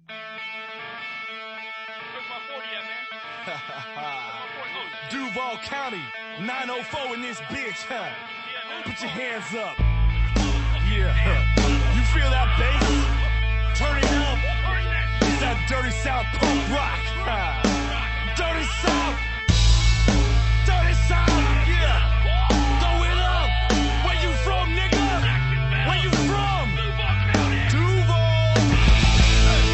Where's my 40 at, man? Duval County, 904 in this bitch, huh? Put your hands up. Yeah, you feel that bass? Turn it up. It's that dirty South punk rock. Dirty South. Dirty South, yeah. Throw it up. Where you from, nigga? Where you from? Duval.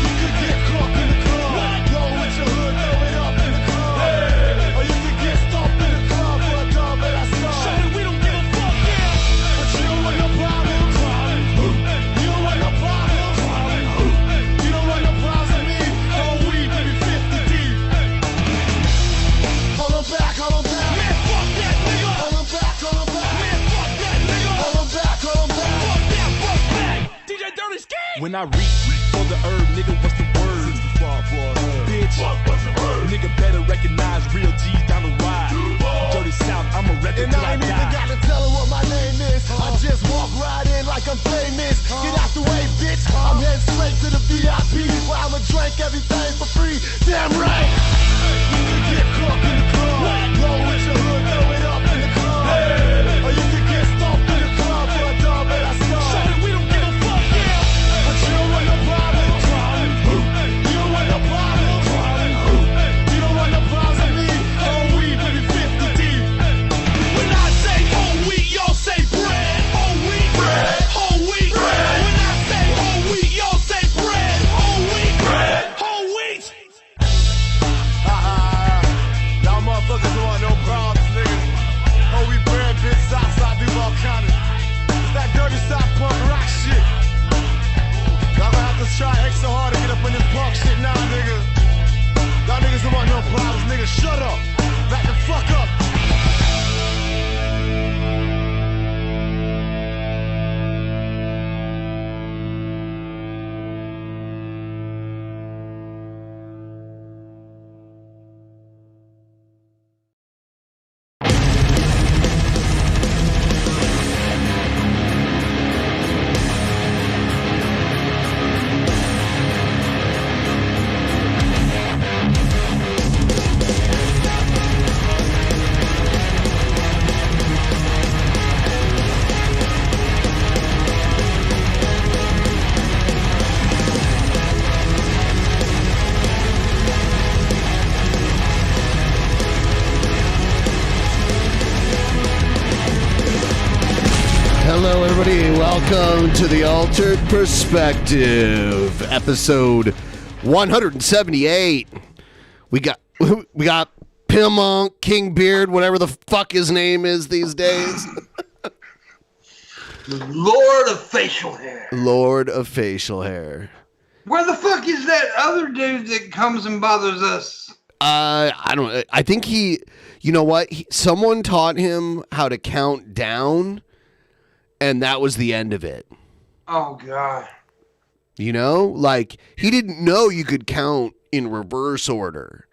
You could get caught in the club. Roll with your hood, throw it up in the club. Hey. Or you could get stomped in the club for a dub at our start. Show that we don't give a fuck, yeah. But you don't want no problem. You don't want no problem. You don't want no problems with me. Oh, we baby 50 deep. Hold on back, hold on back. Man, fuck that nigga. Hold on back, hold on back. Man, fuck that nigga. Hold on back, hold on back. Fuck that, fuck that. DJ Dirty Ski. When I reach for the herb, nigga, what's the word? 65 for a herb. Bitch, what's the word? Nigga better recognize real G's down the ride. Dirty South, I'm a rep until I die. And I ain't even got to tell her what my name is. I just walk right in like I'm famous. Get out the way, bitch. I'm heading straight to the VIP where I'ma drink everything for free. Damn right. You can get caught in the club. Roll with your hood, throw it up in the club. Or you can get stomped in the club for a dub at our start. Show that we don't give a fuck, yeah. But you don't want no problem. You don't want no problem. You don't want no problems with me. Oh, we baby 50 deep. When I say whole wheat, y'all say bread. Whole wheat, bread. Whole wheat, bread. When I say whole wheat, y'all say bread. Whole wheat, bread. Whole wheat. Y'all motherfuckers don't want no problems, nigga. Whole wheat bread, bitch, Southside Duval County. It's that dirty South punk rock shit. Y'all gonna have to try extra hard to get up in this punk shit now, nigga. Y'all niggas don't want no problems, nigga. Shut up. Back the fuck up. Hello, everybody. Welcome to the Altered Perspective, episode 178. We got PIMPMUNK, KingBeard, whatever the fuck his name is these days. The Lord of Facial Hair. Lord of Facial Hair. Where the fuck is that other dude that comes and bothers us? I don't. I think he. You know what? Someone taught him how to count down. And that was the end of it. Oh, God. You know? Like, he didn't know you could count in reverse order.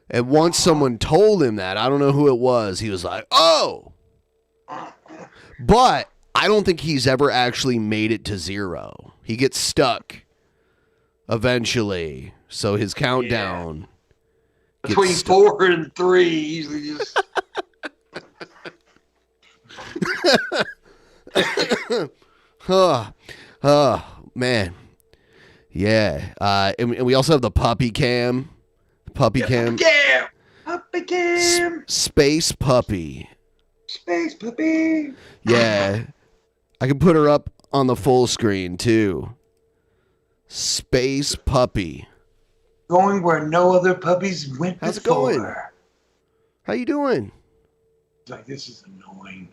And once someone told him that, I don't know who it was, he was like, oh! But I don't think he's ever actually made it to zero. He gets stuck eventually. So his countdown... Between 4 and 3, usually just... oh, man. Yeah. And we also have the puppy cam. Puppy cam. Yeah. Puppy cam. Space puppy. Space puppy. Yeah. I can put her up on the full screen, too. Space puppy. Going where no other puppies went How's before. it going? How you doing? It's like, this is annoying.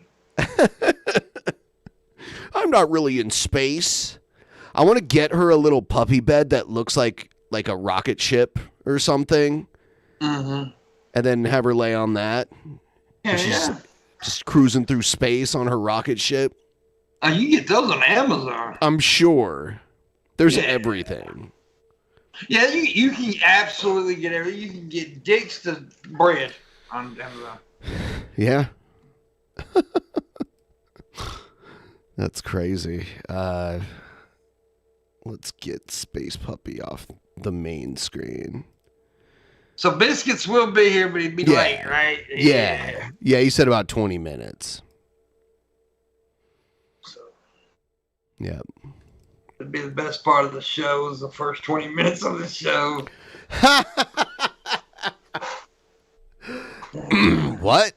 I'm not really in space. I want to get her a little puppy bed that looks like a rocket ship or something. Mm-hmm. And then have her lay on that. Yeah, she's just cruising through space on her rocket ship. You get those on Amazon. I'm sure. There's everything. Yeah, you can absolutely get everything. You can get dicks to bread on Amazon. Yeah. That's crazy. Let's get Space Puppy off the main screen. So Biscuits will be here, but he'd be late, right? Yeah. Yeah, he said about 20 minutes. So, yeah. It'd be the best part of the show is the first 20 minutes of the show. What?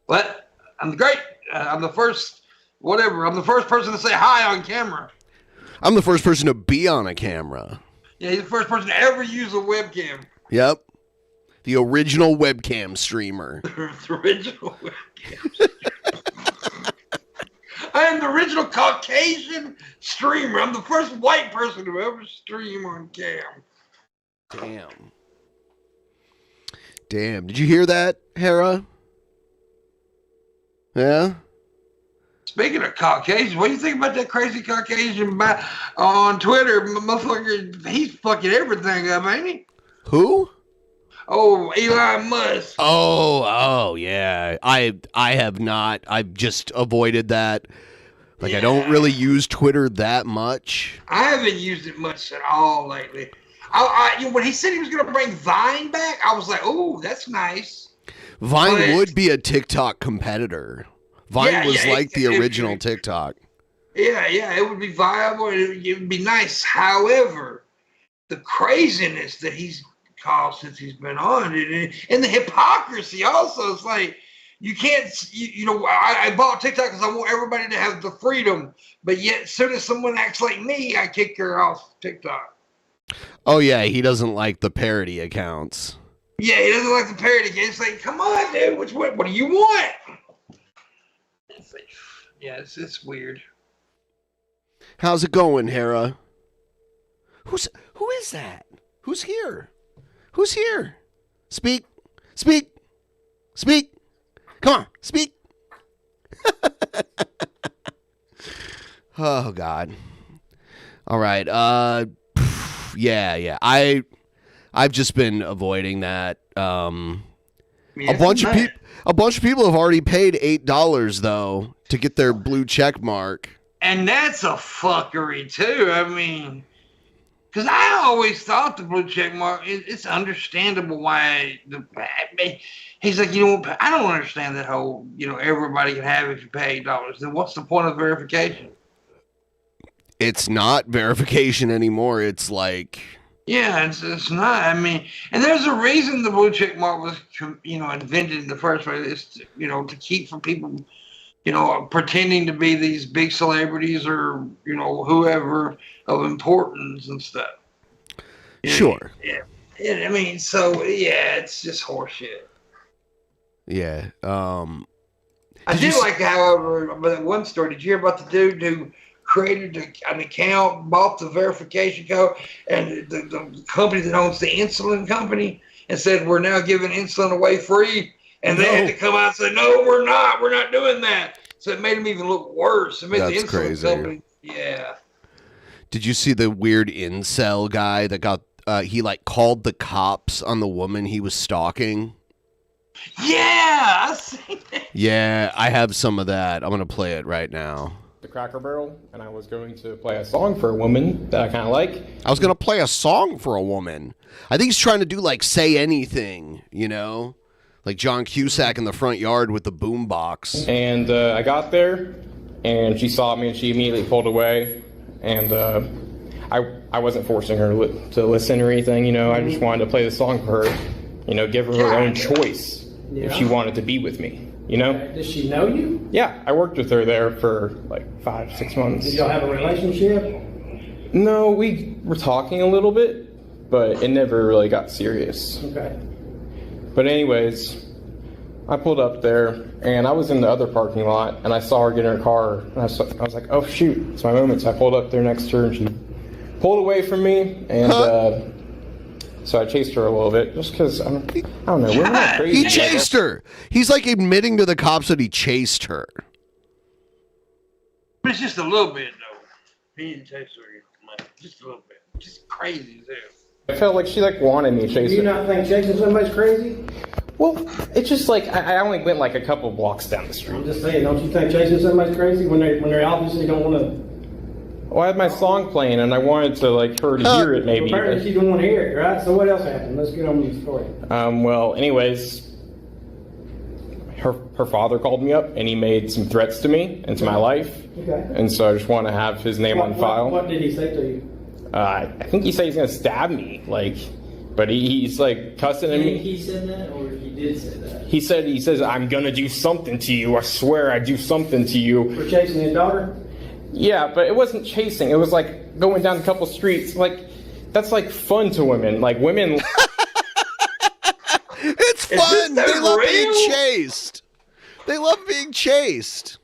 What? I'm great. I'm the first, whatever. I'm the first person to say hi on camera. I'm the first person to be on a camera. Yeah, he's the first person to ever use a webcam. Yep. The original webcam streamer. The original webcam streamer. I am the original Caucasian streamer. I'm the first white person to ever stream on cam. Damn. Did you hear that, Hera? Yeah? Speaking of Caucasians, what do you think about that crazy Caucasian on Twitter? Motherfucker, he's fucking everything up, ain't he? Who? Oh, Elon Musk. Oh, yeah. I have not. I've just avoided that. Like, I don't really use Twitter that much. I haven't used it much at all lately. When he said he was going to bring Vine back, I was like, oh, that's nice. Vine would be a TikTok competitor. Vine was like the original TikTok. Yeah, it would be viable. It would be nice. However, the craziness that he's caused since he's been on it, and the hypocrisy also, it's like, you can't, I bought TikTok because I want everybody to have the freedom, but yet as soon as someone acts like me, I kick her off TikTok. Oh, yeah, he doesn't like the parody accounts. Yeah, he doesn't like the parody accounts. It's like, come on, dude, what do you want? It's like, yeah, it's weird. How's it going, Hera? Who is that? Who's here? Who's here? Speak. Come on, speak. Oh, God. All right. Yeah. I've just been avoiding that. A bunch of people have already paid $8 though to get their blue check mark. And that's a fuckery too. I mean, because I always thought the blue check mark, it's understandable why he's like, I don't understand that whole, everybody can have it if you pay $8. Then what's the point of verification? It's not verification anymore. It's like... Yeah, it's not. I mean, and there's a reason the blue check mark was, invented in the first place. It's, to keep from people, pretending to be these big celebrities or, whoever of importance and stuff. Sure. Yeah. I mean, so, yeah, it's just horseshit. Yeah. I did like, however, but one story, did you hear about the dude who created an account, bought the verification code, and the company that owns the insulin company, and said, we're now giving insulin away free. And they had to come out and say, no, we're not doing that. So it made them even look worse. It made the insulin crazy. company. Yeah. Did you see the weird incel guy that got, he called the cops on the woman he was stalking? Yeah, I seen that. Yeah, I have some of that. I'm going to play it right now. The Cracker Barrel, and I was going to play a song for a woman that I kind of like. I was going to play a song for a woman. I think he's trying to do Say Anything, like John Cusack in the front yard with the boom box. And I got there, and she saw me, and she immediately pulled away. And I wasn't forcing her to listen or anything, I just wanted to play the song for her, give her her own choice if she wanted to be with me. Does she know you? Yeah, I worked with her there for 5-6 months. Did y'all have a relationship? No, we were talking a little bit, but it never really got serious. Okay. But anyways, I pulled up there, and I was in the other parking lot, and I saw her get in her car, and I was like, oh shoot, it's my moment. So I pulled up there next to her, and she pulled away from me, and so I chased her a little bit, just because, I don't know, we're not crazy. He chased her! He's admitting to the cops that he chased her. But it's just a little bit, though. He didn't chase her. Just a little bit. Just crazy as hell. I felt like she wanted me to chase her. Do you not think chasing somebody's crazy? Well, it's just I only went a couple blocks down the street. I'm just saying, don't you think chasing somebody's crazy when they obviously don't want to Well, I had my song playing, and I wanted to like her to hear it, maybe. Well, apparently she didn't want to hear it, right? So what else happened? Let's get on with the story. Well, anyways, her father called me up, and he made some threats to me and to my life. Okay. And so I just want to have his name on file. What did he say to you? I think he said he's gonna stab me, like, but he's like cussing at me. He said that, or he did say that? He says I'm gonna do something to you. I swear I do something to you. For chasing his daughter? Yeah, but it wasn't chasing. It was like going down a couple streets. Like, that's like fun to women. Like, women. It's fun. They love being chased. They love being chased.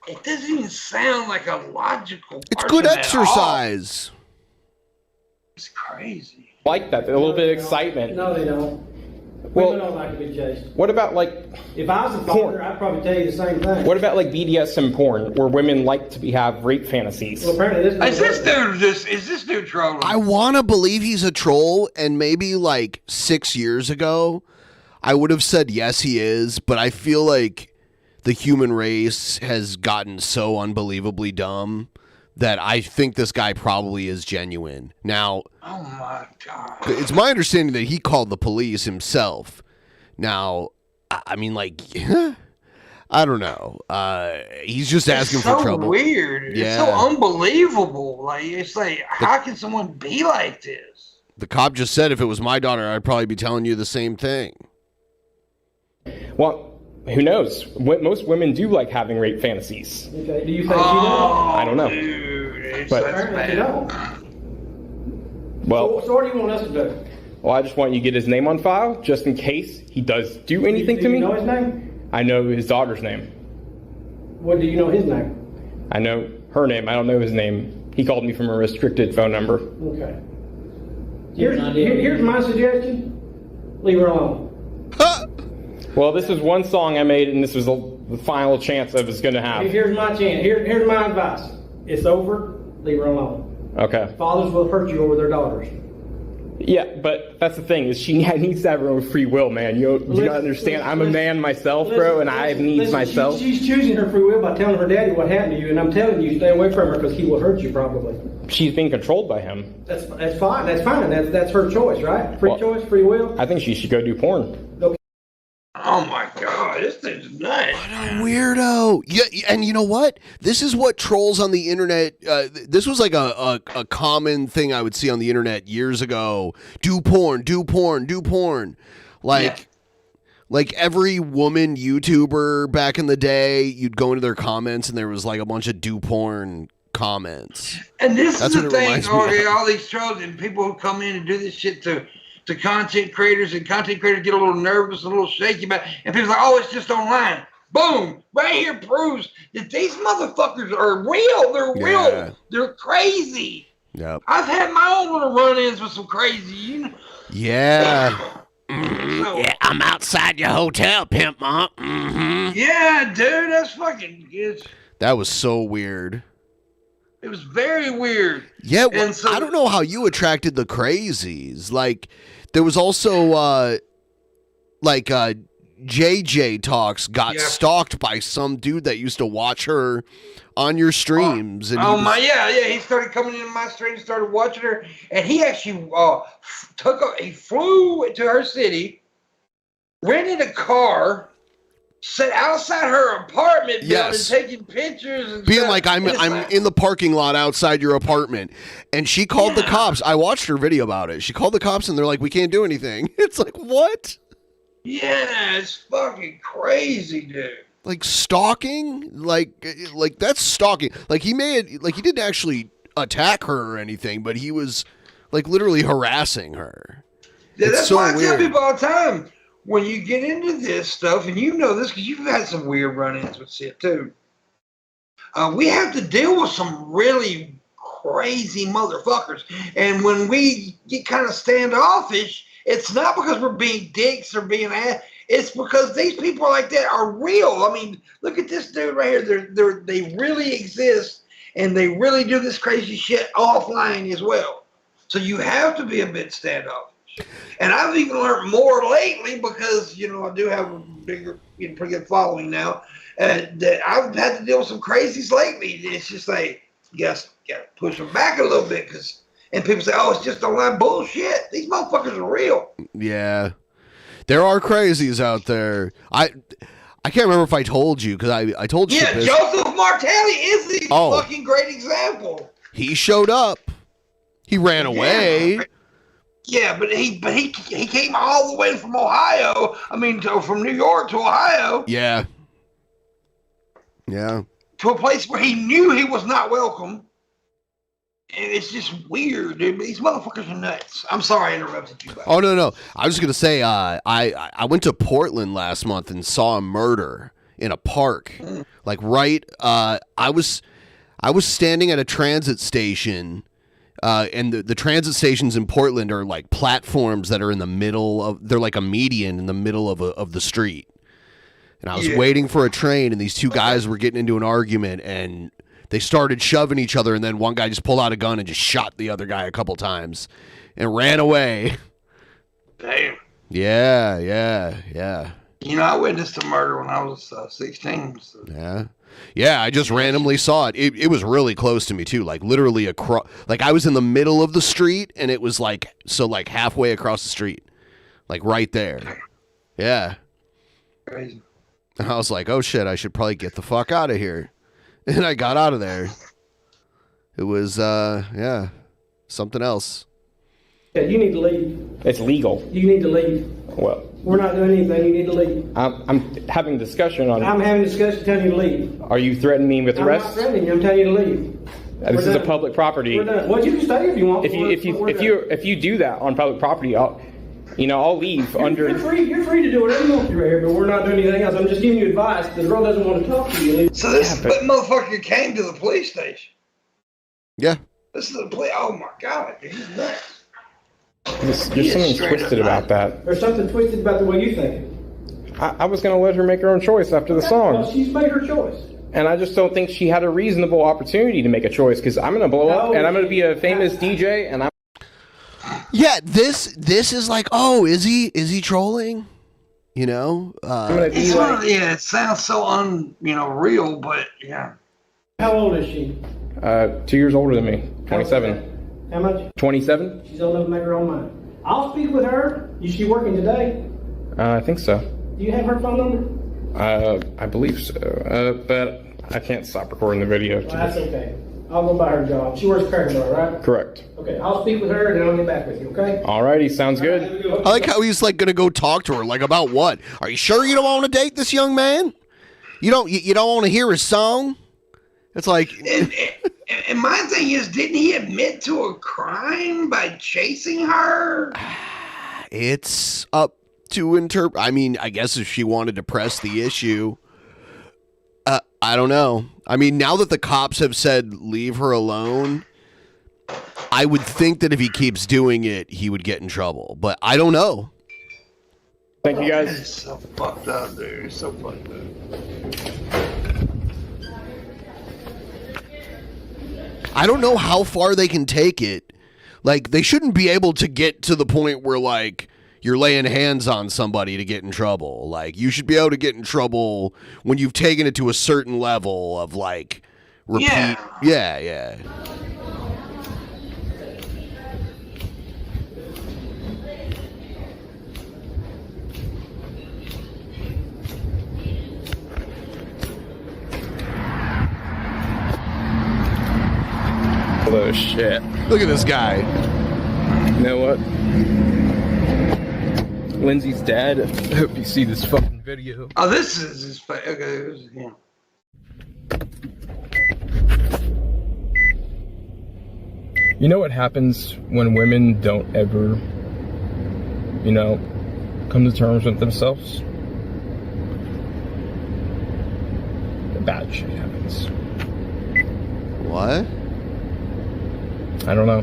It doesn't even sound like a logical. It's good exercise. It's crazy. Like that. A little bit of excitement. No, they don't. Well, Women don't like to be chased. What about like If I was a father, I'd probably tell you the same thing. What about like BDSM porn, where women like to have rape fantasies? Well, apparently Is this dude trolling? I want to believe he's a troll, and maybe like 6 years ago, I would have said yes, he is, but I feel like the human race has gotten so unbelievably dumb that I think this guy probably is genuine. Now, oh my God. It's my understanding that he called the police himself. Now, I mean, like, I don't know. He's just asking for trouble. It's so weird. Yeah. It's so unbelievable. Like, it's like, how can someone be like this? The cop just said if it was my daughter, I'd probably be telling you the same thing. Well, who knows? Most women do like having rape fantasies. Okay. Do you think she does? I don't know. Dude, But- Apparently she don't. Well, So what do you want us to do? well, I just want you to get his name on file, just in case he does do anything Do to you me. know his name? I know his daughter's name. What do you know his name? I know her name. I don't know his name. He called me from a restricted phone number. Okay. Here's my suggestion. Leave her alone. Well, this is one song I made, and this was the final chance I was going to have. Here's my chance. Here's my advice. It's over. Leave her alone. Okay. Fathers will hurt you over their daughters. Yeah, but that's the thing, is she needs to have her own free will, man. You gotta understand, I'm a man myself, bro, and I have needs myself. She's choosing her free will by telling her daddy what happened to you, and I'm telling you, stay away from her because he will hurt you probably. She's being controlled by him. That's fine. That's fine. That's her choice, right? Free choice, free will. I think she should go do porn. Okay. Oh my God, this thing's nuts. What a weirdo. Yeah, and you know what? This is what trolls on the internet, this was like a common thing I would see on the internet years ago. Do porn, do porn, do porn. Like every woman YouTuber back in the day, you'd go into their comments and there was like a bunch of do porn comments. And this That's is what the it thing, reminds me of. all these trolls and people who come in and do this shit to content creators, and content creators get a little nervous, a little shaky about it, and people's like, oh, it's just online. Boom! Right here proves that these motherfuckers are real. They're real. They're crazy. Yep. I've had my own little run-ins with some crazy, you know. Yeah. So, Yeah, I'm outside your hotel, Pimp Monk. yeah, dude, that's fucking good. That was so weird. It was very weird. Yeah, well, And so- I don't know how you attracted the crazies. Like, there was also, JJ Talks got stalked by some dude that used to watch her on your streams. And he started coming into my stream, started watching her, and he actually he flew to her city, rented a car, sat outside her apartment building, taking pictures and being stuff. like, I'm in the parking lot outside your apartment. And she called the cops. I watched her video about it. She called the cops and they're like, we can't do anything. It's like, what? Yeah, it's fucking crazy, dude. Like stalking? Like that's stalking. Like he didn't actually attack her or anything, but he was like literally harassing her. Yeah, It's that's so why I tell weird. people all the time, when you get into this stuff, and you know this because you've had some weird run-ins with shit too, we have to deal with some really crazy motherfuckers. And when we get kind of standoffish, it's not because we're being dicks or being ass. It's because these people like that are real. I mean, look at this dude right here. They really exist, and they really do this crazy shit offline as well. So you have to be a bit standoffish. And I've even learned more lately because, I do have a bigger, pretty good following now. That I've had to deal with some crazies lately. It's just like, You got to push them back a little bit, and people say, "Oh, it's just online bullshit." These motherfuckers are real. Yeah, there are crazies out there. I can't remember if I told you because I told you. Yeah, Joseph Martelli is the fucking great example. He showed up. He ran away. Yeah, but he came all the way from Ohio. I mean, from New York to Ohio. Yeah. Yeah. To a place where he knew he was not welcome. And it's just weird, dude. These motherfuckers are nuts. I'm sorry I interrupted you. Oh, no. I was just going to say, I went to Portland last month and saw a murder in a park. Like I was standing at a transit station. And the transit stations in Portland are like platforms that are in the middle of, they're like a median in the middle of the street. And I was waiting for a train, and these two guys were getting into an argument, and they started shoving each other, and then one guy just pulled out a gun and just shot the other guy a couple times and ran away. Damn. Yeah. You know, I witnessed a murder when I was 16. So. Yeah, I just randomly saw it. It was really close to me too, like literally across. Like I was in the middle of the street, and it was like halfway across the street, like right there. Yeah. Crazy. And I was like, oh shit, I should probably get the fuck out of here, and I got out of there. It was something else. Yeah, you need to leave. It's legal. You need to leave. Well, we're not doing anything. You need to leave. I'm having a discussion on. I'm having a discussion telling you to leave. Are you threatening me with arrest? I'm not threatening you. I'm telling you to leave. This is a public property. We're done. Well, you can stay if you want. If you do that on public property, I'll leave under. You're free to do whatever you want to here, but we're not doing anything else. I'm just giving you advice. The girl doesn't want to talk to you. So this motherfucker came to the police station. Yeah. This is the police. Oh my god, dude, he's nuts. There's something twisted about that. There's something twisted about the way you think. I was going to let her make her own choice after the song. Well, she's made her choice. And I just don't think she had a reasonable opportunity to make a choice, because I'm going to blow up and I'm going to be a famous DJ and I'm. Yeah, this is like, oh, is he trolling? You know? It sounds so real, but yeah. How old is she? 2 years older than me. 27. How much? 27. She's old enough to make her own mind. I'll speak with her. Is she working today? I think so. Do you have her phone number? I believe so. But I can't stop recording the video. Well, that's okay. I'll go by her job. She works at Cracker Bar, right? Correct. Okay, I'll speak with her and then I'll get back with you, okay? Alrighty, sounds good. I like how he's like gonna go talk to her, like about what? Are you sure you don't want to date this young man? You don't want to hear his song? It's like and my thing is, didn't he admit to a crime by chasing her? It's up to interpret. I mean, I guess if she wanted to press the issue, I don't know. I mean, now that the cops have said leave her alone, I would think that if he keeps doing it, he would get in trouble. But I don't know. Thank you, guys. It's so fucked up, dude. It's so fucked up. I don't know how far they can take it. Like, they shouldn't be able to get to the point where, like, you're laying hands on somebody to get in trouble. Like, you should be able to get in trouble when you've taken it to a certain level of, like, repeat. Yeah. Oh shit. Look at this guy. You know what? Lindsay's dad. I hope you see this fucking video. Oh, this is his face. Okay, yeah. You know what happens when women don't ever, come to terms with themselves? Bad shit happens. What? I don't know.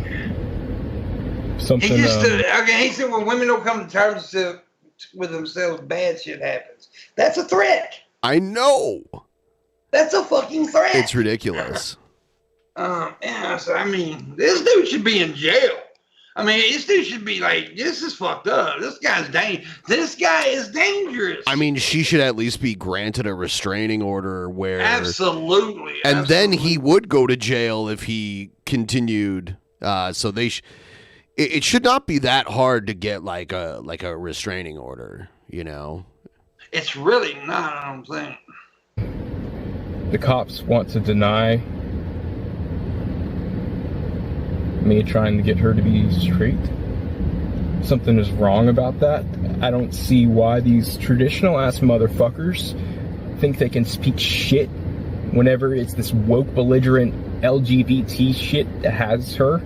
Something. He said when women don't come to terms with themselves, bad shit happens. That's a threat. I know. That's a fucking threat. It's ridiculous. Yeah, so I mean, this dude should be in jail. I mean, this dude should be like, this is fucked up. This guy's This guy is dangerous. I mean, she should at least be granted a restraining order where... Absolutely. And then he would go to jail if he continued. So they... It should not be that hard to get like a restraining order, you know? It's really not, I don't think. The cops want to deny me trying to get her to be straight. Something is wrong about that. I don't see why these traditional ass motherfuckers think they can speak shit whenever it's this woke belligerent LGBT shit that has her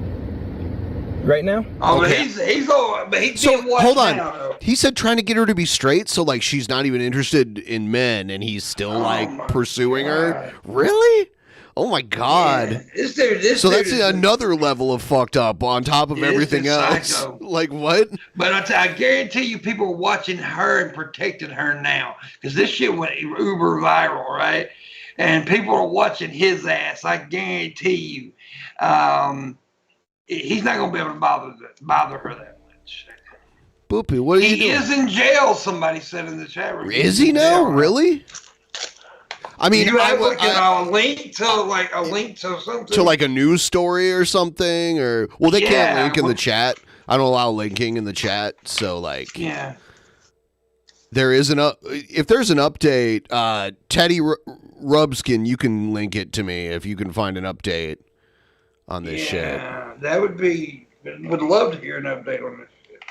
right now. Oh, okay. he's all, but he's so hold on. Now, he said trying to get her to be straight, so like she's not even interested in men, and he's still pursuing her. Really? Oh my God! Yeah. This dude that's another level of fucked up on top of everything else. Psycho. Like what? But I guarantee you, people are watching her and protecting her now because this shit went uber viral, right? And people are watching his ass. I guarantee you, he's not gonna be able to bother her that much. Boopy, what are you doing? He is in jail. Somebody said in the chat room. Is he now? Really? I mean, you have a link to something, to like a news story or something, or well, they can't link in the chat. I don't allow linking in the chat, so like, yeah. There is if there's an update, Teddy Rubskin, you can link it to me if you can find an update on this shit. Yeah, that would be. Would love to hear an update on this shit.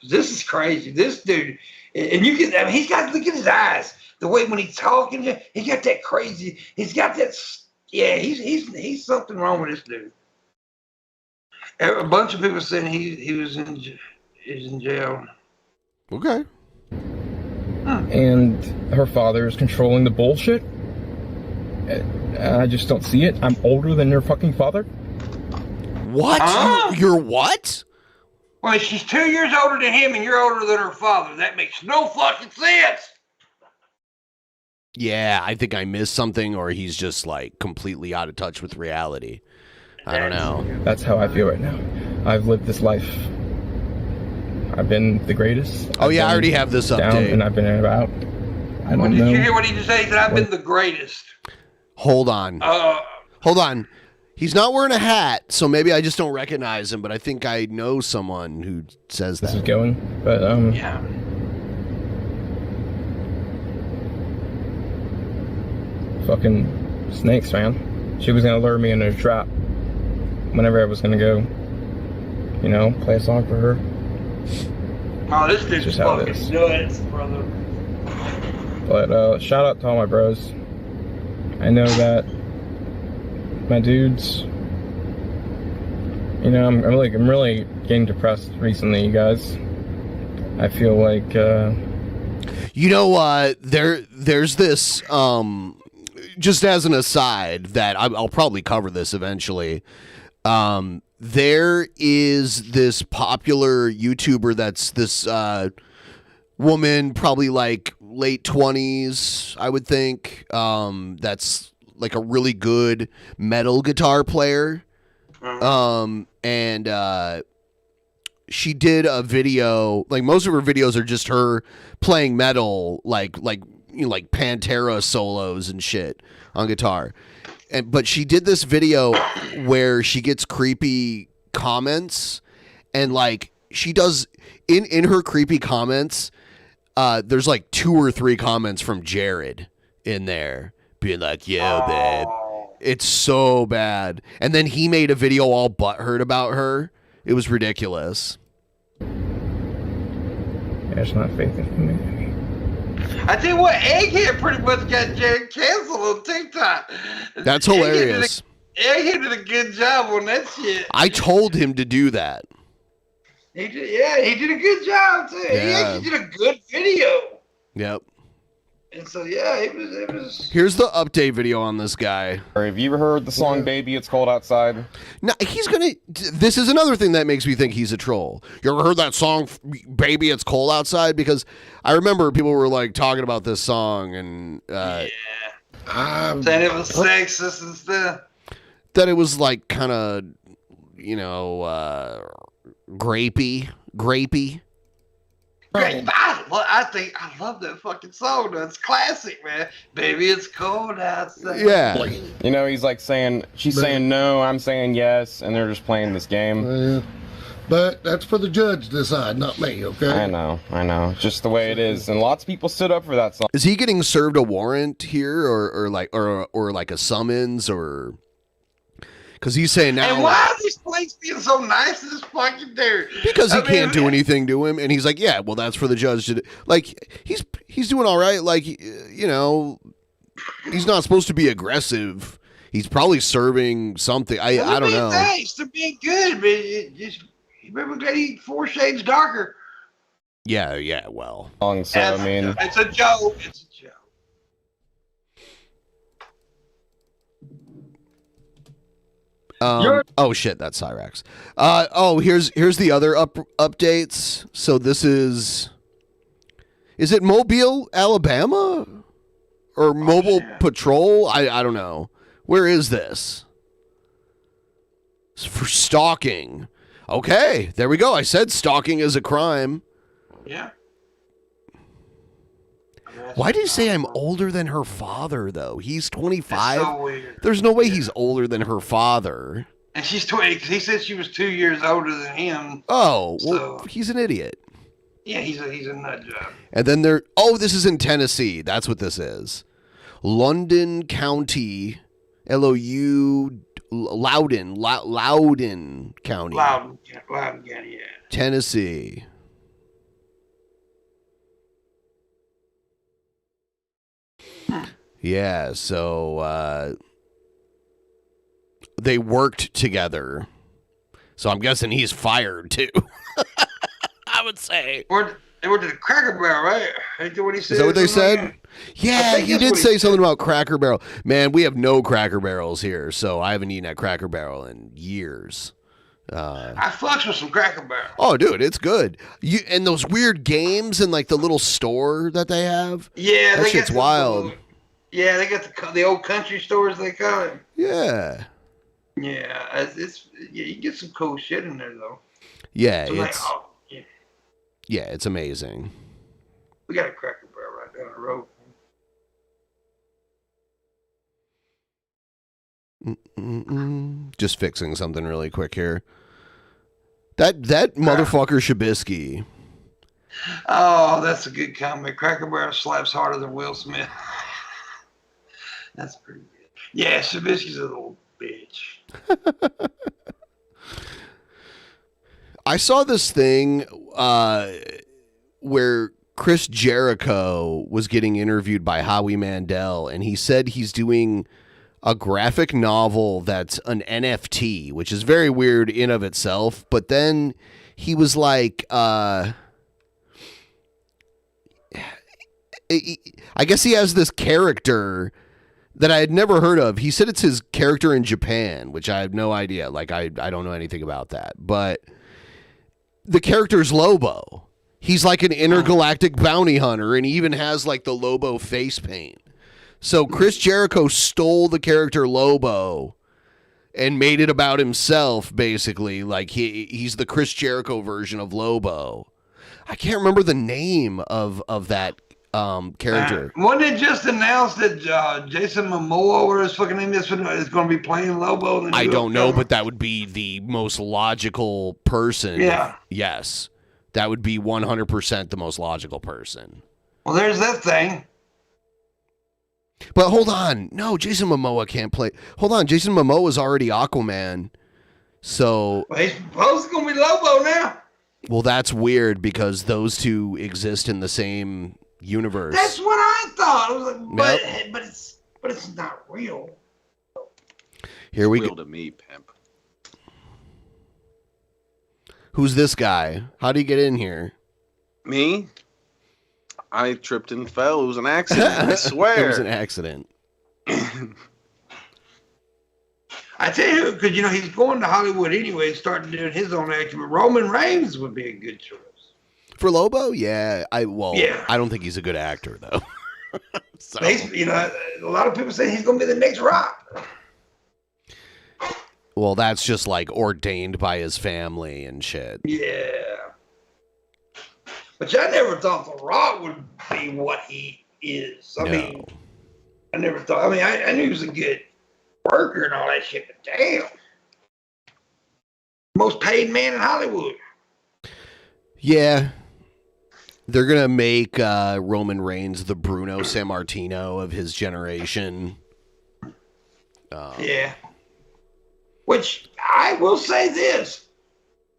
This is crazy. This dude, and you can. I mean, he's got look at his eyes. The way when he's talking, he got that crazy. He's got that. Yeah, he's something wrong with this dude. A bunch of people saying he was in jail. Okay. And her father is controlling the bullshit. I just don't see it. I'm older than your fucking father. What? You're what? Well, she's 2 years older than him, and you're older than her father. That makes no fucking sense. Yeah, I think I missed something, or he's just like completely out of touch with reality. I don't know. That's how I feel right now. I've lived this life. I've been the greatest. Oh, yeah, I already have this update. And I've been about. I don't know. Did you hear what he just said? He said, I've been the greatest. Hold on. Hold on. He's not wearing a hat, so maybe I just don't recognize him, but I think I know someone who says that. This is going, but, yeah. Fucking snakes, man. She was gonna lure me into a trap whenever I was gonna go, you know, play a song for her. Oh, this dude's fucking nuts, brother. But shout out to all my bros. I know that my dudes, you know, I'm really getting depressed recently, you guys. I feel like you know, there's this just as an aside that I'll probably cover this eventually. There is this popular YouTuber that's this woman, probably like late 20s, I would think. That's like a really good metal guitar player. And she did a video, like most of her videos are just her playing metal, like you know, like Pantera solos and shit on guitar. But she did this video where she gets creepy comments, and like she does in her creepy comments, there's like 2 or 3 comments from Jared in there being like, yeah, babe. It's so bad. And then he made a video all butthurt about her. It was ridiculous. There's not faith in me. I tell you what, Egghead pretty much got Jared canceled on TikTok. That's hilarious. Egghead did a good job on that shit. I told him to do that. He did a good job too. Yeah. He actually did a good video. Yep. And so yeah, it was. Here's the update video on this guy. Have you ever heard the song "Baby It's Cold Outside"? No, he's gonna. This is another thing that makes me think he's a troll. You ever heard that song "Baby It's Cold Outside"? Because I remember people were like talking about this song and saying it was sexist and stuff. That it was like kind of, grapey. I love that fucking song. That's classic, man. Baby, it's cold outside. Yeah. You know, he's like saying, she's saying no, I'm saying yes, and they're just playing this game. But that's for the judge to decide, not me, okay? I know. It's just the way it is. And lots of people stood up for that song. Is he getting served a warrant here or like a summons or... Because he's saying now... And why is this place being so nice to this fucking dude? Because he can't do anything to him. And he's like, yeah, well, that's for the judge to do. Like, he's doing all right. Like, he's not supposed to be aggressive. He's probably serving something. I don't know. Nice to be good, but remember that he's 4 shades darker. Yeah, well. So, it's a joke. It's a joke. Oh shit, that's Cyrax. Here's the other updates. So this is it Mobile, Alabama? Or Mobile Patrol? I don't know. Where is this? It's for stalking. Okay, there we go. I said stalking is a crime. Yeah. Why did he say I'm older than her father, though? He's 25. That's so weird. There's no way he's older than her father. And she's 20. He said she was 2 years older than him. Oh, well, he's an idiot. Yeah, he's a nut job. And then this is in Tennessee. That's what this is. London County, Loudoun County. Loudon County, yeah. Tennessee. Yeah, so they worked together. So I'm guessing he's fired too. I would say. They went to the Cracker Barrel, right? Ain't that what he said? Is that what they said? Yeah, he did say something about Cracker Barrel. Man, we have no Cracker Barrels here, so I haven't eaten at Cracker Barrel in years. I fucks with some Cracker Barrel. Oh, dude, it's good. And those weird games and like the little store that they have. Yeah, that shit's wild. Yeah, they got the old country stores, they call it. Yeah. Yeah, you get some cool shit in there though. Yeah, so yeah, it's amazing. We got a Cracker Barrel right down the road. Just fixing something really quick here. That motherfucker Shabisky. Oh, that's a good comment. Cracker Barrel slaps harder than Will Smith. That's pretty good. Yeah, Shabisky's a little bitch. I saw this thing where Chris Jericho was getting interviewed by Howie Mandel, and he said he's doing a graphic novel that's an NFT, which is very weird in of itself. But then he was like, I guess he has this character that I had never heard of. He said it's his character in Japan, which I have no idea. Like, I don't know anything about that. But the character's Lobo. He's like an intergalactic bounty hunter, and he even has like the Lobo face paint. So Chris Jericho stole the character Lobo and made it about himself, basically. Like he's the Chris Jericho version of Lobo. I can't remember the name of that character. Wasn't it just announced that Jason Momoa, or his fucking name is going to be playing Lobo? I don't know, but that would be the most logical person. Yeah. Yes. That would be 100% the most logical person. Well, there's that thing. But hold on. No, Jason Momoa can't play. Hold on. Jason Momoa is already Aquaman. So. Well, he's supposed to be Lobo now. Well, that's weird because those two exist in the same universe. That's what I thought. I was like, but it's not real. Here we go. go. To me, pimp. Who's this guy? How did he get in here? Me? I tripped and fell. It was an accident. I swear. It was an accident. I tell you, because he's going to Hollywood anyway and starting doing his own acting. But Roman Reigns would be a good choice for Lobo. Yeah, I don't think he's a good actor though. So. A lot of people say he's going to be the next Rock. Well, that's just like ordained by his family and shit. Yeah. But I never thought The Rock would be what he is. I mean, I never thought. I mean, I knew he was a good worker and all that shit, but damn. Most paid man in Hollywood. Yeah. They're going to make Roman Reigns the Bruno Sammartino of his generation. Yeah. Which, I will say this.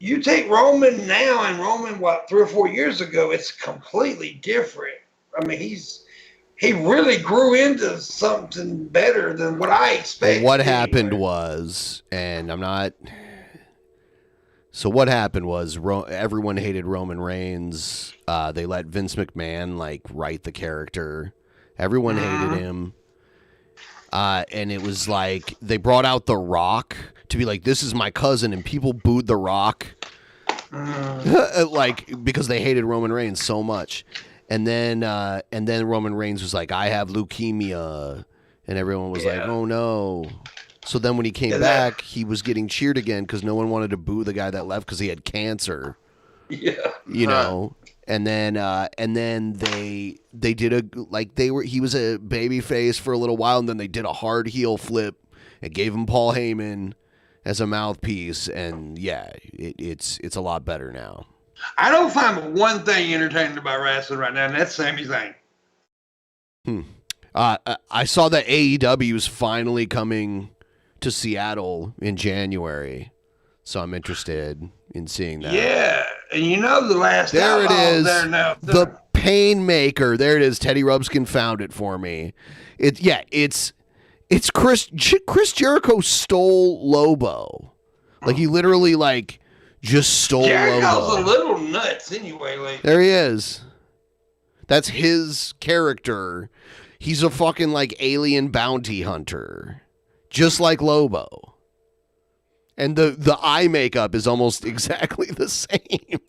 You take Roman now and Roman, 3 or 4 years ago, it's completely different. I mean, he really grew into something better than what I expected. What happened was, and I'm not... So what happened was everyone hated Roman Reigns. They let Vince McMahon like write the character. Everyone hated him. And it was like they brought out The Rock to be like, this is my cousin, and people booed The Rock like because they hated Roman Reigns so much. And then Roman Reigns was like, I have leukemia, and everyone was like, oh no. So then when he came back, he was getting cheered again because no one wanted to boo the guy that left because he had cancer. Yeah. You know. And then they did he was a baby face for a little while, and then they did a hard heel flip and gave him Paul Heyman as a mouthpiece, and yeah, it's a lot better now. I don't find one thing entertaining about wrestling right now, and that's Sami Zayn. I saw that AEW is finally coming to Seattle in January, so I'm interested in seeing that. Yeah, and you know the last there it is, there now. the Painmaker. There it is. Teddy Rubskin found it for me. It's Chris Jericho stole Lobo, like he literally like just stole Jericho's Lobo. a little nuts anyway. Like there he is. That's his character. He's a fucking like alien bounty hunter. Just like Lobo. And the eye makeup is almost exactly the same.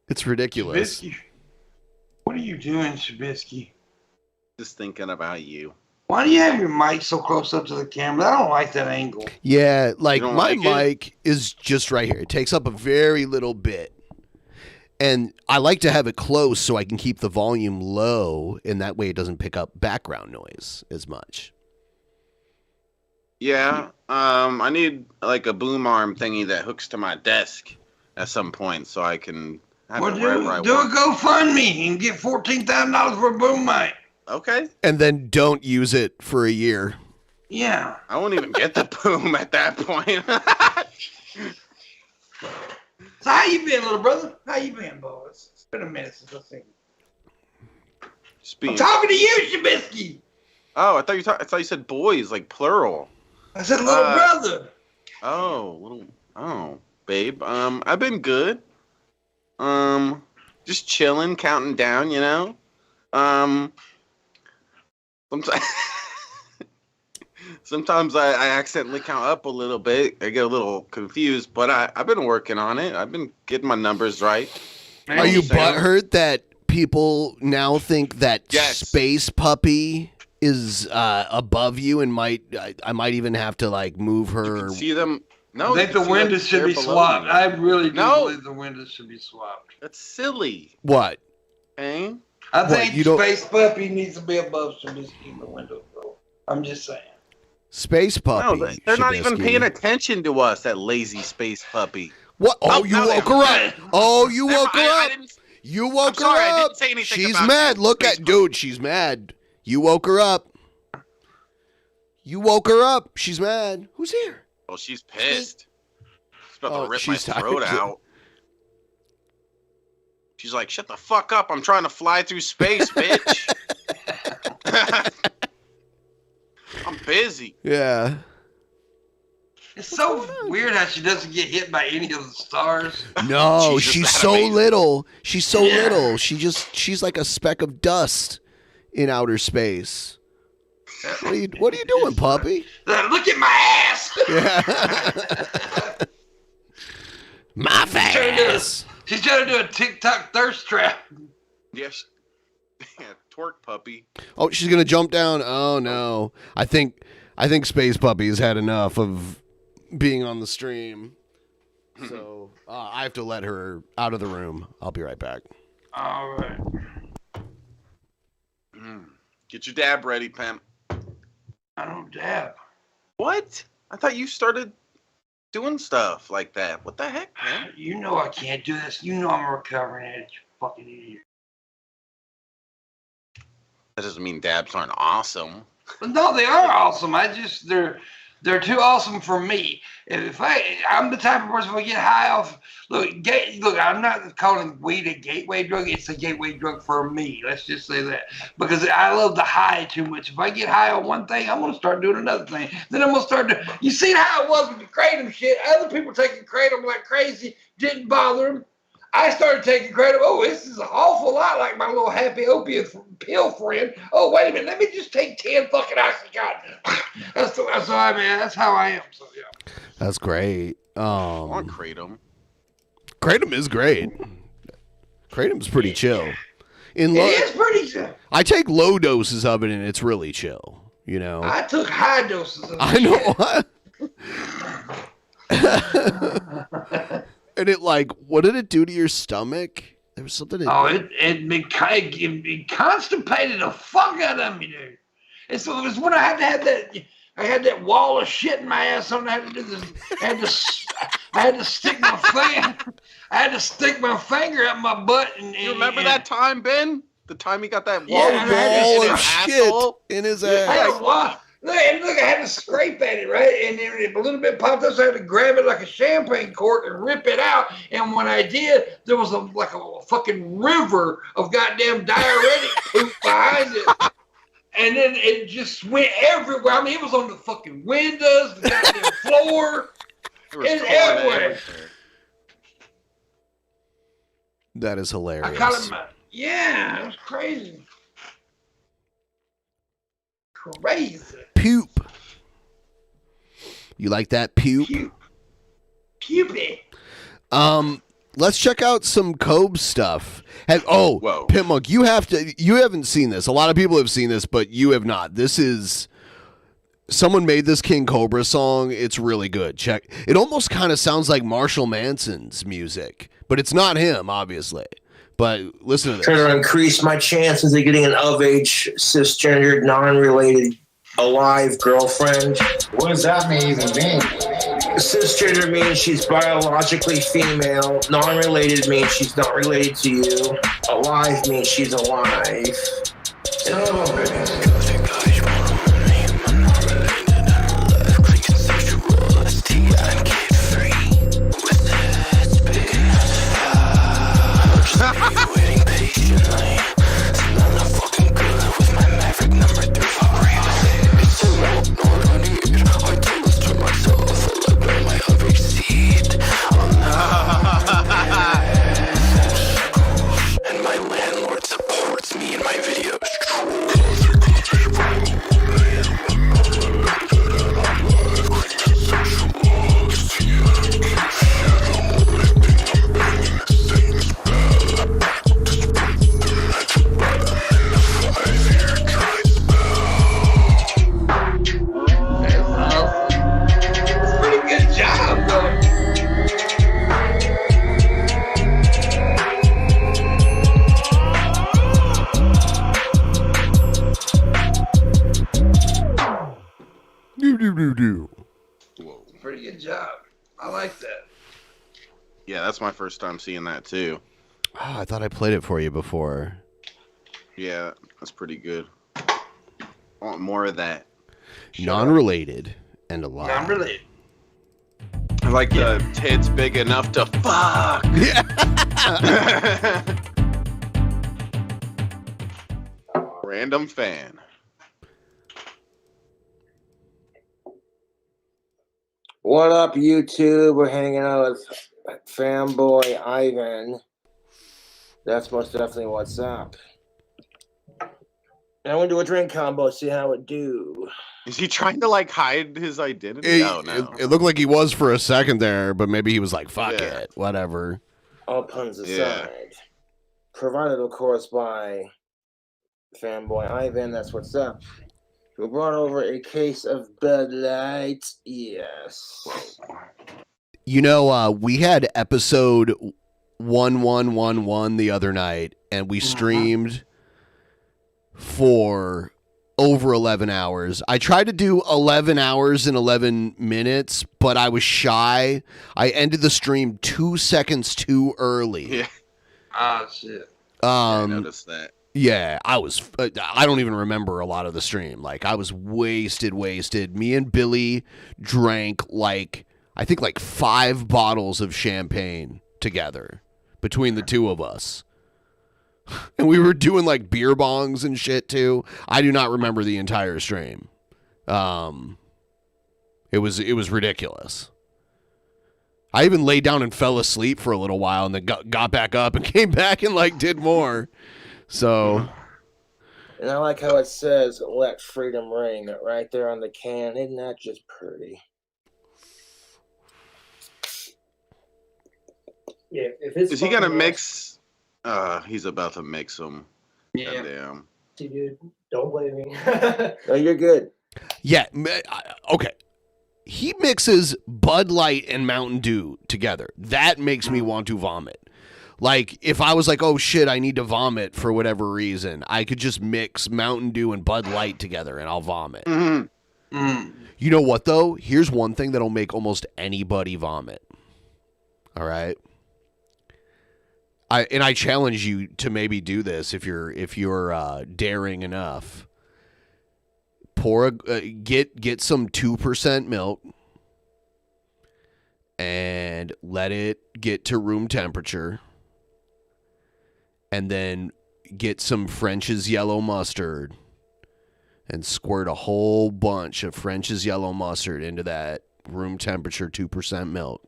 It's ridiculous. Shabisky, what are you doing, Shabisky? Just thinking about you. Why do you have your mic so close up to the camera? I don't like that angle. Yeah, like my like mic is just right here. It takes up a very little bit. And I like to have it close so I can keep the volume low, and that way it doesn't pick up background noise as much. Yeah, I need like a boom arm thingy that hooks to my desk at some point so I can have it wherever I want. Do a GoFundMe and get $14,000 for a boom mic. Okay. And then don't use it for a year. Yeah. I won't even get the boom at that point. So how you been, little brother? How you been, boys? It's been a minute since I've seen you. I'm talking to you, Shabisky. Oh, I thought you said boys, like plural. I said little brother. Oh, babe. I've been good. Just chilling, counting down, you know. Sometimes I accidentally count up a little bit. I get a little confused, but I've been working on it. I've been getting my numbers right. Are you butthurt that people now think that Space Puppy is above you and I might even have to like move her? You can see them. No, I think the windows should be swapped. I really do believe the windows should be swapped. That's silly. What? Eh? I think Space Puppy needs to be above Shabisky in the window, bro. I'm just saying. Space Puppy. No, they're not even paying attention to us, that lazy Space Puppy. What? Oh, you woke her up. Oh, you woke her up. You woke her up. I didn't say anything She's about mad. Look at, dude, she's mad. You woke her up. You woke her up. She's mad. Who's here? Oh, she's pissed. She's about to rip my throat out. She's like, shut the fuck up. I'm trying to fly through space, bitch. I'm busy. Yeah. It's so weird how she doesn't get hit by any of the stars. No, she's so little. She's so little. She's like a speck of dust in outer space. What are you doing, puppy? Look at my ass. Yeah. My face. She's trying to do a TikTok thirst trap. Yes. Twerk puppy. Oh, she's gonna jump down. Oh no. I think I think Space Puppy's had enough of being on the stream. So I have to let her out of the room. I'll be right back. All right. Get your dab ready, Pimp. I don't dab. What? I thought you started doing stuff like that. What the heck, man? You know I can't do this. You know I'm a recovering addict, you fucking idiot. That doesn't mean dabs aren't awesome. No, they are awesome. They're too awesome for me. I'm the type of person who get high off. Look, I'm not calling weed a gateway drug. It's a gateway drug for me. Let's just say that, because I love the high too much. If I get high on one thing, I'm gonna start doing another thing. Then I'm gonna start to. You see how it was with the kratom shit? Other people taking kratom like crazy didn't bother them. I started taking kratom. Oh, this is an awful lot like my little happy opiate pill friend. Oh, wait a minute. Let me just take 10 fucking Oxycontin. That's how I am. So, yeah. That's great. I want kratom. Kratom is great. Kratom's pretty chill. It is pretty chill. I take low doses of it, and it's really chill. You know. I took high doses of it. I know. And it what did it do to your stomach? There was something. It constipated the fuck out of me, dude. And so it was when I had to have that. I had that wall of shit in my ass. So I had to do this. I had to stick my finger. I had to stick my finger up my butt. You remember that time, Ben? The time he got that wall of shit in his ass. Look, I had to scrape at it, right? And then a little bit popped up, so I had to grab it like a champagne cork and rip it out. And when I did, there was a fucking river of goddamn diuretic poop behind it. And then it just went everywhere. I mean, it was on the fucking windows, the goddamn floor. It's everywhere. That is hilarious. I call it it was crazy. Crazy. Poop. You like that pupe? Pupy. Let's check out some Cobe stuff. PIMPMUNK, you haven't seen this. A lot of people have seen this, but you have not. This is someone made this King Cobra song. It's really good. Check. It almost kind of sounds like Marshall Manson's music, but it's not him, obviously. But listen to this. Trying to increase my chances of getting an of-age, cisgendered, non-related, alive girlfriend. What does that even mean? Cisgender means she's biologically female. Non-related means she's not related to you. Alive means she's alive. Waiting patiently. I'm not fucking good with my maverick number 3 it's a lot, not I need. I tell this to myself, I let go my average seat. And my landlord supports me in my videos. Pretty good job. I like that. Yeah, that's my first time seeing that too. Oh, I thought I played it for you before. Yeah, that's pretty good. I want more of that. Non-related and alive. Non-related. I like the tits big enough to fuck. Yeah. Random fan. What up, YouTube? We're hanging out with Fanboy Ivan. That's most definitely what's up. And I'm gonna do a drink combo, see how it do. Is he trying to hide his identity? It looked like he was for a second there, but maybe he was like, fuck it, whatever. All puns aside. Provided, of course, by Fanboy Ivan, that's what's up. who brought over a case of Bud Light. Yes. You know, we had episode 1111 the other night, and we streamed for over 11 hours. I tried to do 11 hours and 11 minutes, but I was shy. I ended the stream 2 seconds too early. Yeah. Ah, shit. I noticed that. Yeah, I don't even remember a lot of the stream. Like, I was wasted. Me and Billy drank I think 5 bottles of champagne together between the two of us. And we were doing like beer bongs and shit too. I do not remember the entire stream. It was ridiculous. I even laid down and fell asleep for a little while and then got back up and came back and did more. So. And I like how it says "Let Freedom Ring" right there on the can. Isn't that just pretty? Yeah, if it's Is he gonna mix? He's about to mix them. Yeah. Goddamn. Dude, don't blame me. No, you're good. Yeah. Okay. He mixes Bud Light and Mountain Dew together. That makes me want to vomit. Like, if I was like, oh shit, I need to vomit for whatever reason, I could just mix Mountain Dew and Bud Light together and I'll vomit. Mm-hmm. You know what, though? Here's one thing that'll make almost anybody vomit. All right? I challenge you to maybe do this if you're daring enough. Get some 2% milk and let it get to room temperature, and then get some French's yellow mustard and squirt a whole bunch of French's yellow mustard into that room temperature 2% milk.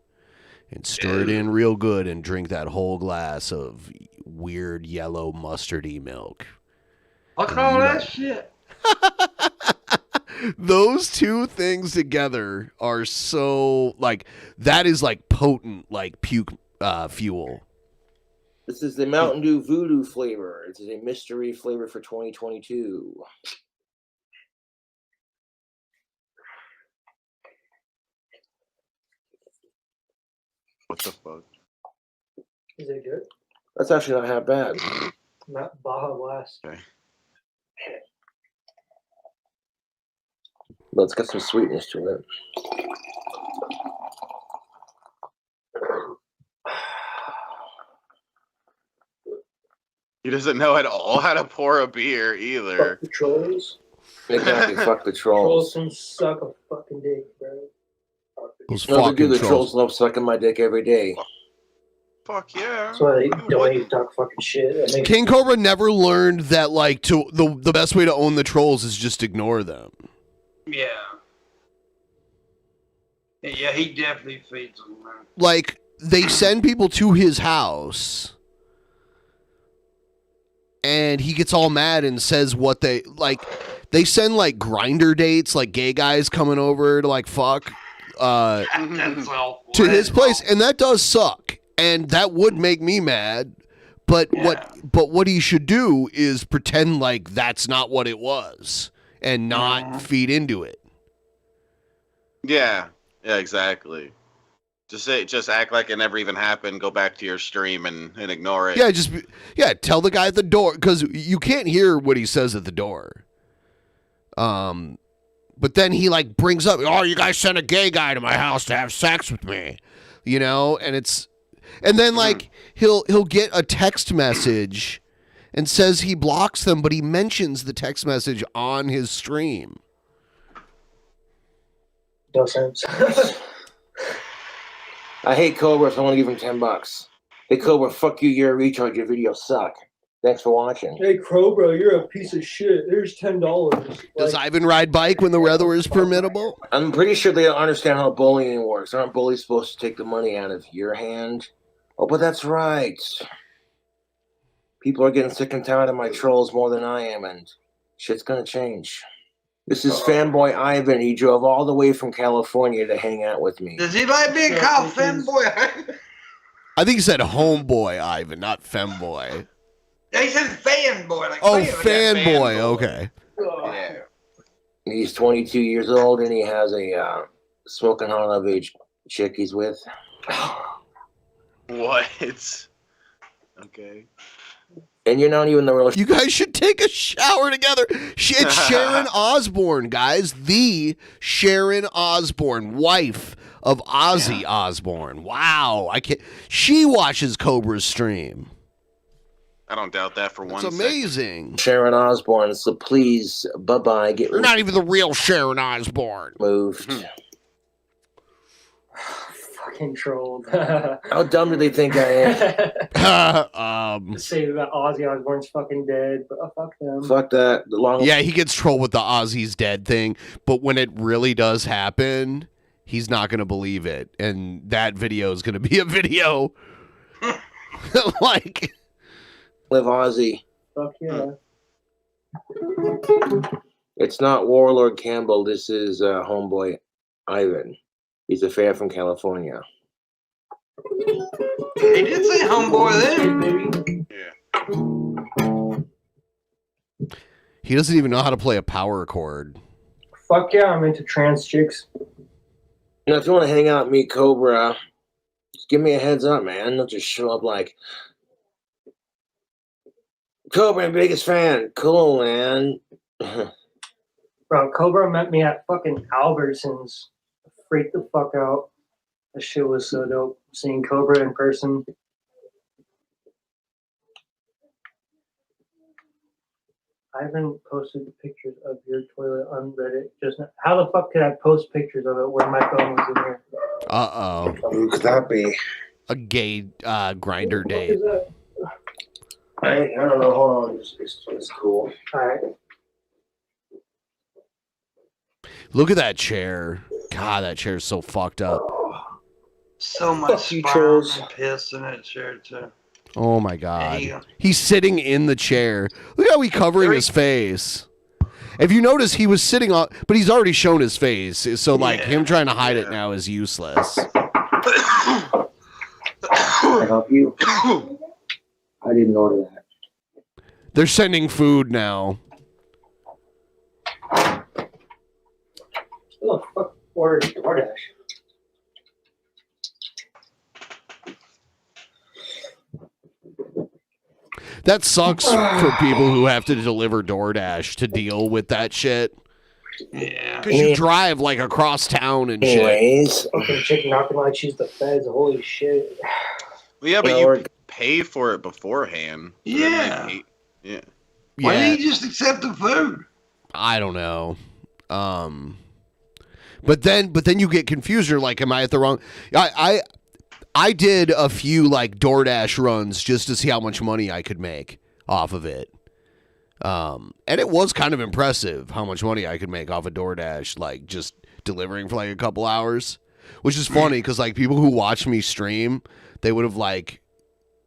And stir it in real good and drink that whole glass of weird yellow mustardy milk. I'll call that shit. Those two things together are so, that is potent, puke fuel. This is the Mountain Dew Voodoo flavor. It is a mystery flavor for 2022. What the fuck? Is it good? That's actually not half bad. Not Baja Blast. Okay. Let's get some sweetness to it. He doesn't know at all how to pour a beer either. Fuck the trolls. Exactly, fuck the trolls. Trolls can suck a fucking dick, bro. No, the trolls love sucking my dick every day. Fuck yeah. That's why they don't even talk fucking shit. King Cobra never learned that the best way to own the trolls is just ignore them. Yeah. Yeah, he definitely feeds them, man. Like, they send people to his house, and he gets all mad and says what they send grinder dates, gay guys coming over to fuck to his place, and that does suck, and that would make me mad. But what he should do is pretend like that's not what it was and not feed into it. Yeah, exactly. Just act like it never even happened. Go back to your stream and ignore it. Yeah, tell the guy at the door, because you can't hear what he says at the door. But then he brings up, oh, you guys sent a gay guy to my house to have sex with me, and then he'll get a text message and says he blocks them, but he mentions the text message on his stream. No sense. I hate Cobra, so I want to give him $10. Hey Cobra, fuck you, you're a retard, your videos suck. Thanks for watching. Hey Cobra, you're a piece of shit. Here's $10. Does Ivan ride bike when the weather is permittable? I'm pretty sure they don't understand how bullying works. Aren't bullies supposed to take the money out of your hand? Oh, but that's right. People are getting sick and tired of my trolls more than I am, and shit's gonna change. This is Fanboy Ivan. He drove all the way from California to hang out with me. Does he like being called Fanboy? I think he said homeboy Ivan, not femboy. He said fanboy. Fanboy. Okay. Yeah. He's 22 years old and he has a smoking hot of age chick he's with. What? Okay. And you're not even the real. You guys should take a shower together. It's Sharon Osbourne, guys. The Sharon Osbourne, wife of Ozzy Osbourne. Wow. I can't. She watches Cobra's stream. I don't doubt that for one second. It's amazing. Sharon Osbourne, so please, bye-bye. You're not even the real Sharon Osbourne. Moved. Fucking trolled. How dumb do they think I am? Say that Ozzy Osbourne's fucking dead, but fuck them. Fuck that. Yeah, he gets trolled with the Ozzy's dead thing, but when it really does happen, he's not going to believe it. And that video is going to be a video like... Live Ozzy. Fuck yeah. It's not Warlord Campbell. This is homeboy Ivan. He's a fan from California. He did say homeboy then. Yeah. He doesn't even know how to play a power chord. Fuck yeah, I'm into trans chicks. You know, if you want to hang out with me, Cobra, just give me a heads up, man. Don't just show up like, Cobra, biggest fan. Cool, man. Bro, Cobra met me at fucking Albertsons. Freaked the fuck out. That shit was so dope. Seeing Cobra in person. Ivan posted pictures of your toilet on Reddit just now. How the fuck could I post pictures of it when my phone was in here? Uh-oh. Who could that be? A gay grinder What date. is that? I don't know. Hold on. It's cool. All right. Look at that chair. God, that chair is so fucked up. So much you, sperm trolls. and piss in that chair too. Oh my God. Damn. He's sitting in the chair. Look how he's covering his face. If you notice, he was sitting on, but he's already shown his face. So like him trying to hide it now is useless. Can I help you? I didn't order that. They're sending food now. Oh, fuck. Or Doordash. That sucks for people who have to deliver DoorDash to deal with that shit. Yeah. Because you drive like across town and shit. Anyways. Fucking chick knocking like she's the feds. Holy shit. Well, yeah, but you pay for it beforehand. So Yeah. Yeah. Why Yeah. didn't you just accept the food? I don't know. But then you get confused. You're like, am I at the wrong? I did a few like DoorDash runs just to see how much money I could make off of it. And it was kind of impressive how much money I could make off of DoorDash, like just delivering for like a couple hours, which is funny because like people who watch me stream, they would have like,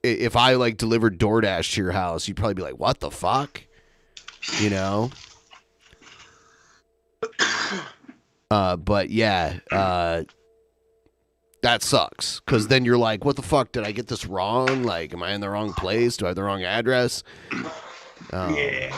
if I like delivered DoorDash to your house, you'd probably be like, what the fuck? You know? But yeah, that sucks because then you're like, what the fuck? Did I get this wrong? Like, am I in the wrong place? Do I have the wrong address? Yeah.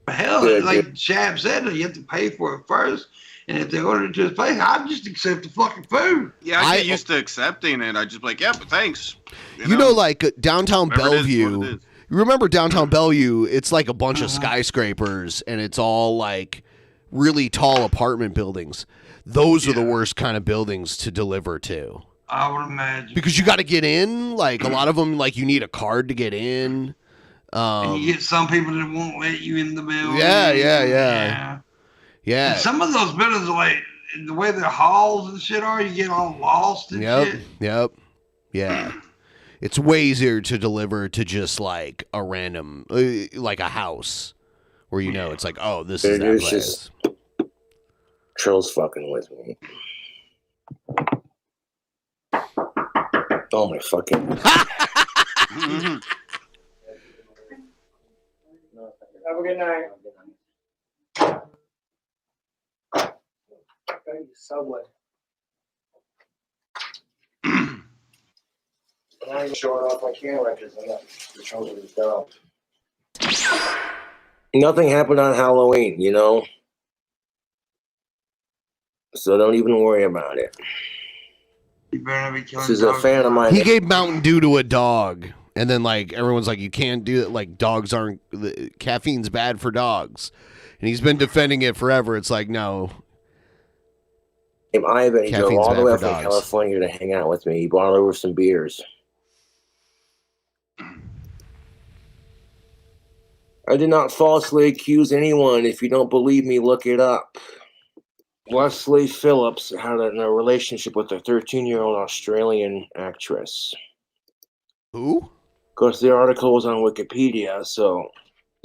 Hell, like Shab said, you have to pay for it first. And if they order it to his place, I'd just accept the fucking food. Yeah, I get used to accepting it. I just be like, yeah, but thanks. You know, like downtown whatever it is, Bellevue. what it is. You remember downtown Bellevue? It's like a bunch of skyscrapers, and it's all like really tall apartment buildings. Those are the worst kind of buildings to deliver to. I would imagine. Because you got to get in. Like a lot of them, like you need a card to get in. And you get some people that won't let you in the building. Yeah. And some of those buildings, like the way their halls and shit are, you get all lost and shit. Yep. Yeah. It's way easier to deliver to just like a random, like a house where you know it's like, oh, this is that There's place. just trolls fucking with me. Oh my fucking. Have a good night. Subway. I'm not even showing off my camera because the trolls are dumb. Nothing happened on Halloween, you know? So don't even worry about it. You better not be killing This is a dogs. fan of mine. He gave Mountain Dew to a dog, and then like everyone's like, you can't do it. Like dogs aren't. Caffeine's bad for dogs, and he's been defending it forever. It's like no. Ivan, he drove Caffeine's all the bad way for up from dogs. California to hang out with me. He brought over some beers. I did not falsely accuse anyone. If you don't believe me, look it up. Wesley Phillips had a relationship with a 13-year-old Australian actress. Who? Of course, the article was on Wikipedia, so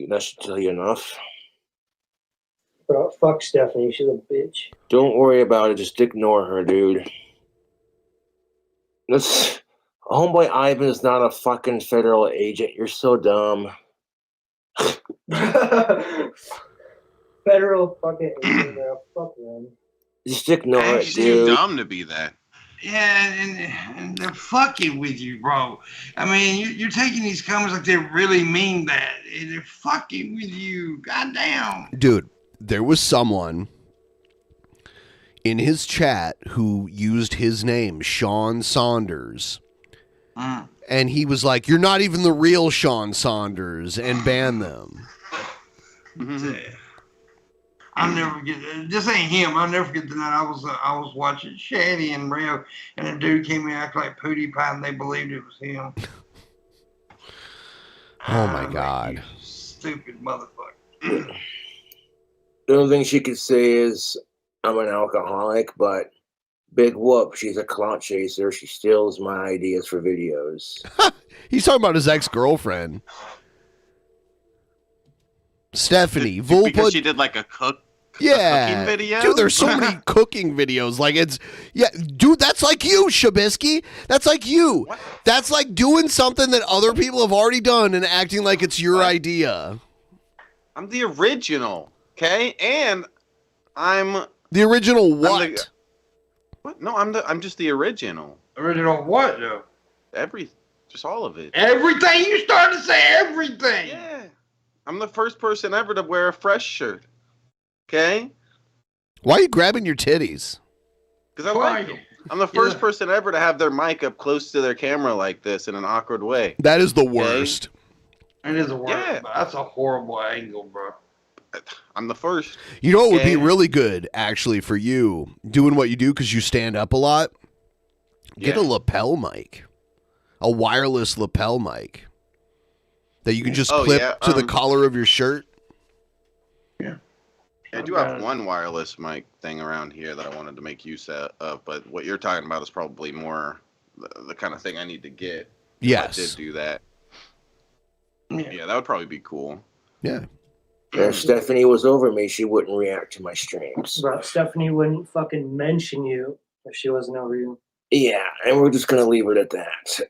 that should tell you enough. Bro, fuck Stephanie. She's a bitch. Don't worry about it. Just ignore her, dude. Homeboy Ivan is not a fucking federal agent. You're so dumb. Federal fucking agent, bro. Fuck them. Just ignore it, Actually, dude. too dumb to be that. Yeah, and they're fucking with you, bro. I mean, you're taking these comments like they really mean that. And they're fucking with you. Goddamn. Dude, there was someone in his chat who used his name, Sean Saunders. And he was like, you're not even the real Sean Saunders, and banned them. I'll never get this. Ain't him. I'll never forget the night I was watching Shady and Rio, and a dude came in acting like Pootie Pie, and they believed it was him. Oh my God. Stupid motherfucker. The only thing she could say is, I'm an alcoholic, but big whoop, she's a clout chaser. She steals my ideas for videos. He's talking about his ex-girlfriend. Stephanie. Because she did like a cooking video? Dude, there's so many cooking videos. Like dude, that's like you, Shabisky. That's like you. What? That's like doing something that other people have already done and acting like it's your idea. I'm the original, okay? And I'm the original what? What? No, I'm just the original. Original what, though? Just all of it. Everything. You started to say everything. Yeah. I'm the first person ever to wear a fresh shirt. Okay? Why are you grabbing your titties? Because I like them. I'm the first person ever to have their mic up close to their camera like this in an awkward way. That is the worst. It is a worst. Yeah. That's a horrible angle, bro. I'm the first. You know what would be really good, actually, for you, doing what you do because you stand up a lot? Get a lapel mic. A wireless lapel mic. That you can just clip to the collar of your shirt. Yeah. I do have one wireless mic thing around here that I wanted to make use of, but what you're talking about is probably more the kind of thing I need to get. Yes. If I did do that. Yeah, that would probably be cool. Yeah. If Stephanie was over me, she wouldn't react to my streams. Bro, Stephanie wouldn't fucking mention you if she wasn't over you. Yeah, and we're just going to leave it at that.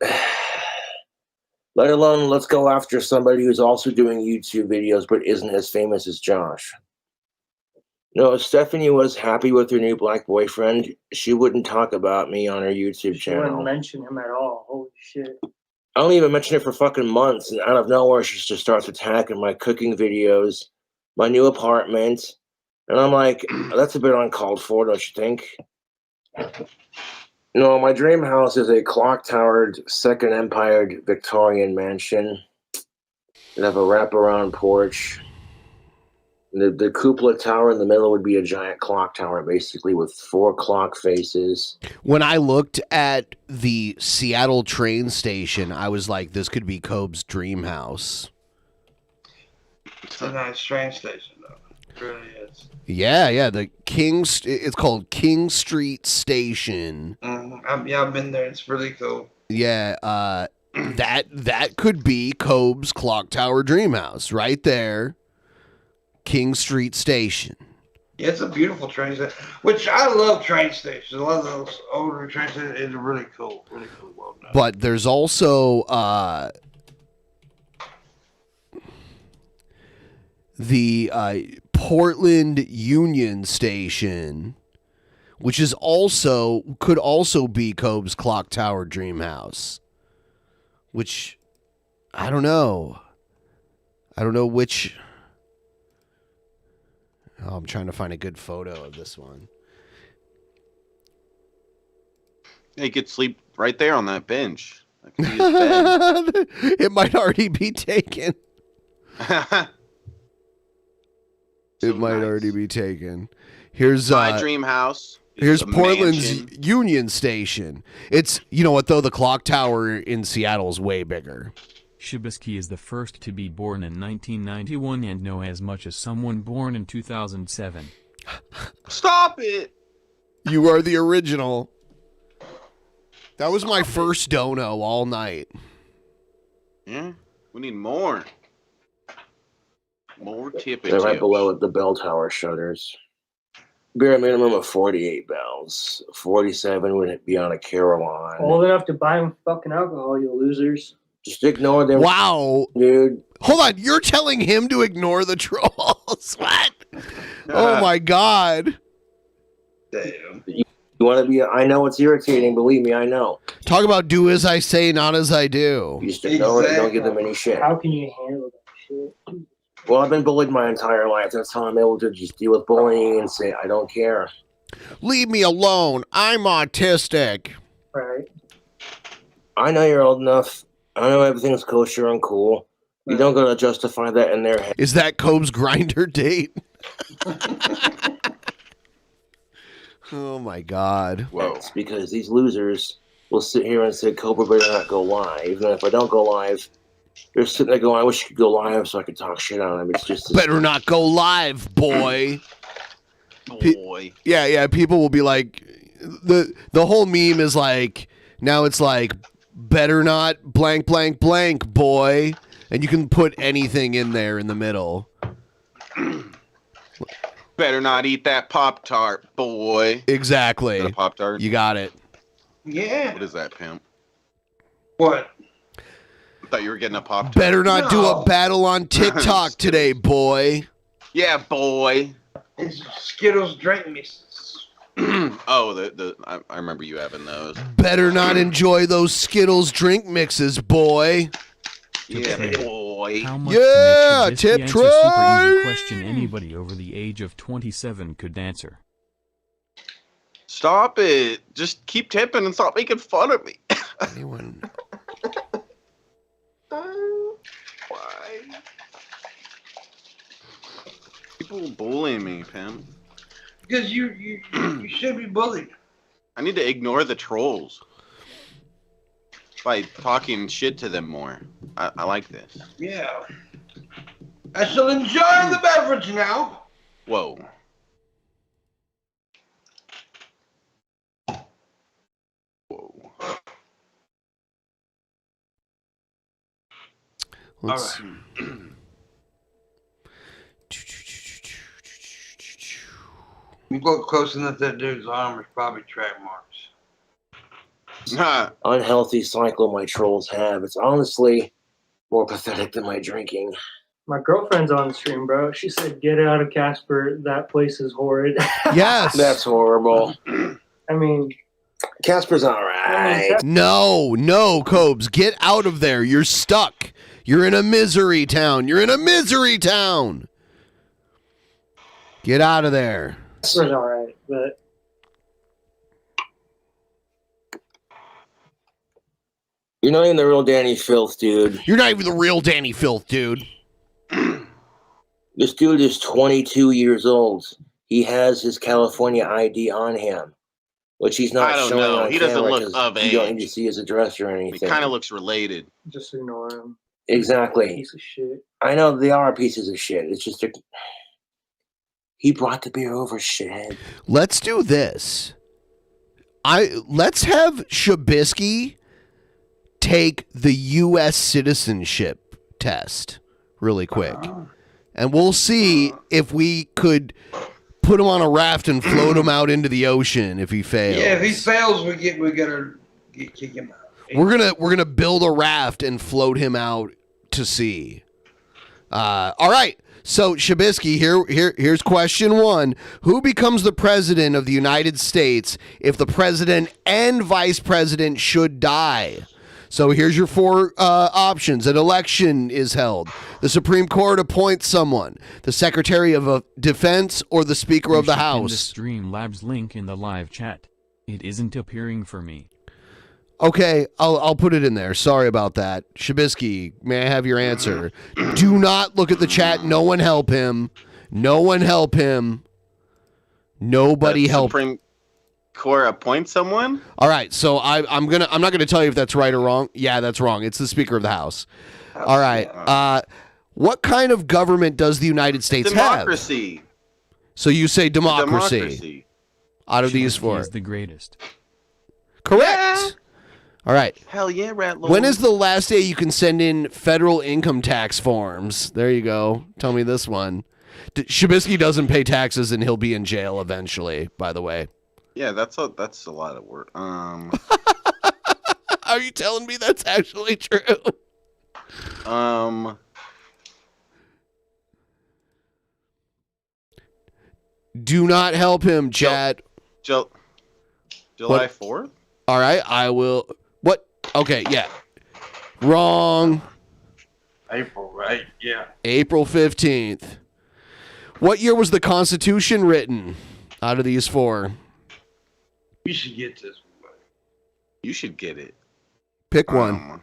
Let alone, let's go after somebody who's also doing YouTube videos but isn't as famous as Josh. No, if Stephanie was happy with her new black boyfriend, she wouldn't talk about me on her YouTube She wouldn't channel. mention him at all. Holy shit. I don't even mention it for fucking months, and out of nowhere, she just starts attacking my cooking videos, my new apartment, and I'm like, that's a bit uncalled for, don't you think? No, my dream house is a clock-towered, second empired Victorian mansion. It'd have a wraparound porch. The cupola tower in the middle would be a giant clock tower, basically, with 4 clock faces. When I looked at the Seattle train station, I was like, this could be Cobb's dream house. It's a nice train station, though. It really is. Yeah, it's called King Street Station. I've been there. It's really cool. Yeah, that could be Cobb's clock tower dream house right there. King Street Station. Yeah, it's a beautiful train station, which I love train stations. A lot of those older train stations is really cool. Really cool. Well done. But there's also the Portland Union Station, which is could also be Cobb's clock tower dream house. Which I don't know. I don't know which. Oh, I'm trying to find a good photo of this one. He could sleep right there on that bench. That could be his bed. It might already be taken. It might already be taken. Here's my dream house. Here's a Portland's mansion. Union Station. It's, you know what though, the clock tower in Seattle is way bigger. Shabisky is the first to be born in 1991 and know as much as someone born in 2007. Stop it! You are the original. That was my first dono all night. Yeah, we need more. More tippage. They're right below the bell tower shutters. Be a minimum of 48 bells. 47 would be on a Caroline. Old enough to buy them fucking alcohol, you losers. Just ignore them. Wow. Dude. Hold on, you're telling him to ignore the trolls? What? Oh my god. Damn. You want to be, I know it's irritating, believe me, I know. Talk about do as I say, not as I do. You just ignore it, don't give them any shit. How can you handle that shit? Well, I've been bullied my entire life. That's how I'm able to just deal with bullying and say, I don't care. Leave me alone. I'm autistic. Right. I know you're old enough. I know everything's kosher and cool. You don't gotta justify that in their head. Is that Cobb's grinder date? Oh my god. Whoa. It's because these losers will sit here and say Cobra better not go live. Even if I don't go live, they're sitting there going, I wish you could go live so I could talk shit on them. It's just better not go live, boy. Boy. Yeah, people will be like, the whole meme is like, now it's like, better not blank, blank, blank, boy. And you can put anything in there in the middle. Better not eat that Pop-Tart, boy. Exactly. Is that a Pop-Tart? You got it. Yeah. What is that, pimp? What? I thought you were getting a Pop-Tart. Better not do a battle on TikTok today, boy. Yeah, boy. It's Skittles drink mixes. Oh, I remember you having those. Better not enjoy those Skittles drink mixes, boy. Yeah, boy. How much Yeah, to make Shabisky tip answer super easy tray. question anybody over the age of 27 could answer. Stop it. Just keep tipping and stop making fun of me. Anyone? Why? People bullying me, pimp. Because you should be bullied. I need to ignore the trolls by talking shit to them more. I like this. Yeah. I shall enjoy the beverage now. Whoa. Whoa. Let's All right. You look close enough, that dude's arm is probably track marks. Unhealthy cycle my trolls have. It's honestly more pathetic than my drinking. My girlfriend's on the stream, bro. She said, get out of Casper. That place is horrid. Yes. That's horrible. I mean, Casper's alright. No, Cobes, get out of there. You're stuck. You're in a misery town. You're in a misery town. Get out of there. Casper's alright, but You're not even the real Danny Filth, dude. You're not even the real Danny Filth, dude. This dude is 22 years old. He has his California ID on him, which he's not I don't showing know. on He doesn't camera look 'cause of you don't age. need to see his address or He anything. kind of looks related. just ignore him. Exactly. Piece of shit. I know they are pieces of shit. It's just he brought the beer over, shithead. Let's do this. Let's have Shabisky take the U.S. citizenship test really quick. And we'll see if we could put him on a raft and float him out into the ocean if he fails. Yeah, if he fails, we gotta kick him out. We're gonna build a raft and float him out to sea. All right. So Shabisky, here's question 1. Who becomes the president of the United States if the president and vice president should die? So here's your 4 options. An election is held. The Supreme Court appoints someone. The Secretary of Defense or the Speaker of the You should pin the House. Streamlabs link in the live chat. It isn't appearing for me. Okay, I'll put it in there. Sorry about that. Shabisky, may I have your answer? Do not look at the chat. No one help him. No one help him. Nobody help. Supreme Court appoint someone? All right, so I'm not gonna tell you if that's right or wrong. Yeah, that's wrong. It's the Speaker of the House. All right. What kind of government does the United States have? Democracy. So you say democracy. Out of these four. Is the greatest. Correct. Yeah. All right. Hell yeah, Rat Lord. When is the last day you can send in federal income tax forms? There you go. Tell me this one. Shabisky doesn't pay taxes and he'll be in jail eventually, by the way. Yeah, that's a lot of work. Are you telling me that's actually true? Do not help him, chat. July 4th? All right, I will. What? Okay, yeah. Wrong. April, right? Yeah. April 15th. What year was the Constitution written out of these four? You should get this one. You should get it. Pick one.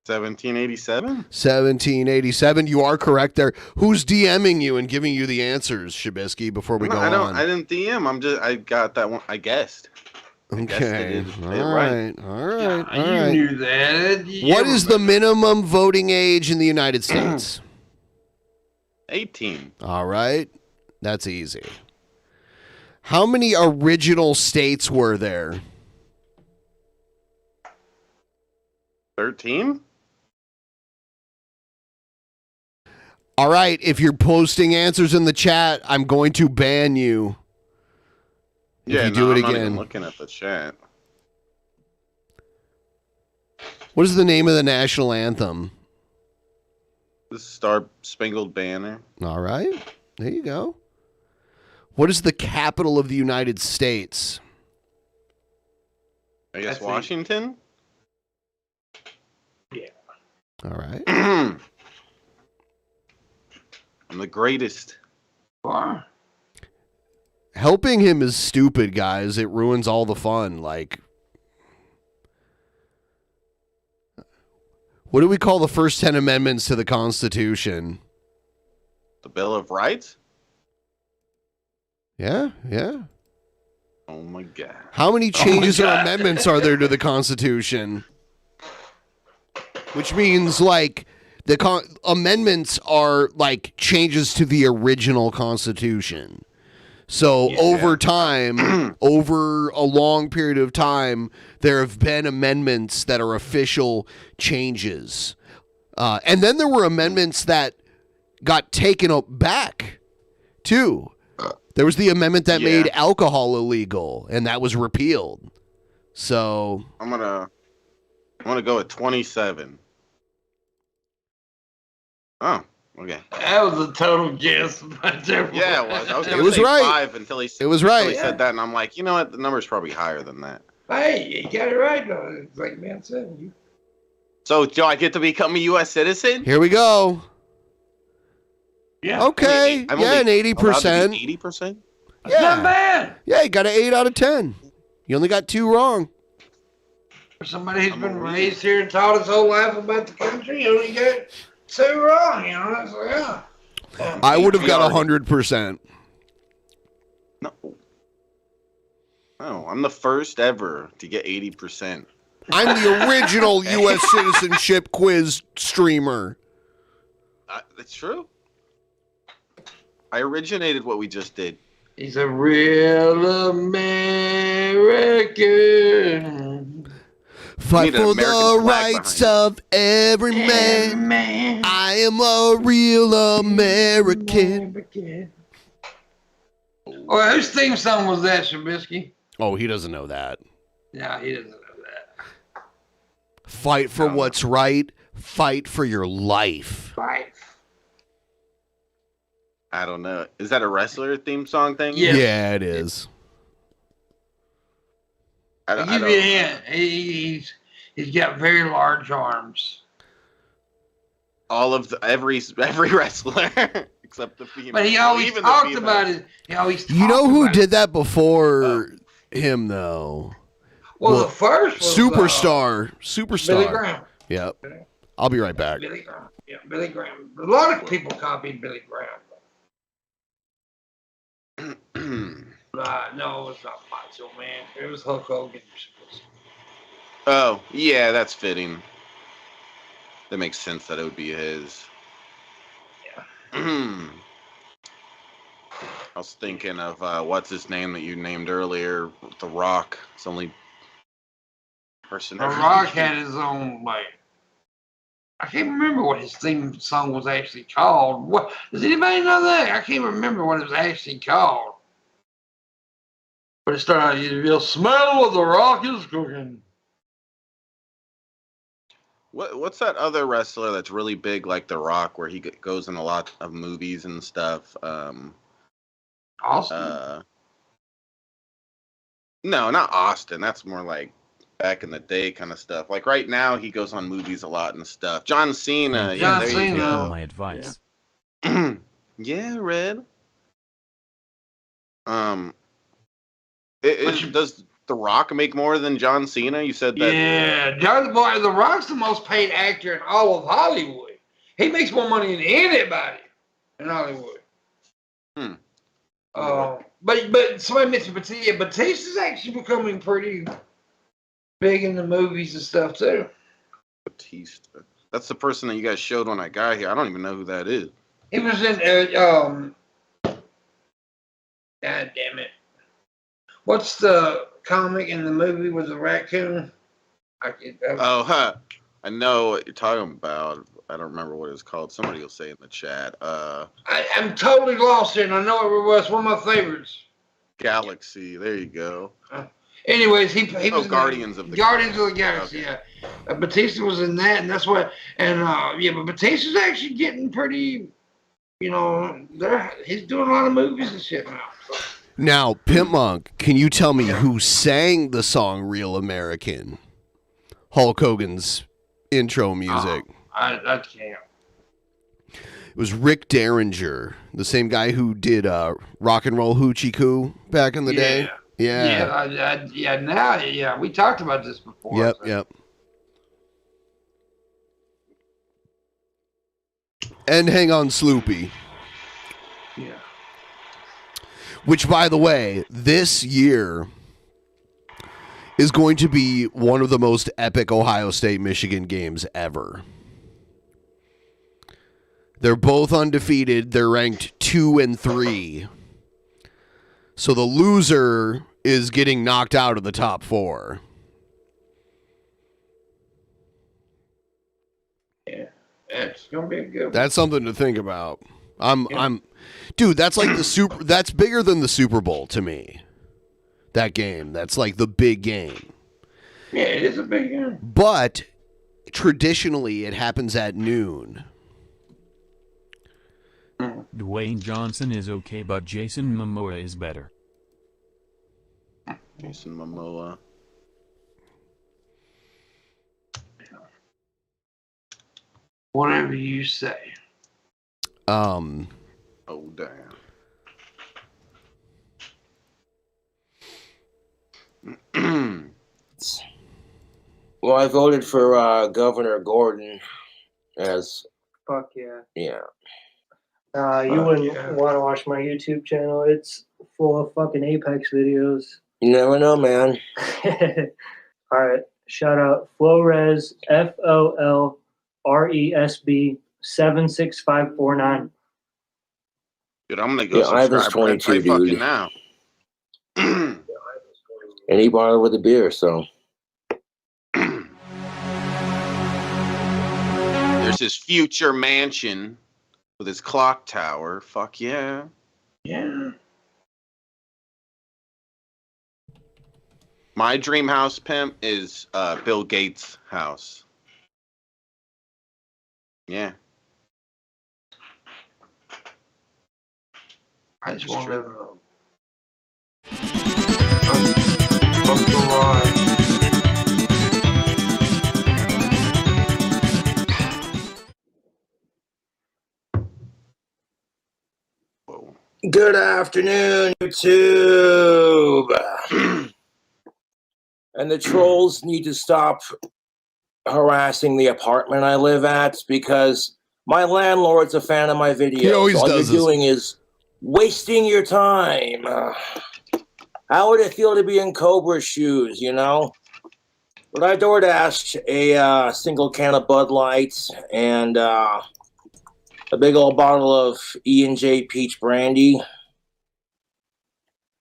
1787? 1787. You are correct there. Who's DMing you and giving you the answers, Shabisky, before we go on? I didn't DM. I got that one. I guessed. Okay. All right. You knew that. What is the minimum voting age in the United States? 18. All right. That's easy. How many original states were there? 13? All right. If you're posting answers in the chat, I'm going to ban you. If you do it I'm again. not even looking at the chat. What is the name of the national anthem? The Star Spangled Banner. All right. There you go. What is the capital of the United States? I guess Washington? Yeah. All right. I'm the greatest. Bar. Helping him is stupid, guys. It ruins all the fun. Like, what do we call the first 10 amendments to the Constitution? The Bill of Rights? Yeah. Oh my God. How many changes or amendments are there to the Constitution? Which means, like, the amendments are like changes to the original Constitution. So over time, over a long period of time, there have been amendments that are official changes. And then there were amendments that got taken back, too. There was the amendment that made alcohol illegal, and that was repealed. So I'm gonna go with 27. Oh, okay. That was a total guess. Yeah, it was. I was gonna say right. 5 until he It was right. Until he said that, and I'm like, you know what? The number's probably higher than that. Hey, you got it right though. It's like man said. You. So, do I get to become a U.S. citizen? here we go. Yeah. Okay. I'm yeah, only an 80%. allowed to be 80%? Yeah. Not bad. Yeah, you got an 8 out of 10. You only got 2 wrong. For somebody who's been raised here and taught his whole life about the country, you only got 2 wrong. You know, that's yeah. I would have got 100%. No. Oh, I'm the first ever to get 80%. I'm the original U.S. citizenship quiz streamer. That's true. I originated what we just did. He's a real American. Fight for the rights of every man. I am a real American. Well, whose theme song was that, Shabisky? Oh, he doesn't know that. No, he doesn't know that. Fight for what's right. Fight for your life. Fight. I don't know. Is that a wrestler theme song thing? Yeah, it is. I'll give you a hint. He's got very large arms. All of every wrestler except the female. But he always talked about it. He always. You know who did that before him though. Well, the first was Superstar. Billy Graham. Yep. I'll be right back. Billy Graham. Yeah, Billy Graham. A lot of people copied Billy Graham. No, it was not Macho Man. It was Hulk Hogan. Oh, yeah, that's fitting. That makes sense that it would be his. Yeah. I was thinking of what's his name that you named earlier, The Rock. It's the only person. The Rock had his own, like, I can't remember what his theme song was actually called. What does anybody know that? I can't remember what it was actually called. But it started out, "You'll smell what the Rock is cooking." What's that other wrestler that's really big like The Rock, where he goes in a lot of movies and stuff? Austin? No, not Austin. That's more like back in the day kind of stuff. Like right now, he goes on movies a lot and stuff. John Cena. John Cena. My advice. Yeah, Red. Does The Rock make more than John Cena? You said that. Yeah, The Rock's the most paid actor in all of Hollywood. He makes more money than anybody in Hollywood. But somebody mentioned Batista. Batista's actually becoming pretty big in the movies and stuff too. Batista. That's the person that you guys showed when I got here. I don't even know who that is. He was in God damn it. What's the comic in the movie with the raccoon? I know what you're talking about. I don't remember what it's called. Somebody will say in the chat. I'm totally lost here, and I know it was one of my favorites. Galaxy. There you go. Anyways, he was Guardians of the Galaxy. Okay. Yeah, Batista was in that, and that's what. And but Batista's actually getting pretty. He's doing a lot of movies and shit now. So. Now, PIMPMUNK, can you tell me who sang the song "Real American"? Hulk Hogan's intro music. I can't. It was Rick Derringer, the same guy who did Rock and Roll Hoochie Coo back in the day. Yeah. We talked about this before. Yep. And Hang On Sloopy. Yeah. Which, by the way, this year is going to be one of the most epic Ohio State-Michigan games ever. They're both undefeated. They're ranked 2 and 3. So the loser is getting knocked out of the top 4. Yeah, it's gonna be a good one. That's something to think about. Dude, that's like that's bigger than the Super Bowl to me. That game. That's like the big game. Yeah, it is a big game. But traditionally it happens at noon. Dwayne Johnson is okay, but Jason Momoa is better. Jason Momoa. Whatever you say. Oh, damn. Well, I voted for Governor Gordon as. Fuck yeah. Yeah. You wouldn't want to watch my YouTube channel. It's full of fucking Apex videos. You never know, man. All right. Shout out Flores, FOLRESB 76549. Dude, I'm gonna go Ivan's subscribe 22, right fucking dude. now. And he bought it with a beer, so. There's his future mansion with his clock tower. Fuck yeah. Yeah. My dream house, pimp, is Bill Gates' house. Yeah. I just want to live on the ride. Good afternoon, YouTube. And the trolls need to stop harassing the apartment I live at because my landlord's a fan of my videos. He always All does you're this. doing is wasting your time. How would it feel to be in Cobra's shoes, you know? But I DoorDashed a single can of Bud Light and a big old bottle of E&J Peach Brandy.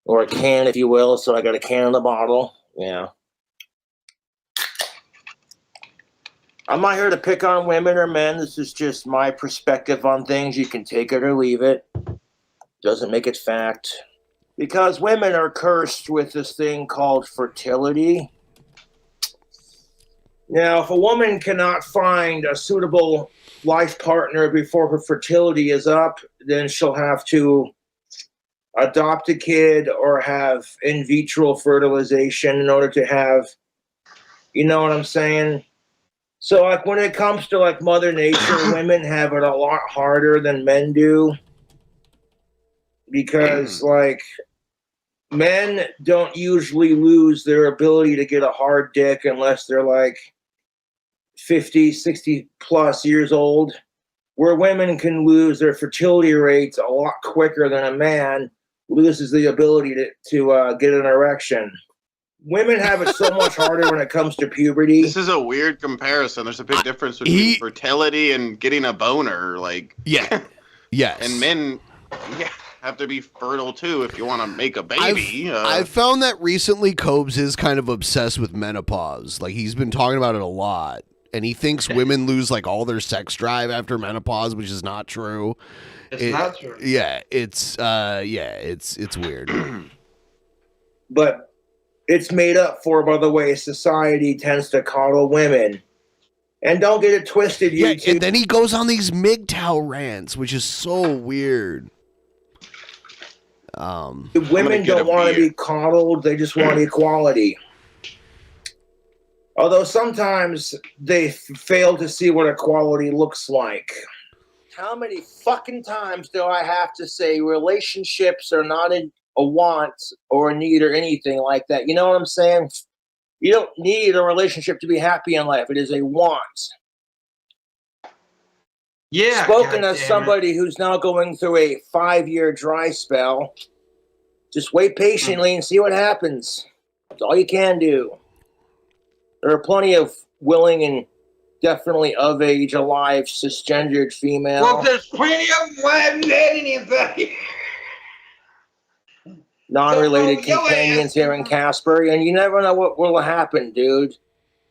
Or a can, if you will. So I got a can in the bottle. Yeah. I'm not here to pick on women or men. This is just my perspective on things. You can take it or leave it. Doesn't make it fact. Because women are cursed with this thing called fertility. Now, if a woman cannot find a suitable life partner before her fertility is up, then she'll have to adopt a kid or have in vitro fertilization in order to have, you know what I'm saying? So, like, when it comes to, like, Mother Nature, women have it a lot harder than men do. Because, like, men don't usually lose their ability to get a hard dick unless they're, like, 50, 60 plus years old. Where women can lose their fertility rates a lot quicker than a man loses the ability to get an erection. Women have it so much harder when it comes to puberty. This is a weird comparison. There's a big difference between fertility and getting a boner. Like, yeah, yes, and men, have to be fertile too if you want to make a baby. I've found that recently Cobes is kind of obsessed with menopause. Like, he's been talking about it a lot, and he thinks women lose like all their sex drive after menopause, which is not true. It's not true. Yeah, it's weird. But it's made up for by the way society tends to coddle women. And don't get it twisted, you and then he goes on these MGTOW rants, which is so weird. Women don't want to be coddled, they just want equality. Although sometimes they fail to see what equality looks like. How many fucking times do I have to say relationships are not a want or a need or anything like that? You know what I'm saying? You don't need a relationship to be happy in life. It is a want. Yeah. Spoken as somebody who's now going through a 5-year dry spell, just wait patiently and see what happens. That's all you can do. There are plenty of willing and definitely of age, alive, cisgendered female. Well, there's plenty of them. Why haven't you had anything? Non-related companions here in Casper, and you never know what will happen, dude.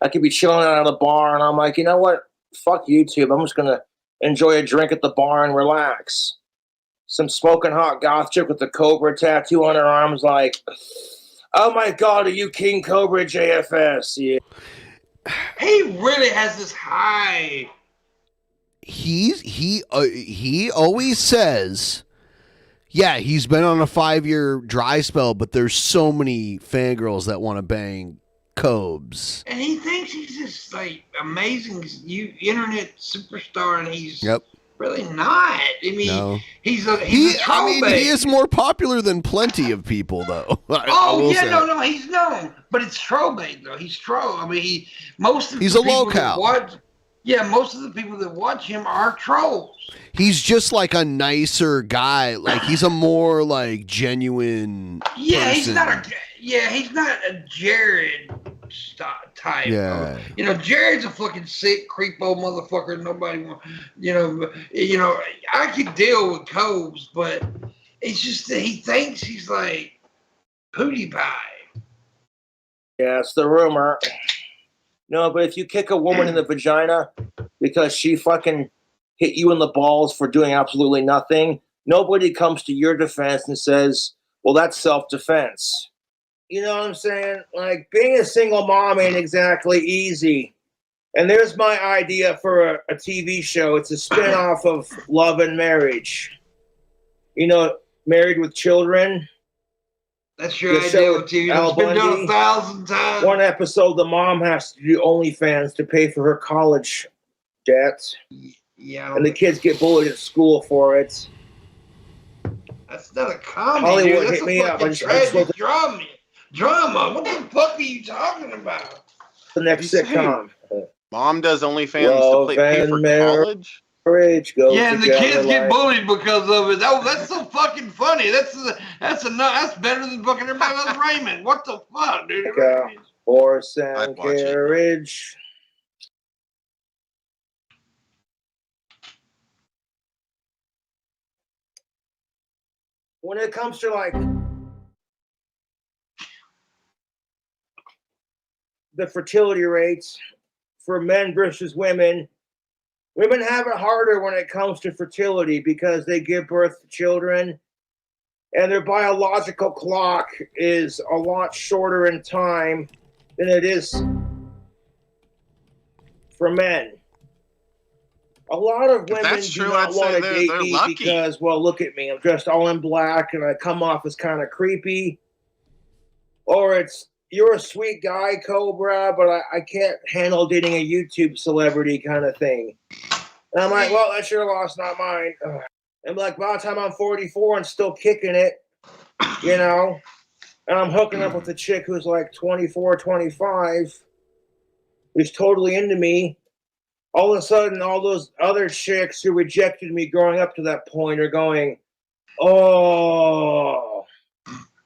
I could be chilling out at a bar, and I'm like, you know what? Fuck YouTube. I'm just gonna enjoy a drink at the bar and relax. Some smoking hot goth chick with a Cobra tattoo on her arms, like, oh my god, are you KingCobraJFS? Yeah. He really has this high. He always says, yeah, he's been on a 5-year dry spell, but there's so many fangirls that want to bang Cobes. And he thinks he's just like amazing internet superstar, and he's really not. I mean, he's a troll bait. He is more popular than plenty of people, though. No, he's known, but it's troll bait though. He's troll. I mean, he's a locale. Most of the people that watch him are trolls. He's just like a nicer guy. Like, he's a more like genuine. Yeah, person. He's not a Jared type. Yeah. Jared's a fucking sick creepo motherfucker. Nobody want. I could deal with Cobes, but it's just that he thinks he's like PewDiePie. Yeah, it's the rumor. No, but if you kick a woman in the vagina because she fucking hit you in the balls for doing absolutely nothing, nobody comes to your defense and says, well, that's self-defense. You know what I'm saying? Like, being a single mom ain't exactly easy. And there's my idea for a TV show. It's a spin-off of Love and Marriage. Married with Children. That's your idea of TV. It's been done 1,000 times. One episode, the mom has to do OnlyFans to pay for her college debts. Yeah. And the kids get bullied at school for it. That's not a comedy. Hollywood That's hit me up. I just wrote drama. drama. What the fuck are you talking about? The next sitcom. Mom does OnlyFans to pay for college? Yeah, and the kids get bullied because of it. Oh, that's so fucking funny. That's better than fucking everybody else Raymond. What the fuck, dude? Horse and carriage. When it comes to like the fertility rates for men versus women, women have it harder when it comes to fertility because they give birth to children and their biological clock is a lot shorter in time than it is for men. A lot of women do not want to date me because, well, look at me. I'm dressed all in black and I come off as kind of creepy. Or it's, you're a sweet guy, Cobra, but I can't handle dating a YouTube celebrity kind of thing. And I'm like, well, that's your loss, not mine. Ugh. And like, by the time I'm 44 and still kicking it, you know, and I'm hooking up with a chick who's like 24, 25, who's totally into me, all of a sudden, all those other chicks who rejected me growing up to that point are going, oh,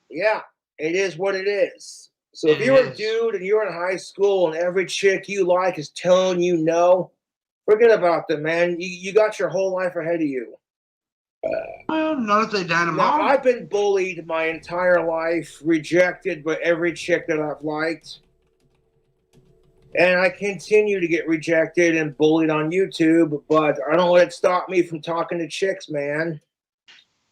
yeah, it is what it is. So if you're a dude and you're in high school and every chick you like is telling you no, forget about them, man. You got your whole life ahead of you. Well, not if they dynamite. Now, I've been bullied my entire life, rejected by every chick that I've liked. And I continue to get rejected and bullied on YouTube, but I don't let it stop me from talking to chicks, man.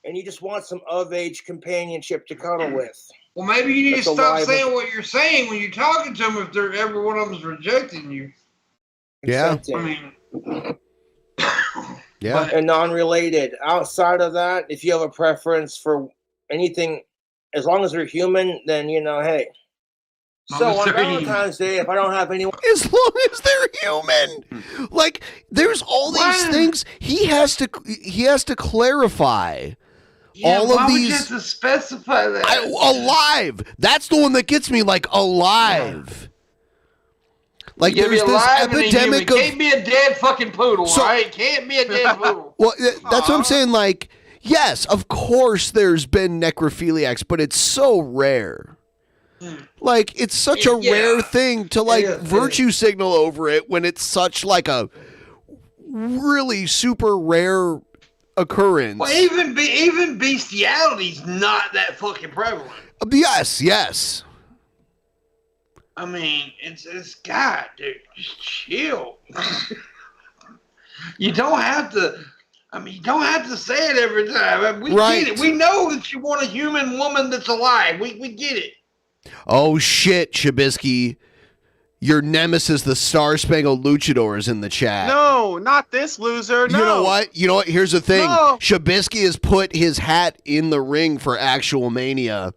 And you just want some of-age companionship to cuddle with. Well, maybe you need to stop saying what you're saying when you're talking to them if they're every one of them's rejecting you. Yeah. I mean, yeah. And non-related. Outside of that, if you have a preference for anything, as long as they're human, then, you know, hey. So on Valentine's Day, if I don't have anyone... As long as they're human. Like, there's all these things he has to clarify. Yeah, all why of would these... you have to specify that? Alive. That's the one that gets me, like, alive. Like, there's this epidemic of... Can't be a dead fucking poodle, all right? Can't be a dead poodle. Well, that's what I'm saying, like, yes, of course there's been necrophiliacs, but it's so rare. Like, it's such a rare thing to, like, virtue signal over it when it's such, like, a really super rare occurrence. Well, even bestiality's not that fucking prevalent. Yes. I mean, it's God, dude, just chill. You don't have to. I mean, you don't have to say it every time. We get it. We know that you want a human woman that's alive. We get it. Oh shit, Shabisky. Your nemesis, the Star Spangled Luchador, is in the chat. No, not this loser. No. You know what? Here's the thing. No. Shabisky has put his hat in the ring for Actual Mania,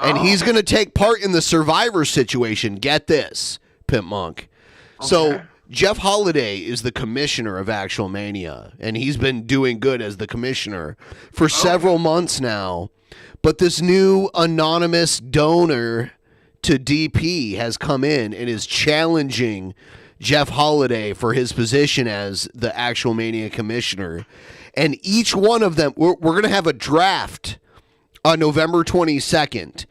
and he's going to take part in the Survivor situation. Get this, PIMPMUNK. Okay. So Jeff Holiday is the commissioner of Actual Mania, and he's been doing good as the commissioner for several months now. But this new anonymous donor to DP has come in and is challenging Jeff Holiday for his position as the Actual Mania commissioner. And each one of them, we're going to have a draft on November 22nd.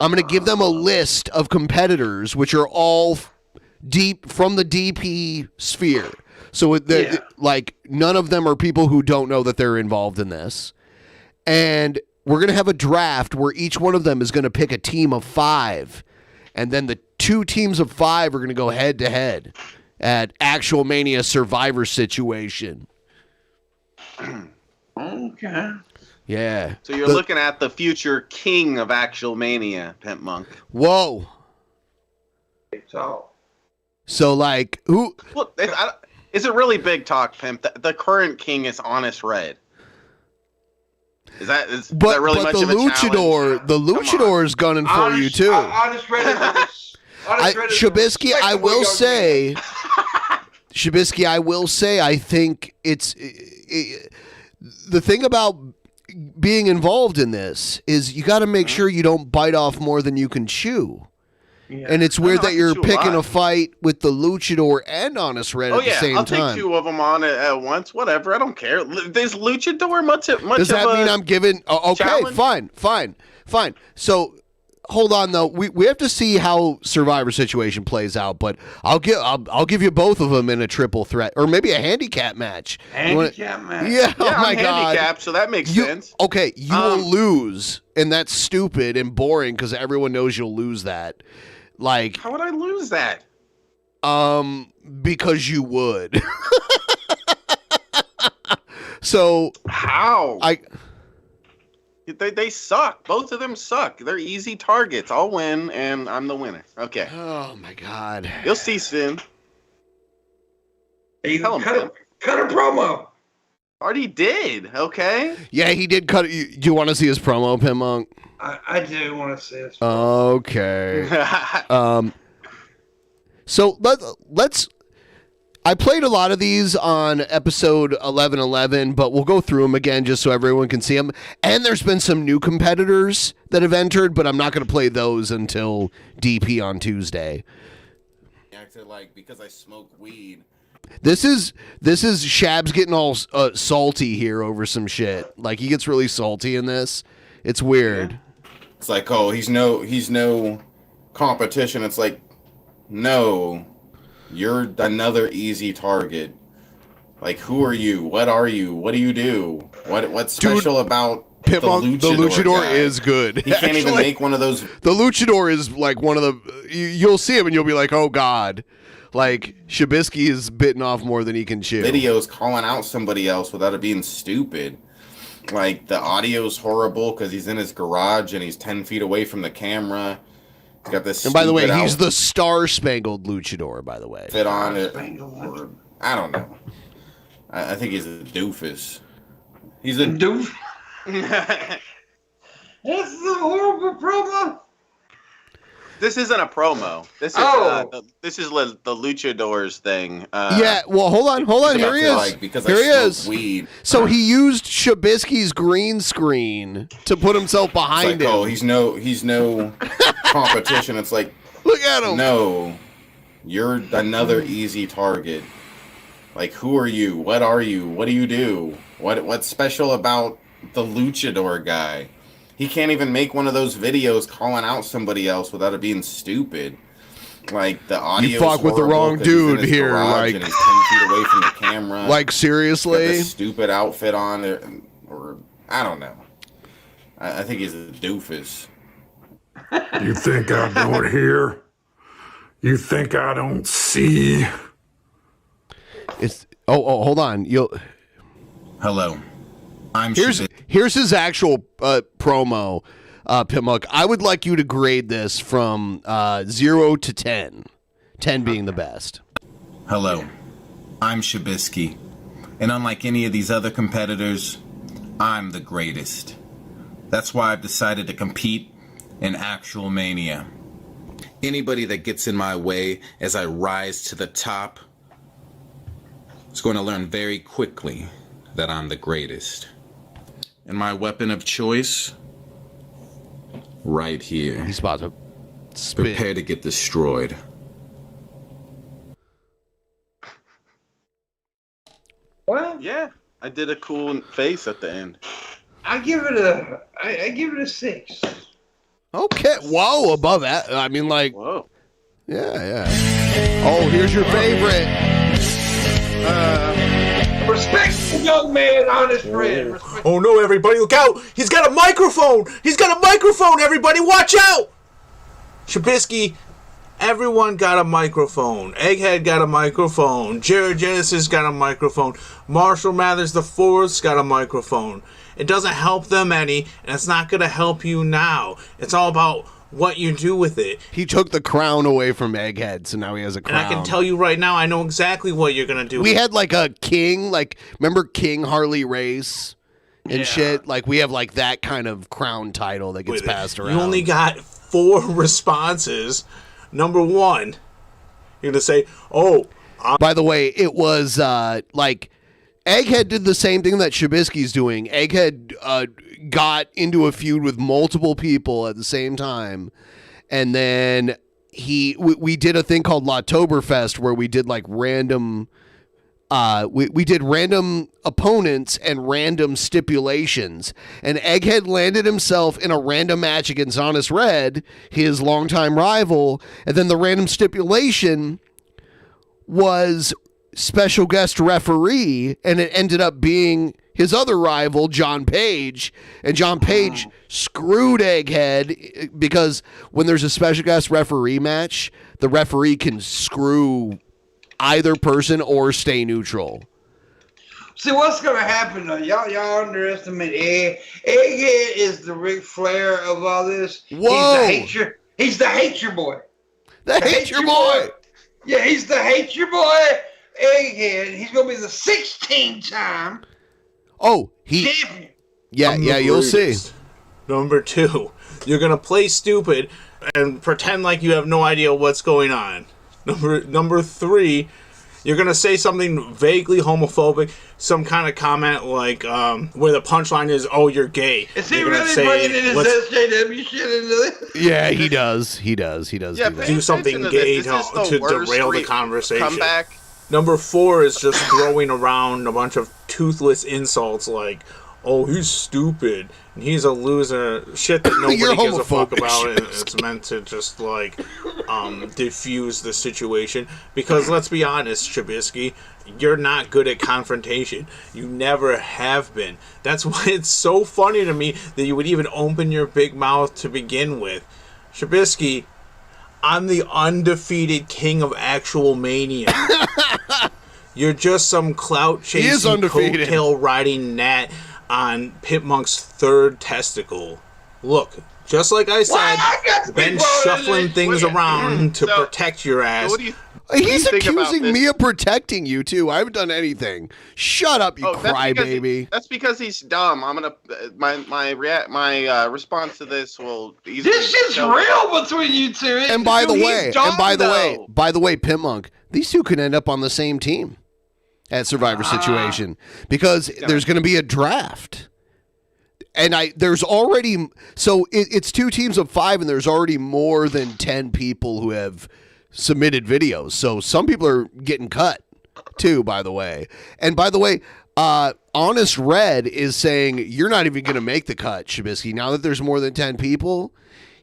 I'm going to give them a list of competitors, which are all deep from the DP sphere. So like none of them are people who don't know that they're involved in this. And we're going to have a draft where each one of them is going to pick a team of 5. And then the 2 teams of 5 are going to go head to head at Actual Mania Survivor situation. Okay. Yeah. So you're looking at the future king of Actual Mania, PIMPMUNK. Whoa. So like, who? Look, is it really big talk, Pimp? The current king is Honest Red. Is that really much of a challenge? The Luchador is gunning for you too. Honest Red Shabisky, I will say, I think it's the thing about being involved in this is you got to make sure you don't bite off more than you can chew. Yeah. And it's I weird know, I that can you're chew a picking lot. a fight with the Luchador and Honest Red Oh at the yeah, same I'll time. take 2 of them on at once. Whatever, I don't care. There's Luchador much Does that of mean a I'm giving? Okay, challenge? fine. So hold on though. We have to see how Survivor situation plays out. But I'll give you both of them in a triple threat or maybe a handicap match. Handicap match. Yeah. Oh my I'm God. handicapped, so that makes sense. Okay, you will lose, and that's stupid and boring because everyone knows you'll lose that. Like, how would I lose that? Because you would. So how? They suck. Both of them suck. They're easy targets. I'll win, and I'm the winner. Okay. Oh my God. You'll see soon. Hey, Tell him, cut a promo. Already did. Okay. Yeah, he did cut. Do you want to see his promo, PIMPMUNK? I do want to see this. Okay. So let's. I played a lot of these on episode 1111, but we'll go through them again just so everyone can see them. And there's been some new competitors that have entered, but I'm not going to play those until DP on Tuesday. Acted like because I smoke weed. This is Shabs getting all salty here over some shit. Like he gets really salty in this. It's weird. It's like, oh, he's no competition. It's like, no, you're another easy target. Like, who are you? What are you? What do you do? What's special about PIMPMUNK? The Luchador guy? is good. He can't even make one of those. The Luchador is like one of the. You'll see him and you'll be like, oh God. Like Shabisky is bitten off more than he can chew. Videos calling out somebody else without it being stupid. Like the audio's horrible because he's in his garage and he's 10 feet away from the camera. He's got this. And by the way, he's the Star Spangled Luchador. By the way, fit on it. I don't know. I think he's a doofus. He's a doof. This is a horrible promo. This isn't a promo. This is the Luchadors thing. Yeah. Well, hold on. Here he is. Here he is. Weed. So he used Shabisky's green screen to put himself behind him. Oh, he's no competition. It's like, look at him. No, you're another easy target. Like, who are you? What are you? What do you do? What's special about the Luchador guy? He can't even make one of those videos calling out somebody else without it being stupid. Like the audio. You fuck with the wrong dude here. Like, and he's 10 feet away from the camera. Like seriously, got this stupid outfit on, or I don't know. I think he's a doofus. You think I don't hear? You think I don't see? It's hold on. Hello. Here's his actual promo, PIMPMUNK. I would like you to grade this from 0 to 10. 10 being the best. Hello, I'm Shabisky, and unlike any of these other competitors, I'm the greatest. That's why I've decided to compete in actual Mania. Anybody that gets in my way as I rise to the top is going to learn very quickly that I'm the greatest. And my weapon of choice, right here. He's about to spit. Prepare to get destroyed. Well, yeah, I did a cool face at the end. I give it a 6. Okay. Whoa, above that. I mean, like. Whoa. Yeah. Oh, here's your favorite. Respect the young man, Honest Red. Oh no, everybody, look out! He's got a microphone! He's got a microphone, everybody, watch out! Shabisky, everyone got a microphone. Egghead got a microphone. Jared Genesis got a microphone. Marshall Mathers IV got a microphone. It doesn't help them any, and it's not going to help you now. It's all about what you do with it. He took the crown away from Egghead, so now he has a crown. And I can tell you right now, I know exactly what you're going to do. We had like a king, like, remember King Harley Race and shit? Like, we have like that kind of crown title that gets passed around. You only got 4 responses. Number 1, you're going to say, oh. By the way, it was like Egghead did the same thing that Shabisky's doing. Egghead got into a feud with multiple people at the same time, and then we did a thing called Lawtoberfest where we did like random. We did random opponents and random stipulations, and Egghead landed himself in a random match against Honest Red, his longtime rival, and then the random stipulation was special guest referee, and it ended up being his other rival, John Page, and John Page screwed Egghead because when there's a special guest referee match, the referee can screw either person or stay neutral. See, what's going to happen, though? Y'all underestimate Egg. Egghead is the Ric Flair of all this. Whoa! He's the hate boy. The hate your boy. Yeah, he's the hate your boy. Egghead. He's going to be the 16-time champion. Yeah, you'll see. Number 2, you're going to play stupid and pretend like you have no idea what's going on. Number 3, you're going to say something vaguely homophobic, some kind of comment like where the punchline is, oh, you're gay. Is he really bringing in his SJW shit into this? Yeah, he does. He does do something gay to derail the conversation. Comeback. Number 4 is just throwing around a bunch of toothless insults like, oh, he's stupid, and he's a loser, shit that nobody gives a fuck about, and it's meant to just, like, diffuse the situation. Because, let's be honest, Shabisky, you're not good at confrontation. You never have been. That's why it's so funny to me that you would even open your big mouth to begin with. Shabisky, I'm the undefeated king of actual mania. You're just some clout-chasing, coattail-riding gnat on PIMPMUNK's third testicle. Look, just like I said, been shuffling things around to protect your ass. He's accusing me of protecting you too. I haven't done anything. Shut up, you crybaby. That's because he's dumb. I'm gonna my response to this will easily. This shit's real between you two. And by the way, PIMPMUNK, these two could end up on the same team at Survivor Situation because there's going to be a draft. And there's already, so it's 2 teams of 5, and there's already more than 10 people who have submitted videos. So some people are getting cut too, by the way. And by the way, Honest Red is saying you're not even going to make the cut, Shabisky. Now that there's more than 10 people,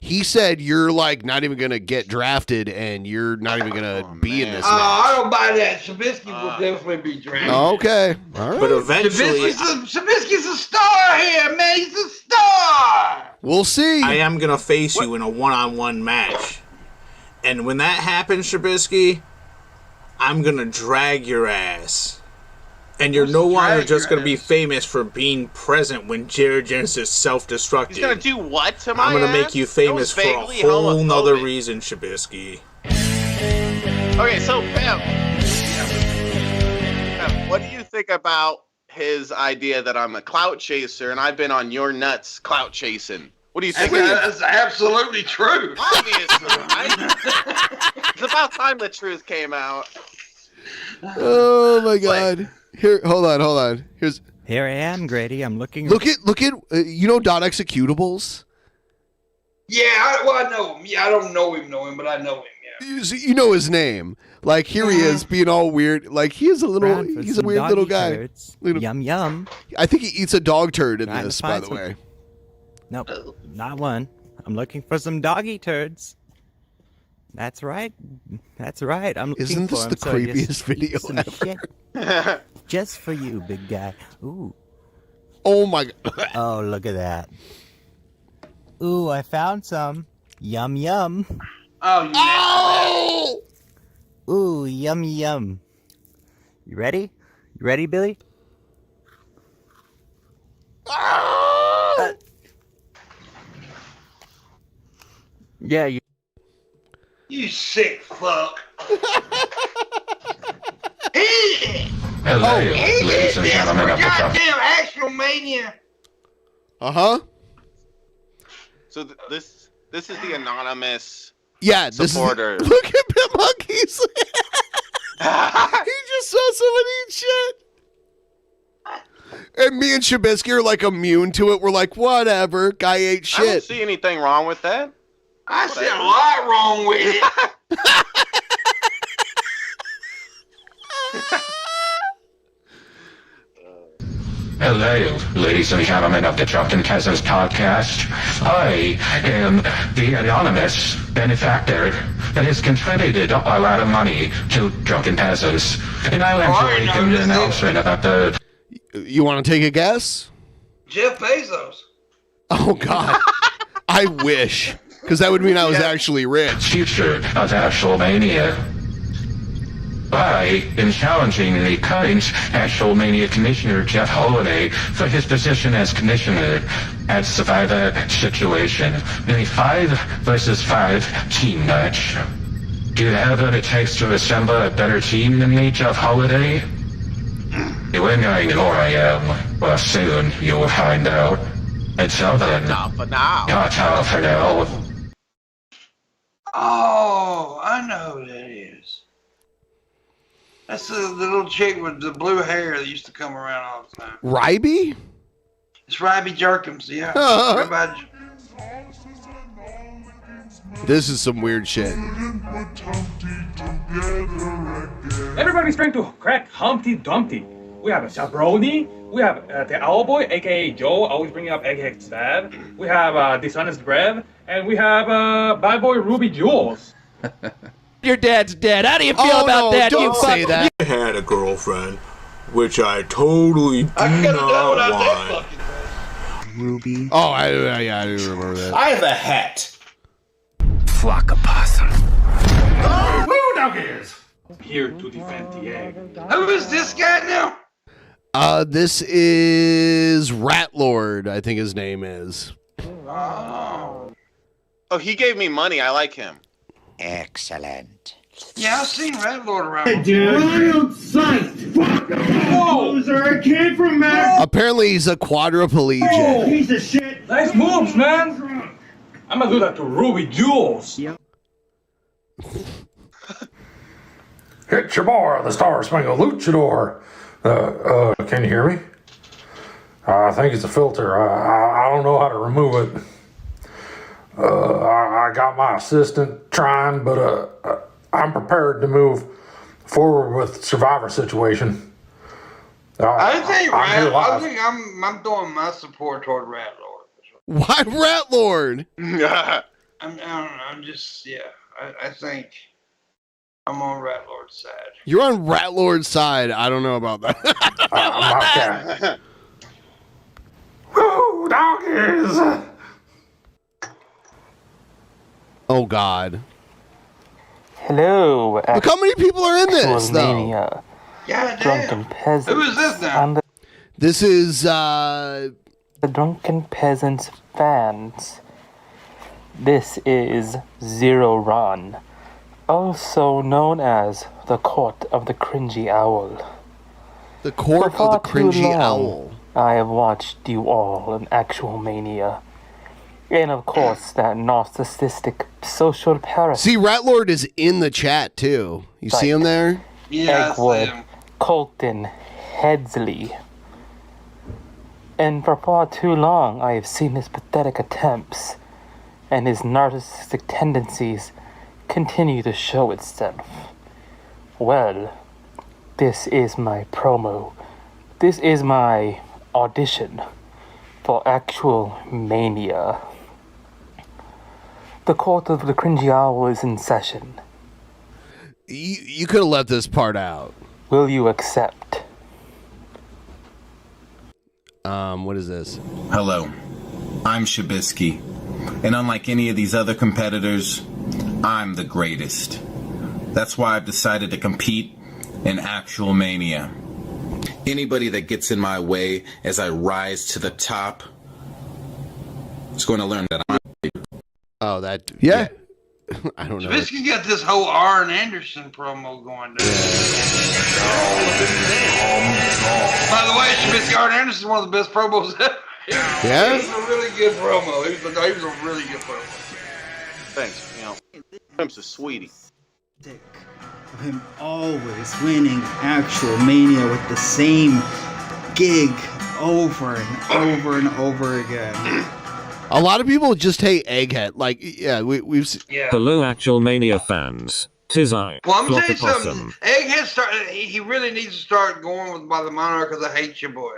he said you're like not even going to get drafted and you're not even going to be in this match. I don't buy that. Shabisky will definitely be drafted. Okay. All right. But eventually... Shabisky's a star here, man. He's a star. We'll see. I am going to face you in a one-on-one match. And when that happens, Shabisky, I'm going to drag your ass. And you're no longer just going to be famous for being present when Jared Genesis self-destructed. He's going to do what to my I'm going to ass? make you famous for a whole nother reason, Shabisky. Okay, so Pam, what do you think about his idea that I'm a clout chaser and I've been on your nuts clout chasing? What do you think? That's absolutely true. Obviously, right? It's about time the truth came out. Oh my God. Here, hold on. Here I am, Grady. I'm looking. Look at you know dot executables. Yeah, I know him. Yeah, I don't know him, but I know him. Yeah. You know his name. Like here he is being all weird. Like he's a weird little guy. Turds. Yum yum. I think he eats a dog turd in this, by the way. Nope, not one. I'm looking for some doggy turds. That's right. I'm looking Isn't this for the them, creepiest video ever? Just for you, big guy. Ooh. Oh my God. Oh, look at that. Ooh, I found some. Yum yum. Oh, Ooh, yum yum. You ready? You ready, Billy? Yeah, you. You sick fuck. Hello, he ladies and gentlemen of the goddamn actual mania. So this is the anonymous This supporter. is look at PIMPMUNK. He just saw somebody eat shit. And me and Shabisky are like immune to it. We're like, whatever. Guy ate I don't shit. see anything wrong with that. I see a lot wrong with it. Hello, ladies and gentlemen of the Drunken Peasants podcast. I am the anonymous benefactor that has contributed a lot of money to Drunken Peasants. And I will actually make an announcement about the... You want to take a guess? Jeff Bezos. Oh, God. I wish. Because that would mean I was actually rich. Future of Actual Mania. I am challenging the current Actual Mania Commissioner Jeff Holiday for his position as Commissioner at Survivor Situation in a 5 versus 5 team match. Do you have what it takes to assemble a better team than me, Jeff Holiday? When I know I am, well, soon you will find out. Until then, Not for now. ta-ta for now. Oh, I know who that is. That's the little chick with the blue hair that used to come around all the time. Ryby? It's Ryby Jerkins, yeah. This is some weird shit. Everybody's trying to crack Humpty Dumpty. We have a Parody. We have the Owlboy, aka Joe, always bringing up Egghead's dad. We have Dishonest Brev, and we have Bad Boy Ruby Jules. Your dad's dead. How do you feel about that? Don't say that. I had a girlfriend, which I totally do not want. Ruby. Oh, I do remember that. I have a hat. Flock of possum. Woo, doggies! Here to defend the egg. Who is this guy now? This is Rat Lord, I think his name is. Oh. Oh, he gave me money. I like him. Excellent. Yeah, I've seen Red Lord around. Hey, dude. Wild sight. Fuck off, loser. I came from Mac. Apparently he's a quadriplegic. Oh, piece of shit. Nice moves, man. I'm gonna do that to Ruby Jules. Hit your boy, the Star Spangled Luchador. Can you hear me? I think it's a filter. I don't know how to remove it. I got my assistant trying, but I'm prepared to move forward with Survivor Situation. I think I'm throwing my support toward Rat Lord. Why Rat Lord? I don't know. I'm just I think I'm on Rat Lord's side. You're on Rat Lord's side. I don't know about that. Woo, doggies! Oh, God. Hello. Look how many people are in this, though. Mania. God Drunken Peasants. Who is this now? This is, the Drunken Peasants fans. This is Zero Ron, also known as the Court of the Cringy Owl. The Court of the Cringy Owl. I have watched you all in Actual Mania. And of course, that narcissistic social parasite. See, Rat Lord is in the chat, too. You see him there? Yeah, Eggwood, Colton, Headsley. And for far too long, I have seen his pathetic attempts and his narcissistic tendencies continue to show itself. Well, this is my promo. This is my audition for Actual Mania. The Court of the Cringy Owl is in session. You could have left this part out. Will you accept? What is this? Hello, I'm Shabisky, and unlike any of these other competitors, I'm the greatest. That's why I've decided to compete in Actual Mania. Anybody that gets in my way as I rise to the top is going to learn that I'm... Oh, that... Yeah. I don't know. Shabisky's got this whole Arn Anderson promo going down. By the way, Shabisky, Arn Anderson is one of the best promos ever. Yeah? It was a really good promo. He was a really good promo. Thanks. You know, Pimp's a sweetie. Of him always winning Actual Mania with the same gig over and over and over again. A lot of people just hate Egghead. Like, yeah, we've seen. Hello, actual Mania fans. Tis I, Well, I'm telling you Floppossum. something. Egghead he really needs to start going with by the Monarch because I hate you, boy.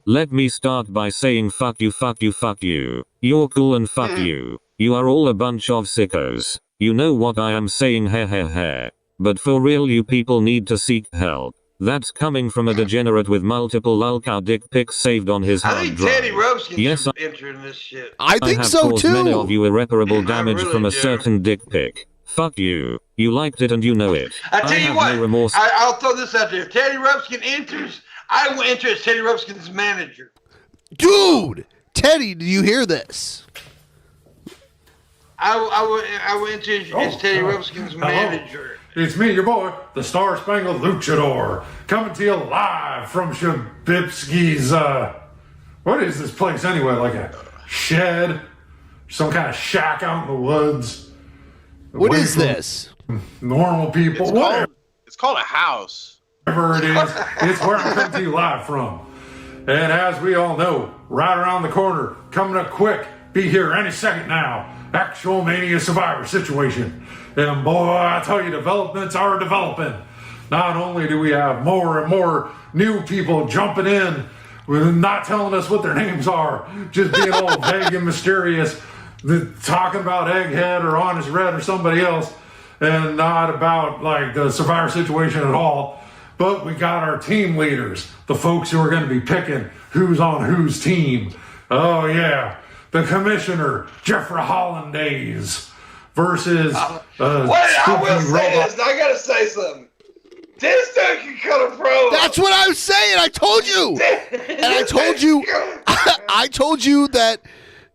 Let me start by saying fuck you, fuck you, fuck you. You're cool and fuck you. You are all a bunch of sickos. You know what I am saying, heh heh heh. But for real, you people need to seek help. That's coming from a degenerate with multiple lolcow dick pics saved on his I hard think drive. Teddy Rubbskin Yes, should enter in this shit. I think have so caused too. many of you irreparable damage really from a do. certain dick pic. Fuck you. You liked it and you know it. I tell you have what, no remorse. I'll throw this out there. If Teddy Rubbskin enters, I will enter as Teddy Rubbskin's manager. Dude, Teddy, do you hear this? I will enter as Teddy Rubbskin's manager. It's me, your boy, the Star Spangled Luchador, coming to you live from Shabisky's, what is this place anyway? Like a shed? Some kind of shack out in the woods? What Away is from this? Normal people, whatever It's called a house. it is, it's where I'm coming to you live from. And as we all know, right around the corner, coming up quick, be here any second now, actual Mania Survivor situation. And boy, I tell you, developments are developing. Not only do we have more and more new people jumping in, with not telling us what their names are, just being all vague and mysterious, talking about Egghead or Honest Red or somebody else, and not about like the Survivor situation at all. But we got our team leaders, the folks who are going to be picking who's on whose team. Oh yeah, the commissioner, Jeffrey Hollandaise, versus I will say this. I gotta say something. This dude can cut a pro. That's what I was saying. I told you. And I told you, I told you that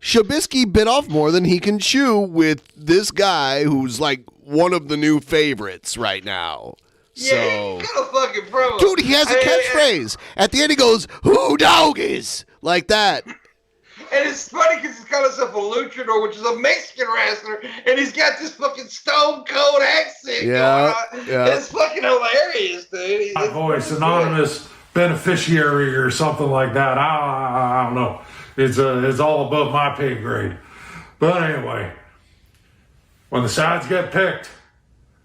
Shabisky bit off more than he can chew with this guy who's like one of the new favorites right now. So, He's got a fucking pro. dude, he has a catchphrase. At the end, he goes, "Who doggies?" Like that. And it's funny because he's called himself a luchador, which is a Mexican wrestler, and he's got this fucking stone cold accent Yeah, going on. yeah. It's fucking hilarious, dude. My voice, anonymous beneficiary or something like that. I don't know. It's all above my pay grade. But anyway, when the sides get picked,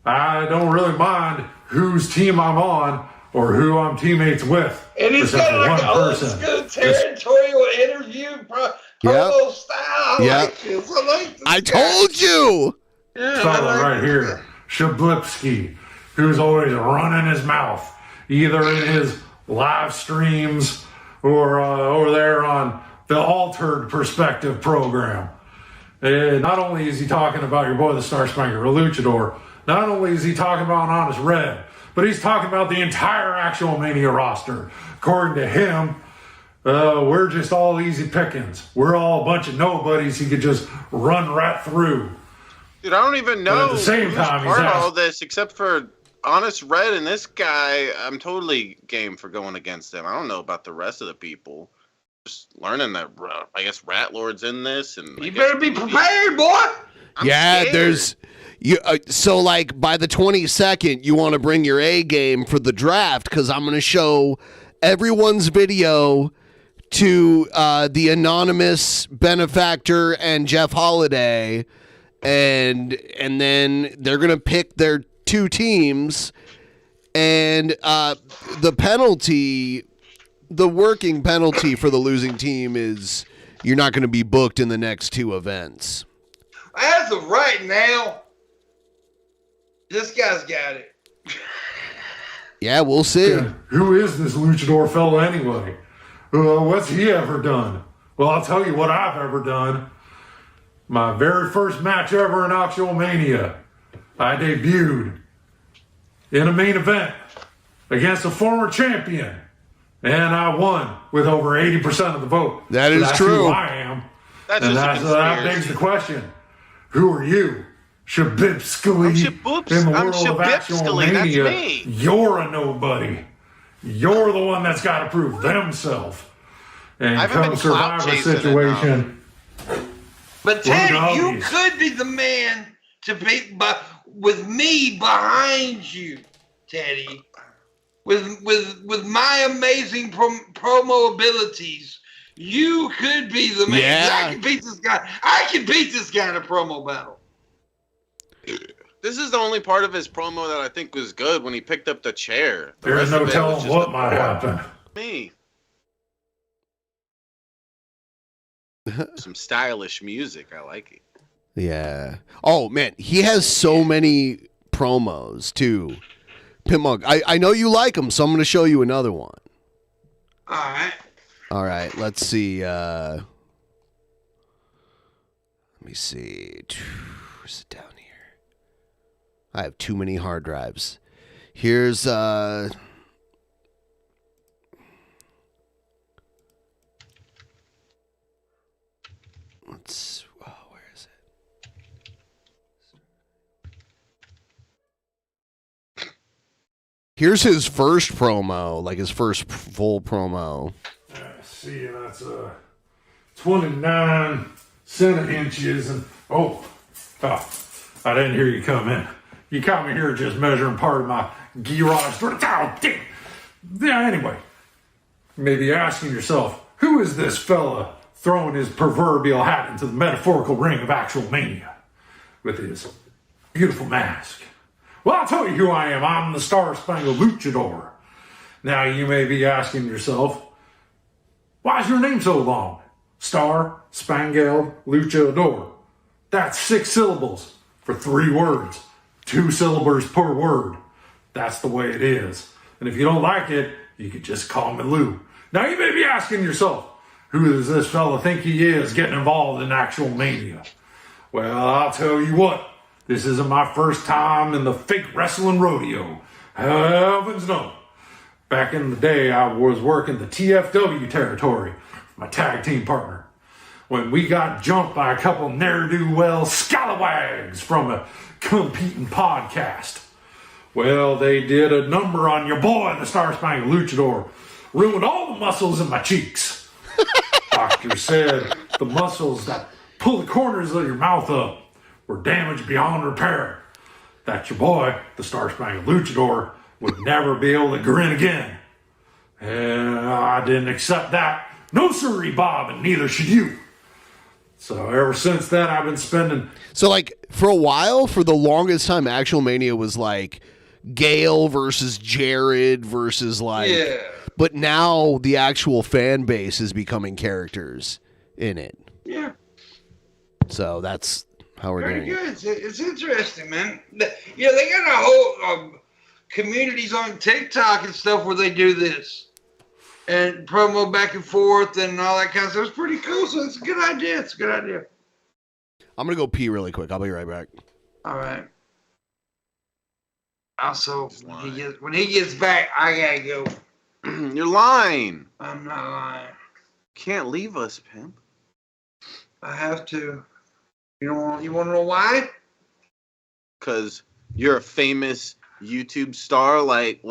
I don't really mind whose team I'm on or who I'm teammates with. And he's except got for like one an old person. school territorial interview promo style. I like this. I like this. I guy. told you. Yeah, Fellow right here, Shablipsky, who's always running his mouth, either in his live streams or over there on the Altered Perspective program. And not only is he talking about your boy, the Star Spangled Luchador, not only is he talking about Honest Red, but he's talking about the entire actual Mania roster. According to him, we're just all easy pickings. We're all a bunch of nobodies he could just run right through. Dude, I don't even know at the same who's time, he's part of all asking- this except for Honest Red and this guy. I'm totally game for going against him. I don't know about the rest of the people. Just learning that I guess Rat Lord's in this, and You better be prepared, boy. Yeah, scared. there's you. So like by the 22nd, you want to bring your A game for the draft because I'm going to show everyone's video to the anonymous benefactor and Jeff Holiday, and then they're going to pick their two teams, and the penalty. The working penalty for the losing team is you're not going to be booked in the next two events. As of right now, this guy's got it. Yeah, we'll see. Yeah, who is this luchador fella anyway? What's he ever done? Well, I'll tell you what I've ever done. My very first match ever in Actual Mania, I debuted in a main event against a former champion. And I won with over 80% of the vote. That is that's true. Who I am. That's and just a that conspiracy. begs the question: who are you, Shabibskily, in the world of Actual Shabibskily, that's Mania? me. You're a nobody. You're the one that's got to prove themselves. And I haven't come been clout Survivor chasing situation. But Teddy, you doggies. could be the man to be with me behind you, Teddy. with my amazing promo abilities, you could be the man. Yeah. I can beat this guy. I can beat this guy in a promo battle. This is the only part of his promo that I think was good when he picked up the chair. The There's rest no of it was telling just what a might happen. Me. Some stylish music. I like it. Yeah. Oh man, he has so many promos too. PIMPMUNK, I know you like him, so I'm going to show you another one. All right. All right, let's see. Let me see. Where's it down here? I have too many hard drives. Here's let's. Oh, where is it? Here's his first promo, like his first full promo. See, that's 29 centi-inches, and oh, I didn't hear you come in. You caught me here just measuring part of my garage for the towel. Yeah, anyway, you may be asking yourself, who is this fella throwing his proverbial hat into the metaphorical ring of actual mania with his beautiful mask? Well, I'll tell you who I am. I'm the Star-Spangled Luchador. Now, you may be asking yourself, why is your name so long? Star-Spangled Luchador. That's 6 syllables for 3 words. 2 syllables per word. That's the way it is. And if you don't like it, you could just call me Lou. Now, you may be asking yourself, who does this fella think he is getting involved in actual mania? Well, I'll tell you what. This isn't my first time in the fake wrestling rodeo. Heavens no. Back in the day, I was working the TFW territory, my tag team partner, when we got jumped by a couple ne'er-do-well scalawags from a competing podcast. Well, they did a number on your boy, the Star-Spangled Luchador, ruined all the muscles in my cheeks. Doctor said the muscles that pull the corners of your mouth up were damaged beyond repair. That your boy, the Star-Spangled Luchador, would never be able to grin again. And I didn't accept that. No sirree, Bob, and neither should you. So ever since then, I've been spending... So, like, for a while, for the longest time, Actual Mania was like Gail versus Jared versus like... Yeah. But now the actual fan base is becoming characters in it. Yeah. So that's how we're Very doing it. good. It's interesting, man. Yeah, they got a whole communities on TikTok and stuff where they do this and promo back and forth and all that kind of stuff. It's pretty cool. So it's a good idea. It's a good idea. I'm going to go pee really quick. I'll be right back. All right. Also, when he gets back, I gotta go. You're lying. I'm not lying. Can't leave us, Pimp. I have to. You want to know why? Because you're a famous YouTube star like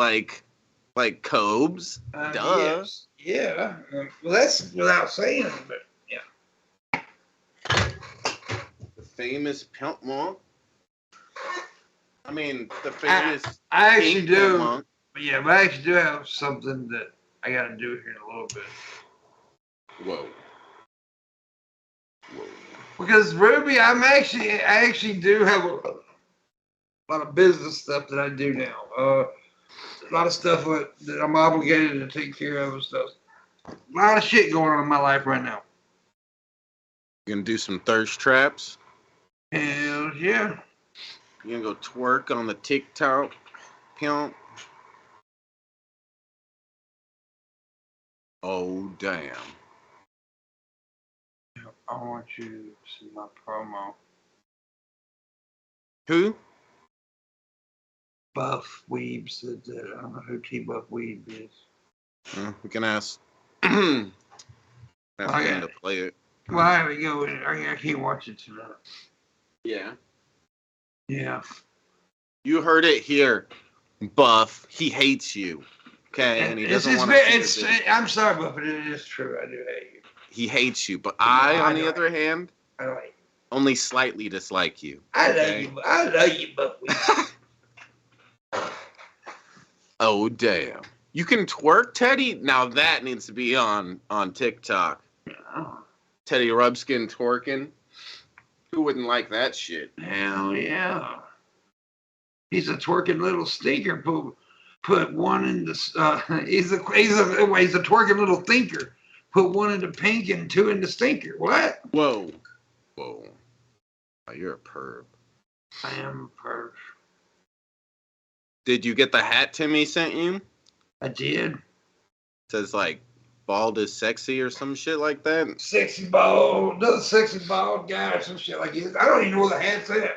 Cobes. Duh. Yes. Yeah. Well, that's without saying it, but yeah. The famous PIMPMUNK. I mean, the famous. I actually do. PIMPMUNK. Yeah, but I actually do have something that I got to do here in a little bit. Whoa. Because Ruby, I actually do have a lot of business stuff that I do now. A lot of stuff that I'm obligated to take care of and stuff. A lot of shit going on in my life right now. You gonna do some thirst traps? Hell yeah. You gonna go twerk on the TikTok, Pimp? Oh, damn. I want you to see my promo. Who? Buff Weeb said that. I don't know who T-Buff Weeb is. We can ask. Ask him to play it. Well, there we go. I can't watch it tonight. Yeah. Yeah. You heard it here, Buff. He hates you. Okay, and he doesn't want to. I'm sorry, Buff, but it is true. I do hate you. He hates you, but I, on the other hand, I like you. only slightly dislike you. I love you, Buff. Oh damn! You can twerk, Teddy. Now that needs to be on TikTok. Teddy Rubskin twerking. Who wouldn't like that shit? Hell yeah! He's a twerking little stinker. Put one in the. He's a twerking little thinker. Put one in the pink and two in the stinker. What? Whoa. Oh, you're a perv. I am a perv. Did you get the hat Timmy sent you? I did. It says like bald is sexy or some shit like that. Sexy bald, another sexy bald guy or some shit like that. I don't even know where the hat's at.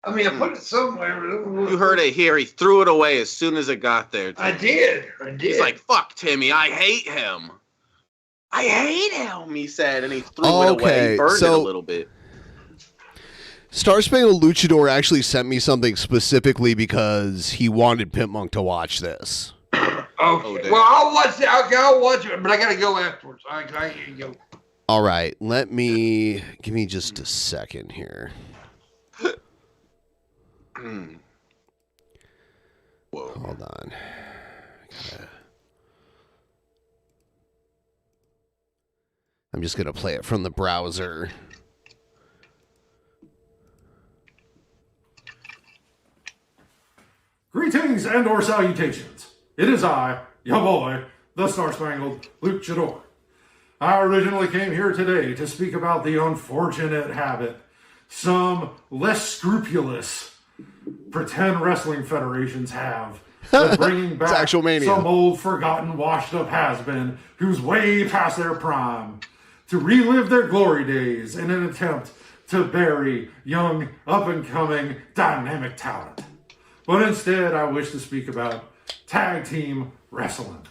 I mean, I put it somewhere. You heard it here. He threw it away as soon as it got there. I did. He's like, fuck Timmy, I hate him. I hate him, he said, and he threw it away. He burned it a little bit. Star Spangled Luchador actually sent me something specifically because he wanted PIMPMUNK to watch this. Okay. Well, I'll watch it. I'll watch it, but I gotta go afterwards. I gotta go. All right, give me just a second here. Whoa. Hold on. I'm just gonna play it from the browser. Greetings and or salutations. It is I, your boy, the Star-Spangled Luchador. I originally came here today to speak about the unfortunate habit some less scrupulous pretend wrestling federations have of bringing back actual Mania. Some old, forgotten, washed-up has-been who's way past their prime to relive their glory days in an attempt to bury young, up-and-coming, dynamic talent. But instead, I wish to speak about tag team wrestling.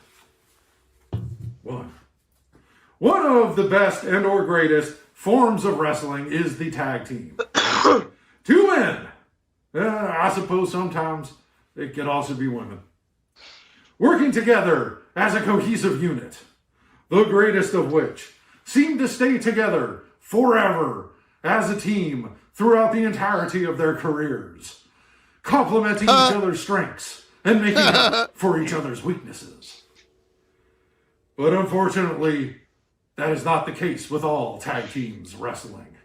One of the best and or greatest forms of wrestling is the tag team. Two men. I suppose sometimes it could also be women. Working together as a cohesive unit. The greatest of which seem to stay together forever as a team throughout the entirety of their careers. Complementing each other's strengths and making up for each other's weaknesses. But unfortunately, that is not the case with all tag teams wrestling.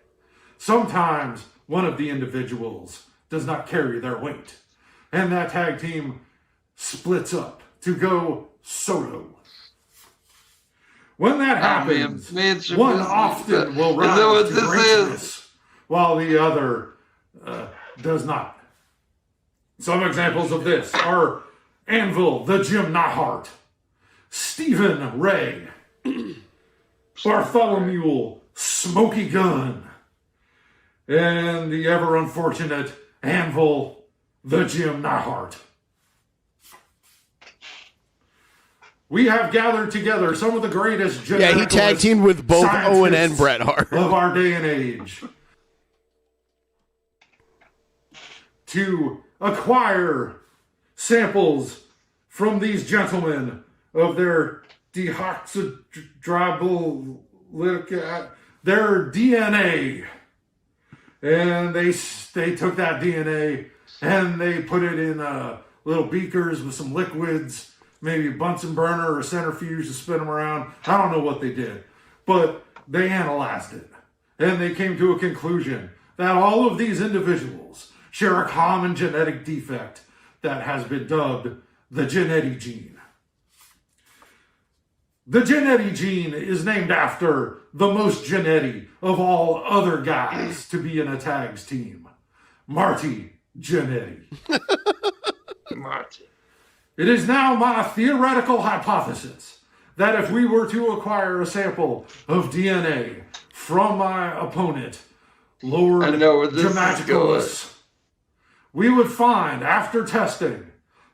Sometimes one of the individuals does not carry their weight, and that tag team splits up to go solo. When that happens, one often will rise to greatness, while the other does not. Some examples of this are Anvil, the Jim Nahart, Stephen Ray, Bartholomew, Smoky Gun, and the ever unfortunate Anvil, the Jim Nahart. We have gathered together some of the greatest Yeah, he tag teamed with both Owen and Bret Hart of our day and age to acquire samples from these gentlemen of their their DNA, and they took that DNA and they put it in little beakers with some liquids, maybe a Bunsen burner or a centrifuge to spin them around. I don't know what they did, but they analyzed it and they came to a conclusion that all of these individuals share a common genetic defect that has been dubbed the Genetti gene. The Genetti gene is named after the most Genetti of all other guys to be in a tags team, Marty Genetti. Marty. It is now my theoretical hypothesis that if we were to acquire a sample of DNA from my opponent, Lord Dramaticus, we would find, after testing,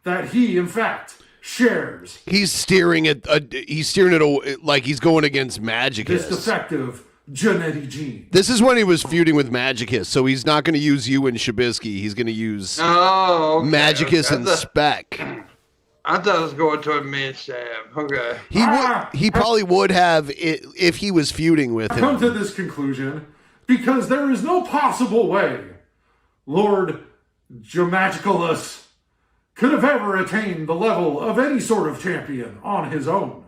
that he, in fact, shares. He's steering it like he's going against Magicus. This defective Genetti gene. This is when he was feuding with Magicus, so he's not going to use you and Shabisky. He's going to use Magicus and Spec. I thought it was going to a mid-stab. Okay. He probably would have if he was feuding with him. I come to this conclusion because there is no possible way Lord Dramaticus could have ever attained the level of any sort of champion on his own.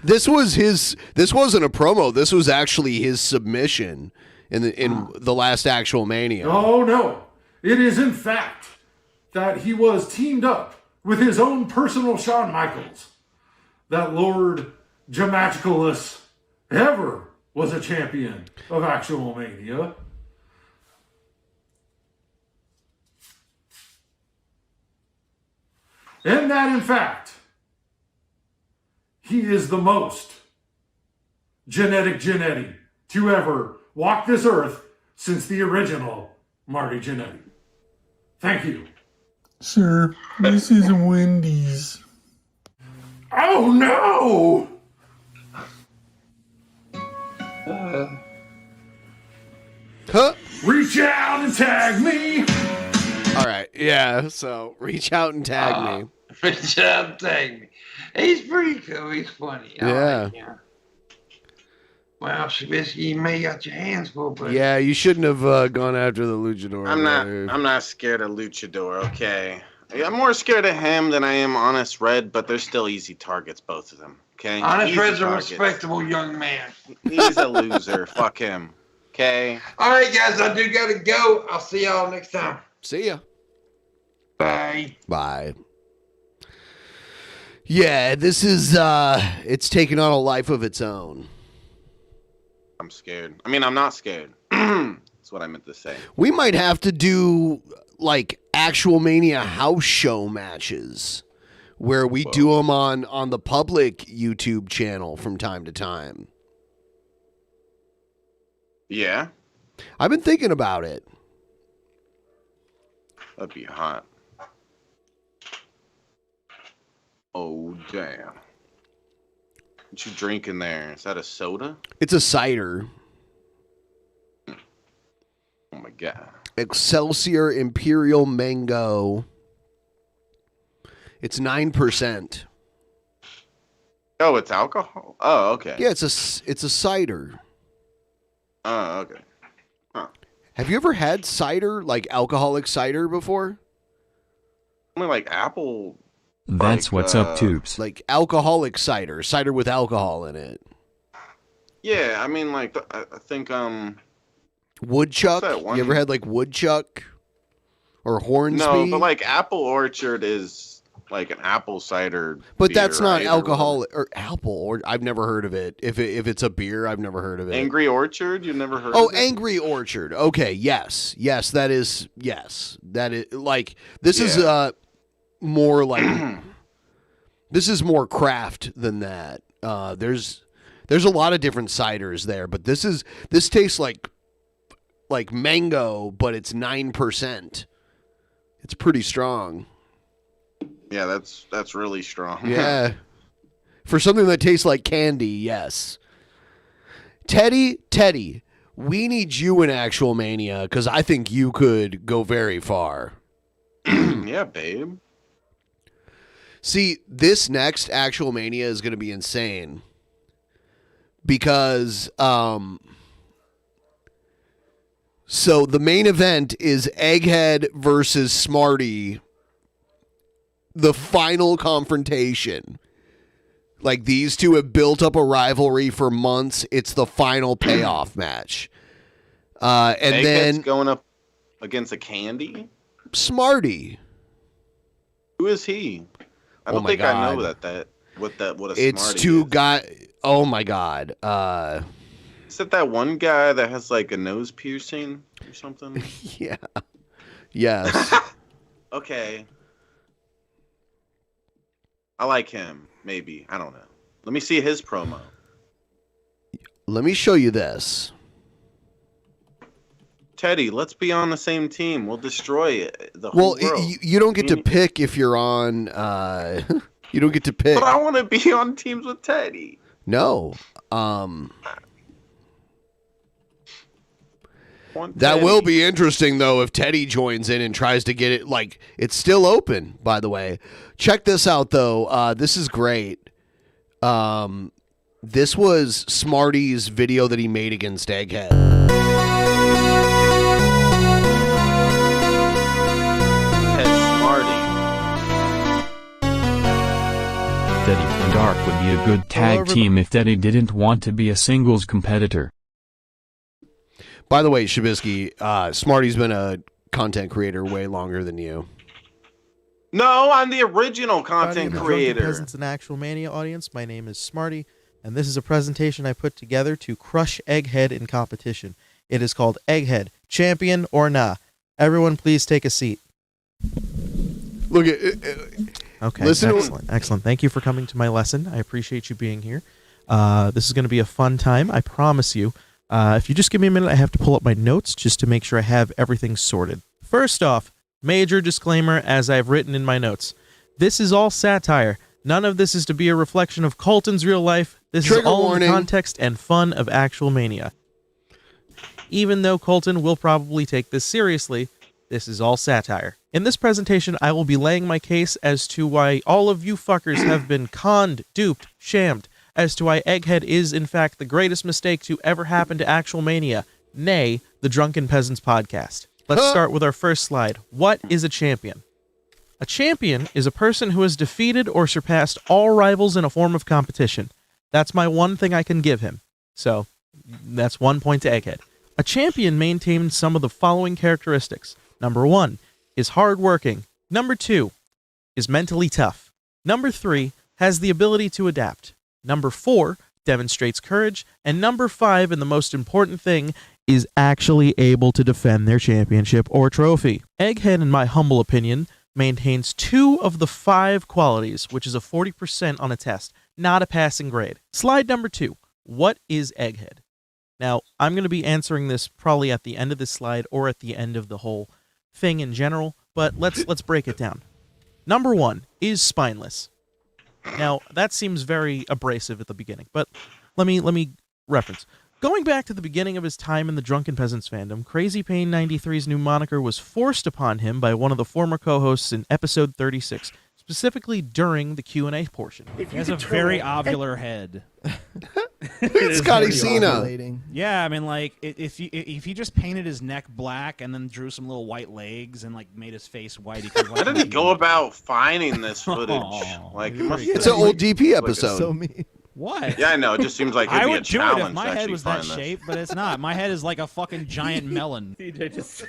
This wasn't a promo. This was actually his submission in the last actual Mania. Oh, no. It is, in fact, that he was teamed up with his own personal Shawn Michaels. That Lord Jamagicalus ever was a champion of actual Mania. And that, in fact, he is the most genetic Genetti to ever walk this earth since the original Marty Jannetty. Thank you. Sir, this is Wendy's. Oh no! Huh? Reach out and tag me. All right, yeah. So reach out and tag me. Reach out and tag me. He's pretty cool. He's funny. Yeah. Like him. Well, Shabisky, you may got your hands full, but Yeah, you shouldn't have gone after the luchador. I'm not scared of Luchador, okay? I'm more scared of him than I am Honest Red, but they're still easy targets, both of them, okay? Honest Easy Red's a targets. respectable young man. He's a loser. Fuck him, okay? All right, guys, I do gotta go. I'll see y'all next time. See ya. Bye. Bye. Yeah, this is it's taken on a life of its own. I'm scared. I mean, I'm not scared. That's what I meant to say. We might have to do like actual Mania house show matches where we do them on the public YouTube channel from time to time. Yeah, I've been thinking about it. that'd be hot. Oh, damn. What you drinking there? Is that a soda? It's a cider. Oh, my God. Excelsior Imperial Mango. It's 9%. Oh, it's alcohol? Oh, okay. Yeah, it's a cider. Oh, okay. Huh. Have you ever had cider, like alcoholic cider before? Only like apple. That's what's up, tubes. Like alcoholic cider with alcohol in it. Yeah, I mean, like, I think, Woodchuck? What's that one? You ever had like woodchuck or Hornsby? no, but like Apple Orchard is like an apple cider. But beer, that's not right? alcoholic or apple. Or I've never heard of it. If it's a beer, I've never heard of it. Angry Orchard, you never heard Oh, of it? Angry Orchard. Okay, yes, that is like this is more like this is more craft than that. There's a lot of different ciders there, but this tastes like mango, but it's 9%. It's pretty strong. Yeah, that's really strong. Yeah. For something that tastes like candy, yes. Teddy, we need you in Actual Mania because I think you could go very far. Yeah, babe. See, this next Actual Mania is going to be insane because so the main event is Egghead versus Smarty, the final confrontation. Like, these two have built up a rivalry for months. It's the final payoff match. And Egghead's then going up against a Candy? Smarty. Who is he? I Oh don't my think I know God. what a It's Smarty two is. guys. Oh my God. Is it that one guy that has like a nose piercing or something? Yeah. Yes. Okay. I like him, maybe. I don't know. Let me see his promo. Let me show you this. Teddy, let's be on the same team. We'll destroy it. The whole Well, world. you don't get to pick if you're on. You don't get to pick. But I want to be on teams with Teddy. No. Want That Teddy. will be interesting, though, if Teddy joins in and tries to get it. Like, it's still open, by the way. Check this out, though. This is great. This was Smarty's video that he made against Egghead. Smarty. be a good tag team if Daddy didn't want to be a singles competitor. By the way, Shabisky, Smarty's been a content creator way longer than you. No, I'm the original Howdy, content the Drunken creator. Peasants and Actual Mania audience. My name is Smarty, and this is a presentation I put together to crush Egghead in competition. It is called Egghead, Champion or Nah. Everyone, please take a seat. Look at. Okay, Listen excellent. Thank you for coming to my lesson. I appreciate you being here. This is going to be a fun time, I promise you. If you just give me a minute, I have to pull up my notes just to make sure I have everything sorted. First off, major disclaimer, as I've written in my notes. This is all satire. None of this is to be a reflection of Colton's real life. This is all in the context and fun of Actual Mania. Even though Colton will probably take this seriously, this is all satire. In this presentation, I will be laying my case as to why all of you fuckers have been conned, duped, shammed, as to why Egghead is, in fact, the greatest mistake to ever happen to Actual Mania, nay, the Drunken Peasants podcast. Let's start with our first slide. What is a champion? A champion is a person who has defeated or surpassed all rivals in a form of competition. That's my one thing I can give him. So, that's 1 point to Egghead. A champion maintains some of the following characteristics. Number 1 is hardworking. Number 2 is mentally tough. Number 3 has the ability to adapt. Number 4 demonstrates courage. And number 5, and the most important thing, is actually able to defend their championship or trophy. Egghead, in my humble opinion, maintains 2 of the 5 qualities, which is a 40% on a test, not a passing grade. Slide number 2. What is Egghead? Now, I'm going to be answering this probably at the end of this slide or at the end of the whole thing in general, but let's break it down. Number 1 is spineless. Now, that seems very abrasive at the beginning, but let me reference. Going back to the beginning of his time in the Drunken Peasants fandom, Crazy Pain 93's new moniker was forced upon him by one of the former co-hosts in episode 36, specifically during the Q&A portion. He has a very ovular head. It's Scotty Cena. Yeah, I mean, like, if he just painted his neck black and then drew some little white legs and like made his face white, he could. How did he go about finding this footage? Like, it must It's an old DP episode. So mean. What? Yeah, I know. It just seems like it'd I be would a do it challenge if my to head actually was that find this. shape, but it's not. My head is like a fucking giant melon. DJ just.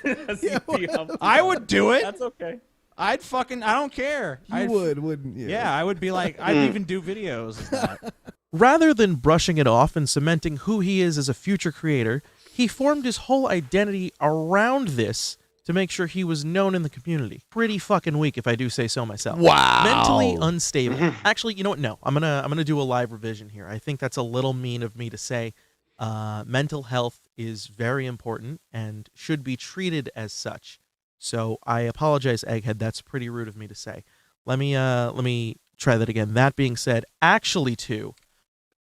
I would do it. That's okay. I don't care. You would, wouldn't you? Yeah, I would be like, I'd even do videos of that. Rather than brushing it off and cementing who he is as a future creator, he formed his whole identity around this to make sure he was known in the community. Pretty fucking weak, if I do say so myself. Wow. Mentally unstable. Actually, you know what? No, I'm gonna do a live revision here. I think that's a little mean of me to say. Mental health is very important and should be treated as such. So I apologize, Egghead. That's pretty rude of me to say. Let me try that again. That being said, actually, too,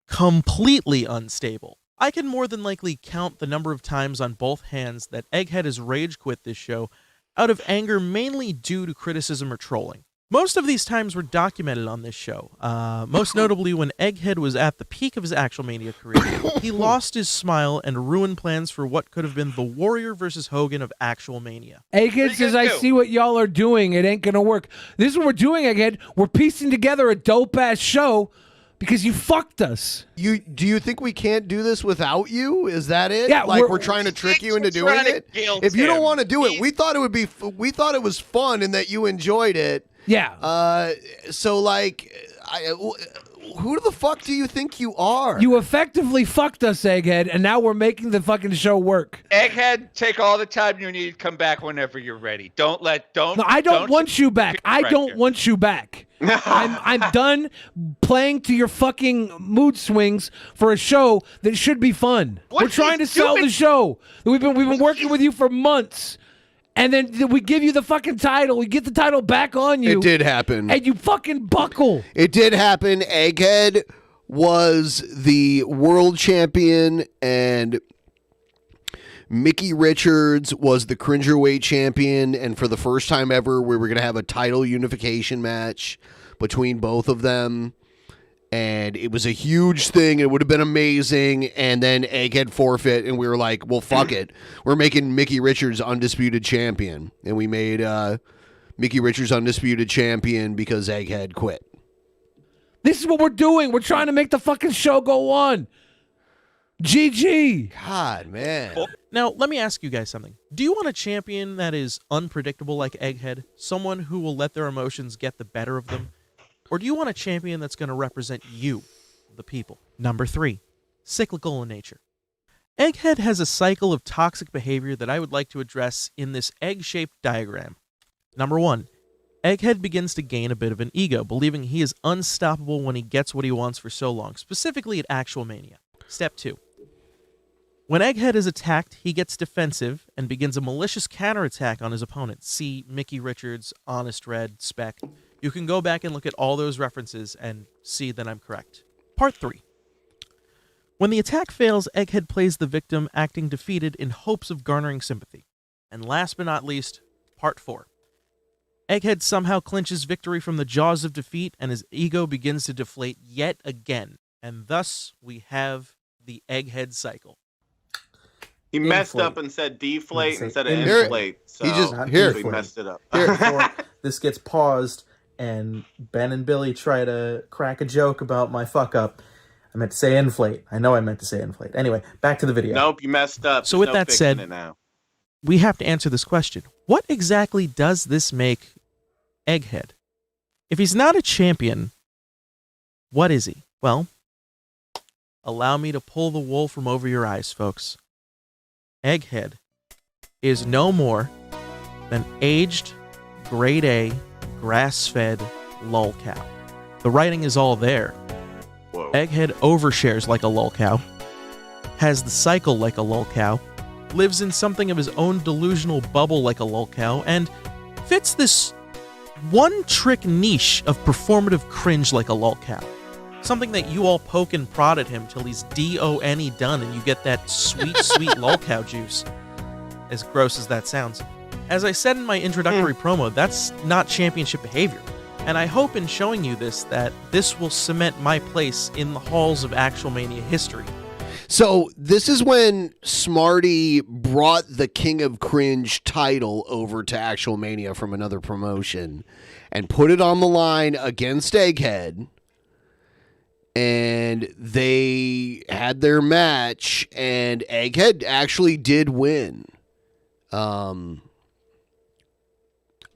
completely unstable. I can more than likely count the number of times on both hands that Egghead has rage quit this show out of anger, mainly due to criticism or trolling. Most of these times were documented on this show, most notably when Egghead was at the peak of his Actual Mania career. He lost his smile and ruined plans for what could have been the Warrior versus Hogan of Actual Mania. Egghead says, I see what y'all are doing. It ain't going to work. This is what we're doing, Egghead. We're piecing together a dope-ass show because you fucked us. Do you think we can't do this without you? Is that it? Yeah, like we're trying to trick you into doing it. If you don't want to do it, we thought it was fun and that you enjoyed it. Yeah. So like, who the fuck do you think you are? You effectively fucked us, Egghead, and now we're making the fucking show work. Egghead, take all the time you need. Come back whenever you're ready. No, I don't want you back. I don't want you back. I'm done playing to your fucking mood swings for a show that should be fun. We're trying to sell the show. We've been working with you for months. And then we give you the fucking title. We get the title back on you. It did happen. And you fucking buckle. It did happen. Egghead was the world champion, and Mickey Richards was the cringerweight champion. And for the first time ever, we were going to have a title unification match between both of them. And it was a huge thing. It would have been amazing. And then Egghead forfeit, and we were like, well, fuck it. We're making Mickey Richards undisputed champion. And we made Mickey Richards undisputed champion because Egghead quit. This is what we're doing. We're trying to make the fucking show go on. GG. God, man. Now, let me ask you guys something. Do you want a champion that is unpredictable like Egghead? Someone who will let their emotions get the better of them? Or do you want a champion that's going to represent you, the people? Number 3, cyclical in nature. Egghead has a cycle of toxic behavior that I would like to address in this egg-shaped diagram. Number 1, Egghead begins to gain a bit of an ego, believing he is unstoppable when he gets what he wants for so long, specifically at Actual Mania. Step 2. When Egghead is attacked, he gets defensive and begins a malicious counterattack on his opponent. See Mickey Richards, Honest Red, Spec. You can go back and look at all those references and see that I'm correct. Part 3. When the attack fails, Egghead plays the victim, acting defeated in hopes of garnering sympathy. And last but not least, Part 4. Egghead somehow clinches victory from the jaws of defeat, and his ego begins to deflate yet again. And thus, we have the Egghead cycle. He messed up and said deflate instead of inflate. inflate. So He just- we messed it up. Before this gets paused and Ben and Billy try to crack a joke about my fuck up, I meant to say inflate. I know I meant to say inflate. Anyway, back to the video. Nope, you messed up. So There's with no that fixing said, it now. we have to answer this question. What exactly does this make Egghead? If he's not a champion, what is he? Well, allow me to pull the wool from over your eyes, folks. Egghead is no more than aged, grade A, grass-fed lol cow. The writing is all there. Whoa. Egghead overshares like a lol cow, has the cycle like a lol cow, lives in something of his own delusional bubble like a lol cow, and fits this one-trick niche of performative cringe like a lol cow. Something that you all poke and prod at him till he's D-O-N-E done and you get that sweet, sweet lolcow juice. As gross as that sounds. As I said in my introductory promo, that's not championship behavior. And I hope in showing you this that this will cement my place in the halls of Actual Mania history. So this is when Smarty brought the King of Cringe title over to Actual Mania from another promotion and put it on the line against Egghead. And they had their match, and Egghead actually did win. I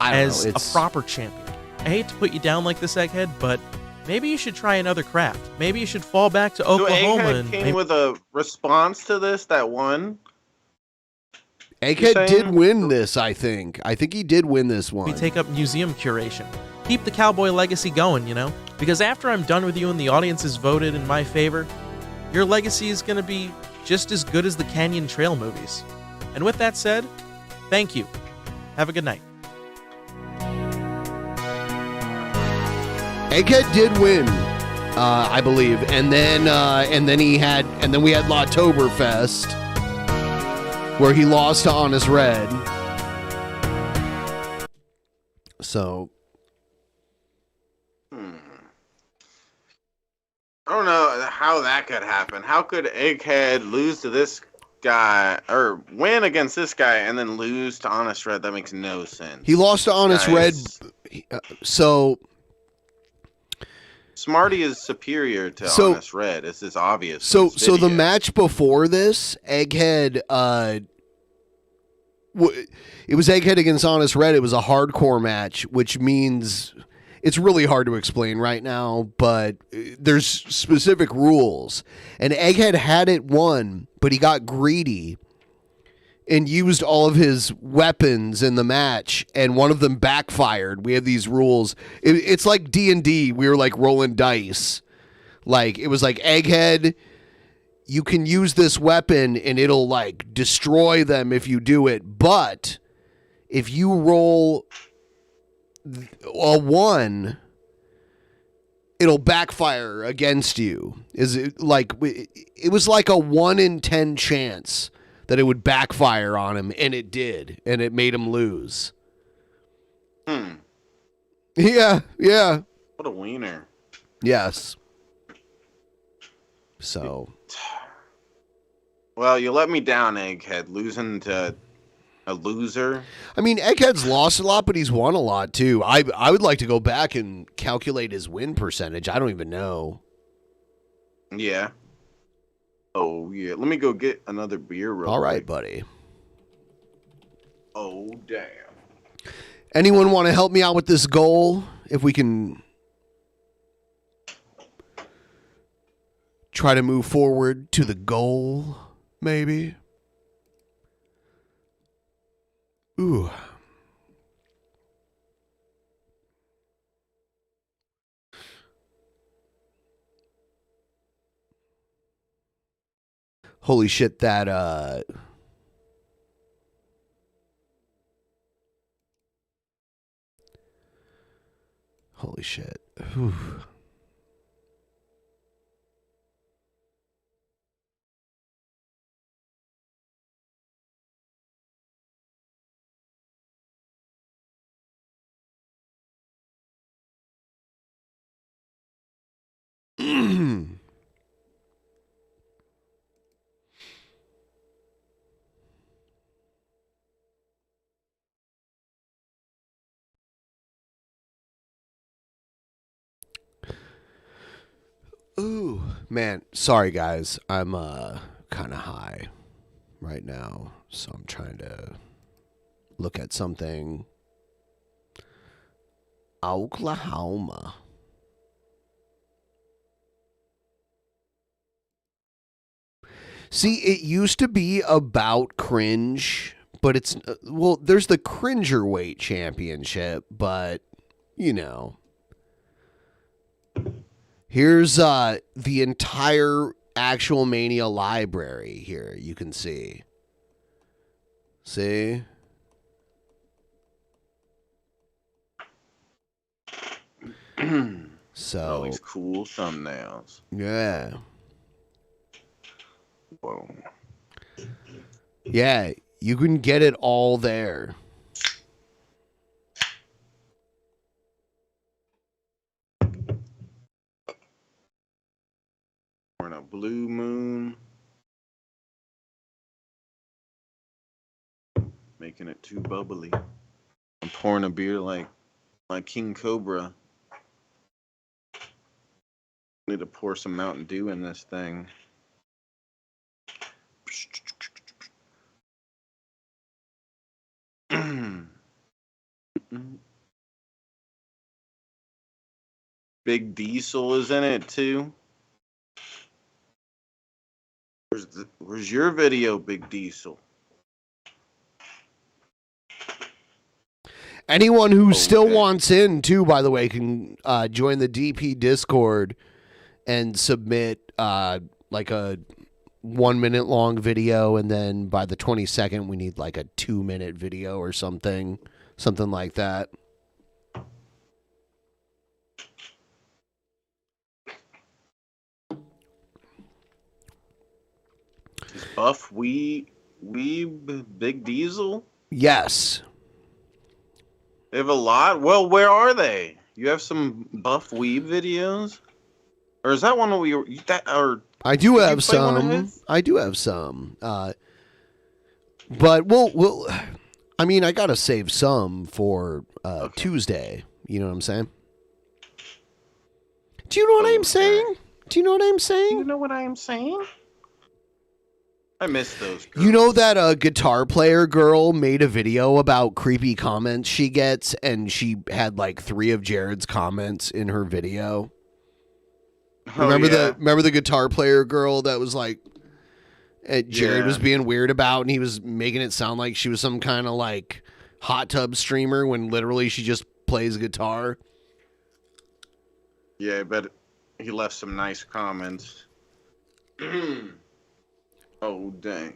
don't As know. a proper champion. I hate to put you down like this, Egghead, but maybe you should try another craft. Maybe you should fall back to Oklahoma. So Egghead and came maybe- with a response to this that won. Egghead did win this, I think. I think he did win this one. We take up museum curation. Keep the cowboy legacy going, you know? Because after I'm done with you and the audience has voted in my favor, your legacy is going to be just as good as the Canyon Trail movies. And with that said, thank you. Have a good night. Egghead did win, I believe, and then we had Lawtoberfest, where he lost to Honest Red. So, I don't know how that could happen. How could Egghead lose to this guy, or win against this guy, and then lose to Honest Red? That makes no sense. he lost to Honest Red. So, Smarty is superior to So- Honest Red. It's just obvious. So in this the video. match before this, Egghead, it was Egghead against Honest Red. It was a hardcore match, which means it's really hard to explain right now, but there's specific rules. And Egghead had it won, but he got greedy and used all of his weapons in the match, and one of them backfired. We have these rules. It's like D&D. We were like rolling dice. Like, it was like, Egghead, you can use this weapon and it'll like destroy them if you do it, but if you roll a 1, it'll backfire against you. It was like a 1 in 10 chance that it would backfire on him, and it did, and it made him lose. Yeah. What a wiener. Yes. So. Well, you let me down, Egghead, losing to A loser. I mean, Egghead's lost a lot, but he's won a lot too. I would like to go back and calculate his win percentage. I don't even know. Yeah. Oh yeah. Let me go get another beer real All right, quick. buddy. Oh damn. Anyone want to help me out with this goal? If we can try to move forward to the goal, maybe. Ooh. Holy shit, that holy shit. Whew. Ooh, man, sorry guys. I'm kind of high right now, so I'm trying to look at something. Oklahoma. See, it used to be about cringe, but it's well, there's the Cringerweight Championship, but you know. Here's the entire actual Mania library here. You can see. See? So. All these cool thumbnails. Yeah. Whoa. Yeah, you can get it all there. We're in a blue moon. Making it too bubbly. I'm pouring a beer like King Cobra. Need to pour some Mountain Dew in this thing. Big Diesel is in it too. Where's your video, Big Diesel? Anyone who still wants in, too, by the way, can join the DP Discord and submit like a 1 minute long video, and then by the 22nd, we need like a 2 minute video or something like that. Is Buff Weeb Big Diesel? Yes. They have a lot. Well, where are they? You have some Buff Weeb videos, or is that one that I do have some. I do have some. But we'll. I mean, I gotta save some for Tuesday. You know what I'm saying? Do you know what I'm saying? Do you know what I'm saying? You know what I am saying? I miss those. You know that guitar player girl made a video about creepy comments she gets, and she had like 3 of Jared's comments in her video. Remember the guitar player girl that was like, Jared was being weird about, and he was making it sound like she was some kind of like hot tub streamer when literally she just plays guitar. Yeah, but he left some nice comments. Oh, dang.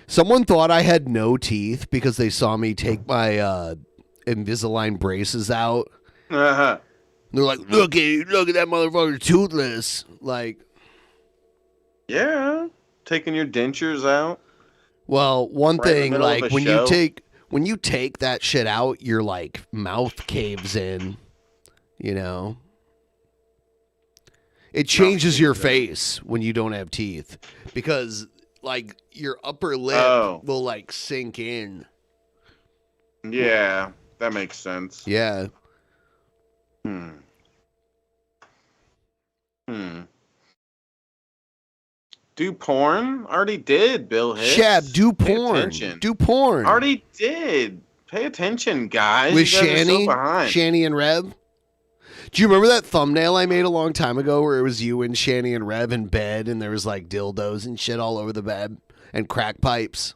Someone thought I had no teeth because they saw me take my Invisalign braces out. Uh-huh. They're like, look at that motherfucker toothless. Like, yeah, taking your dentures out. Well, one Right in the thing, middle of like a when show. you take that shit out, your like mouth caves in. You know, it changes your face when you don't have teeth, because like your upper lip will like sink in. Yeah, that makes sense. Yeah. Do porn? Already did, Bill Hicks. Shab, do Pay porn. attention. Do porn. Already did. Pay attention, guys. With You guys are so Shanny, behind. Shanny and Rev. Do you remember that thumbnail I made a long time ago where it was you and Shanny and Rev in bed and there was like dildos and shit all over the bed and crack pipes?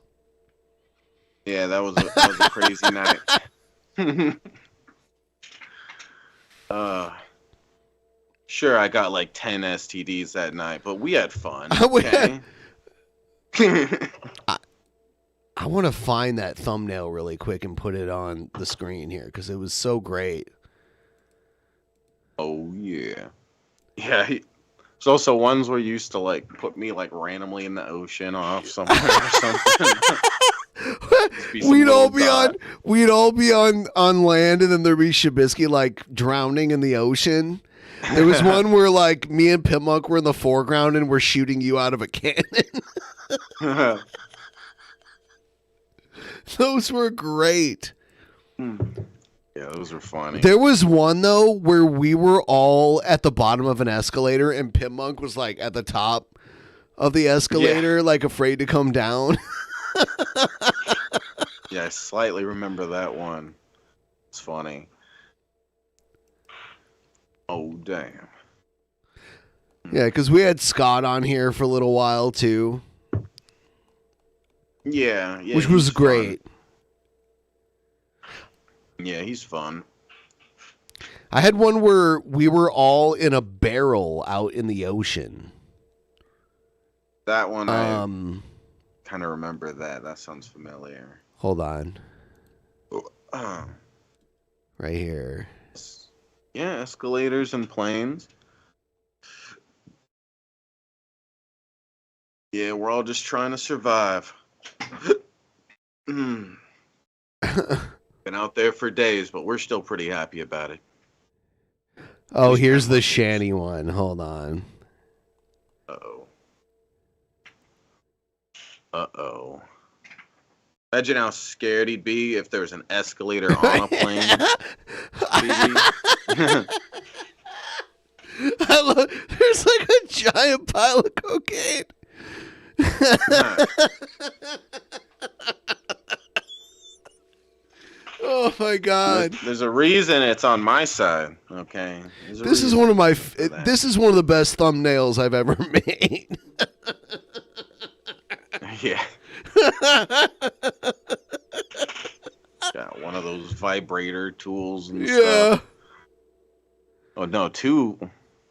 Yeah, that was a crazy night. Sure, I got like 10 STDs that night, but we had fun. Okay? I want to find that thumbnail really quick and put it on the screen here because it was so great. Oh yeah, yeah. There's also ones where you used to like put me like randomly in the ocean off somewhere or something. We'd all be on land, and then there'd be Shabisky like drowning in the ocean. There was one where like me and PIMPMUNK were in the foreground and we're shooting you out of a cannon. Those were great. Yeah, those were funny. There was one though where we were all at the bottom of an escalator and PIMPMUNK was like at the top of the escalator, like afraid to come down. Yeah, I slightly remember that one. It's funny. Oh damn. Yeah, because we had Scott on here for a little while too. Yeah, which was great. Yeah, he's fun. I had one where we were all in a barrel out in the ocean. That one, I kind of remember that. That sounds familiar. Hold on. Uh, Right here. yeah, escalators and planes. Yeah, we're all just trying to survive. Been out there for days, but we're still pretty happy about it. Oh, here's the Shanny one. Hold on. Uh-oh. Uh-oh. Imagine how scared he'd be if there was an escalator on a plane. There's like a giant pile of cocaine. Oh my god. There's a reason it's on my side, okay? This is one of my this is one of the best thumbnails I've ever made. Yeah. Got one of those vibrator tools and stuff. Oh no,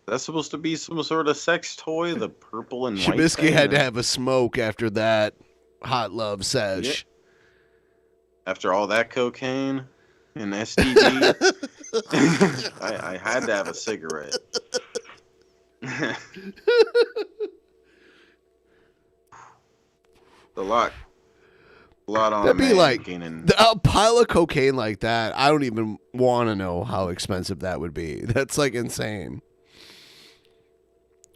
that's supposed to be some sort of sex toy, the purple and white Shabisky thing? had to have a smoke after that hot love sesh. Yeah. After all that cocaine and STD, I had to have a cigarette. A lot on That'd be like and a pile of cocaine like that. I don't even want to know how expensive that would be. That's like insane.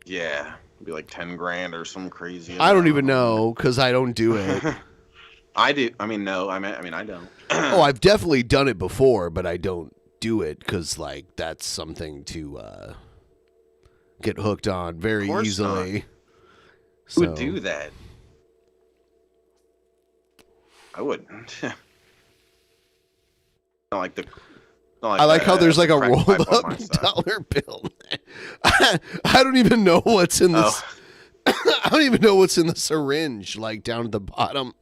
yeah, it'd be like 10 grand or some crazy. I don't even know because I don't do it. I do. I mean, no. I mean, I don't. Oh, I've definitely done it before, but I don't do it because like that's something to get hooked on very easily. Who would do that? I wouldn't. Not like the. I like how there's like a rolled up dollar bill. I don't even know what's in this. I don't even know what's in the syringe, like down at the bottom.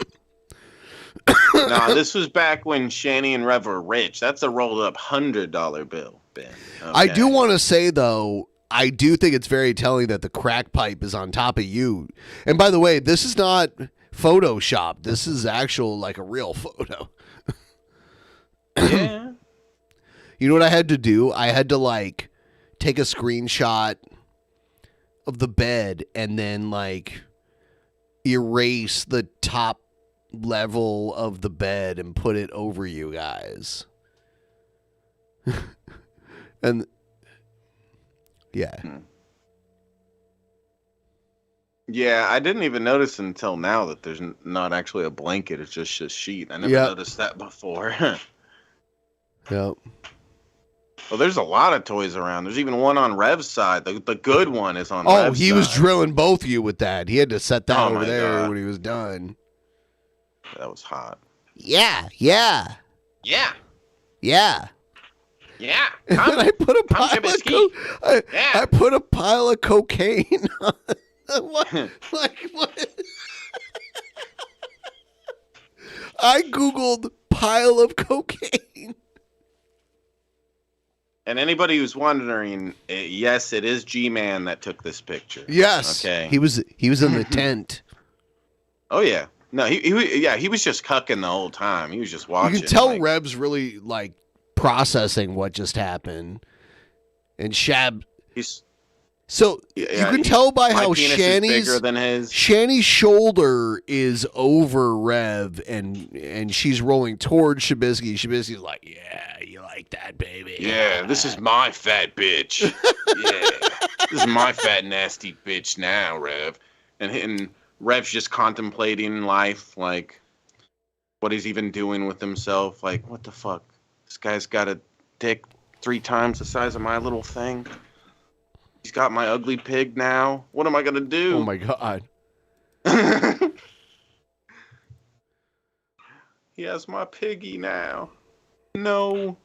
No, this was back when Shanny and Rev were rich. That's a rolled up $100 bill, Ben. Okay. I do want to say though, I do think it's very telling that the crack pipe is on top of you. And by the way, this is not Photoshop. This is actual like a real photo. Yeah. You know what I had to do? I had to like take a screenshot of the bed and then like erase the top level of the bed and put it over you guys. And yeah. Yeah, I didn't even notice until now that there's not actually a blanket. It's just a sheet. I never Yep. noticed that before. Yep. Well, there's a lot of toys around. There's even one on Rev's side. The good one is on Oh, Rev's he side. was drilling both of you with that. He had to set that Oh over my there God. when he was done. That was hot. Yeah, yeah, Yeah. yeah. Yeah. And then I put a pile of I put a pile of cocaine on. What? Like what? I googled pile of cocaine. And anybody who's wondering, yes, it is G-Man that took this picture. Yes. Okay. He was in the tent. Oh yeah. No, he was just cucking the whole time. He was just watching. You can tell Reb's really like processing what just happened. And Shab So you can tell by my how penis is bigger than his. Shanny's shoulder is over Rev and she's rolling towards Shabisky. Shabisky's like, yeah, you like that, baby. Yeah, this is my fat bitch. Yeah, this is my fat nasty bitch now, Rev. And Rev's just contemplating life, like what he's even doing with himself. Like, what the fuck? This guy's got a dick 3 times the size of my little thing. He's got my ugly pig now. What am I gonna do? Oh my god. He has my piggy now. No.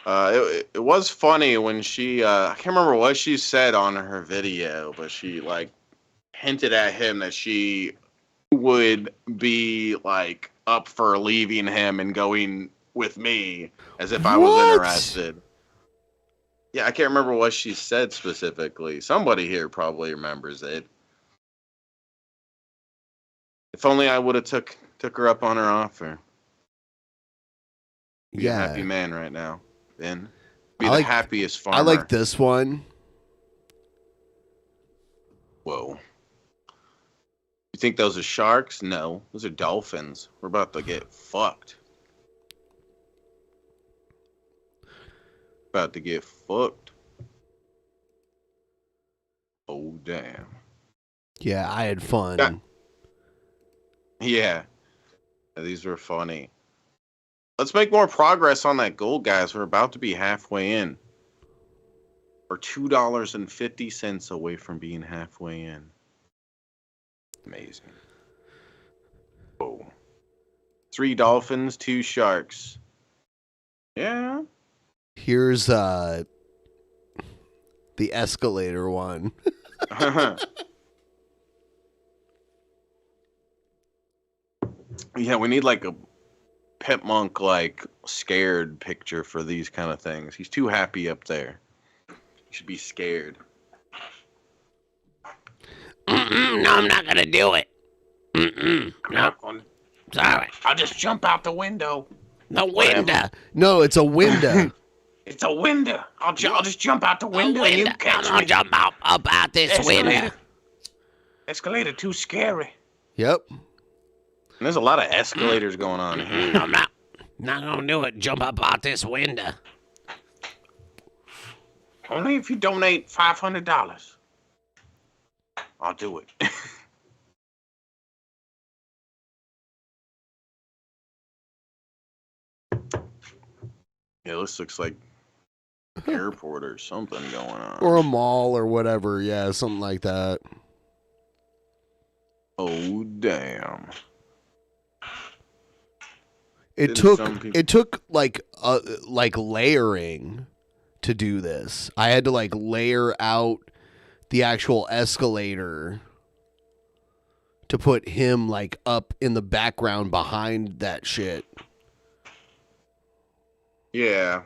It was funny when she I can't remember what she said on her video, but she like hinted at him that she would be like up for leaving him and going with me as if I was interested. Yeah, I can't remember what she said specifically. Somebody here probably remembers it. If only I would have took her up on her offer. Be a happy man right now, Ben. Be the happiest farmer. I like this one. Whoa. You think those are sharks? No, those are dolphins. We're about to get fucked. About to get fucked. Oh, damn. Yeah, I had fun. Yeah. These were funny. Let's make more progress on that goal, guys. We're about to be halfway in. We're $2.50 away from being halfway in. Amazing. Oh. 3 dolphins, 2 sharks. Yeah. Here's the escalator one. Yeah, we need like a PIMPMUNK like scared picture for these kind of things. He's too happy up there. He should be scared. No, I'm not gonna do it. No. Sorry. I'll just jump out the window. The window. No, it's a window. It's a window. I'll just jump out the window and you catch I'm me. gonna jump out this window. Escalator too scary. Yep. And there's a lot of escalators going on here. I'm not gonna do it. Jump up out this window. Only if you donate $500. I'll do it. Yeah, this looks like airport or something going on. Or a mall or whatever. Yeah, something like that. Oh, damn. It took like layering to do this. I had to like layer out the actual escalator to put him like up in the background behind that shit. Yeah.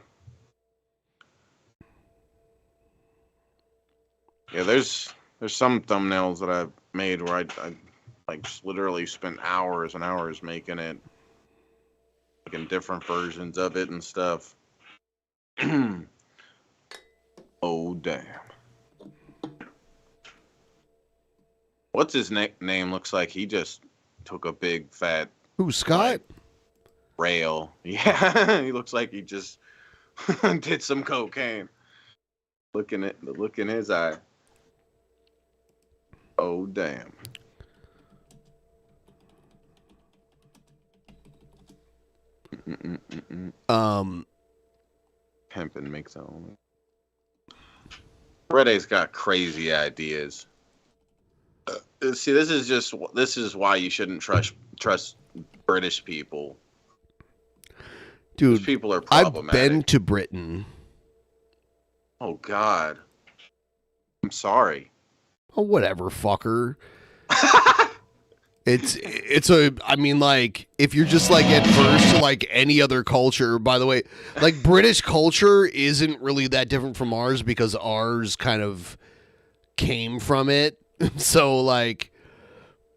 Yeah, there's some thumbnails that I've made where I like just literally spent hours and hours making it. Like in different versions of it and stuff. Oh, damn. What's his name? Looks like he just took a big fat... Who, Scott? Rail. Yeah, he looks like he just did some cocaine. The look in his eye. Oh, damn. Pimpin' makes it only. Rede's got crazy ideas. See, this is why you shouldn't trust British people. Dude, These people are I've problematic. been to Britain. Oh God. I'm sorry. Oh, whatever, fucker. I mean, like, if you're just like adverse to like any other culture, by the way, like British culture isn't really that different from ours because ours kind of came from it. So like,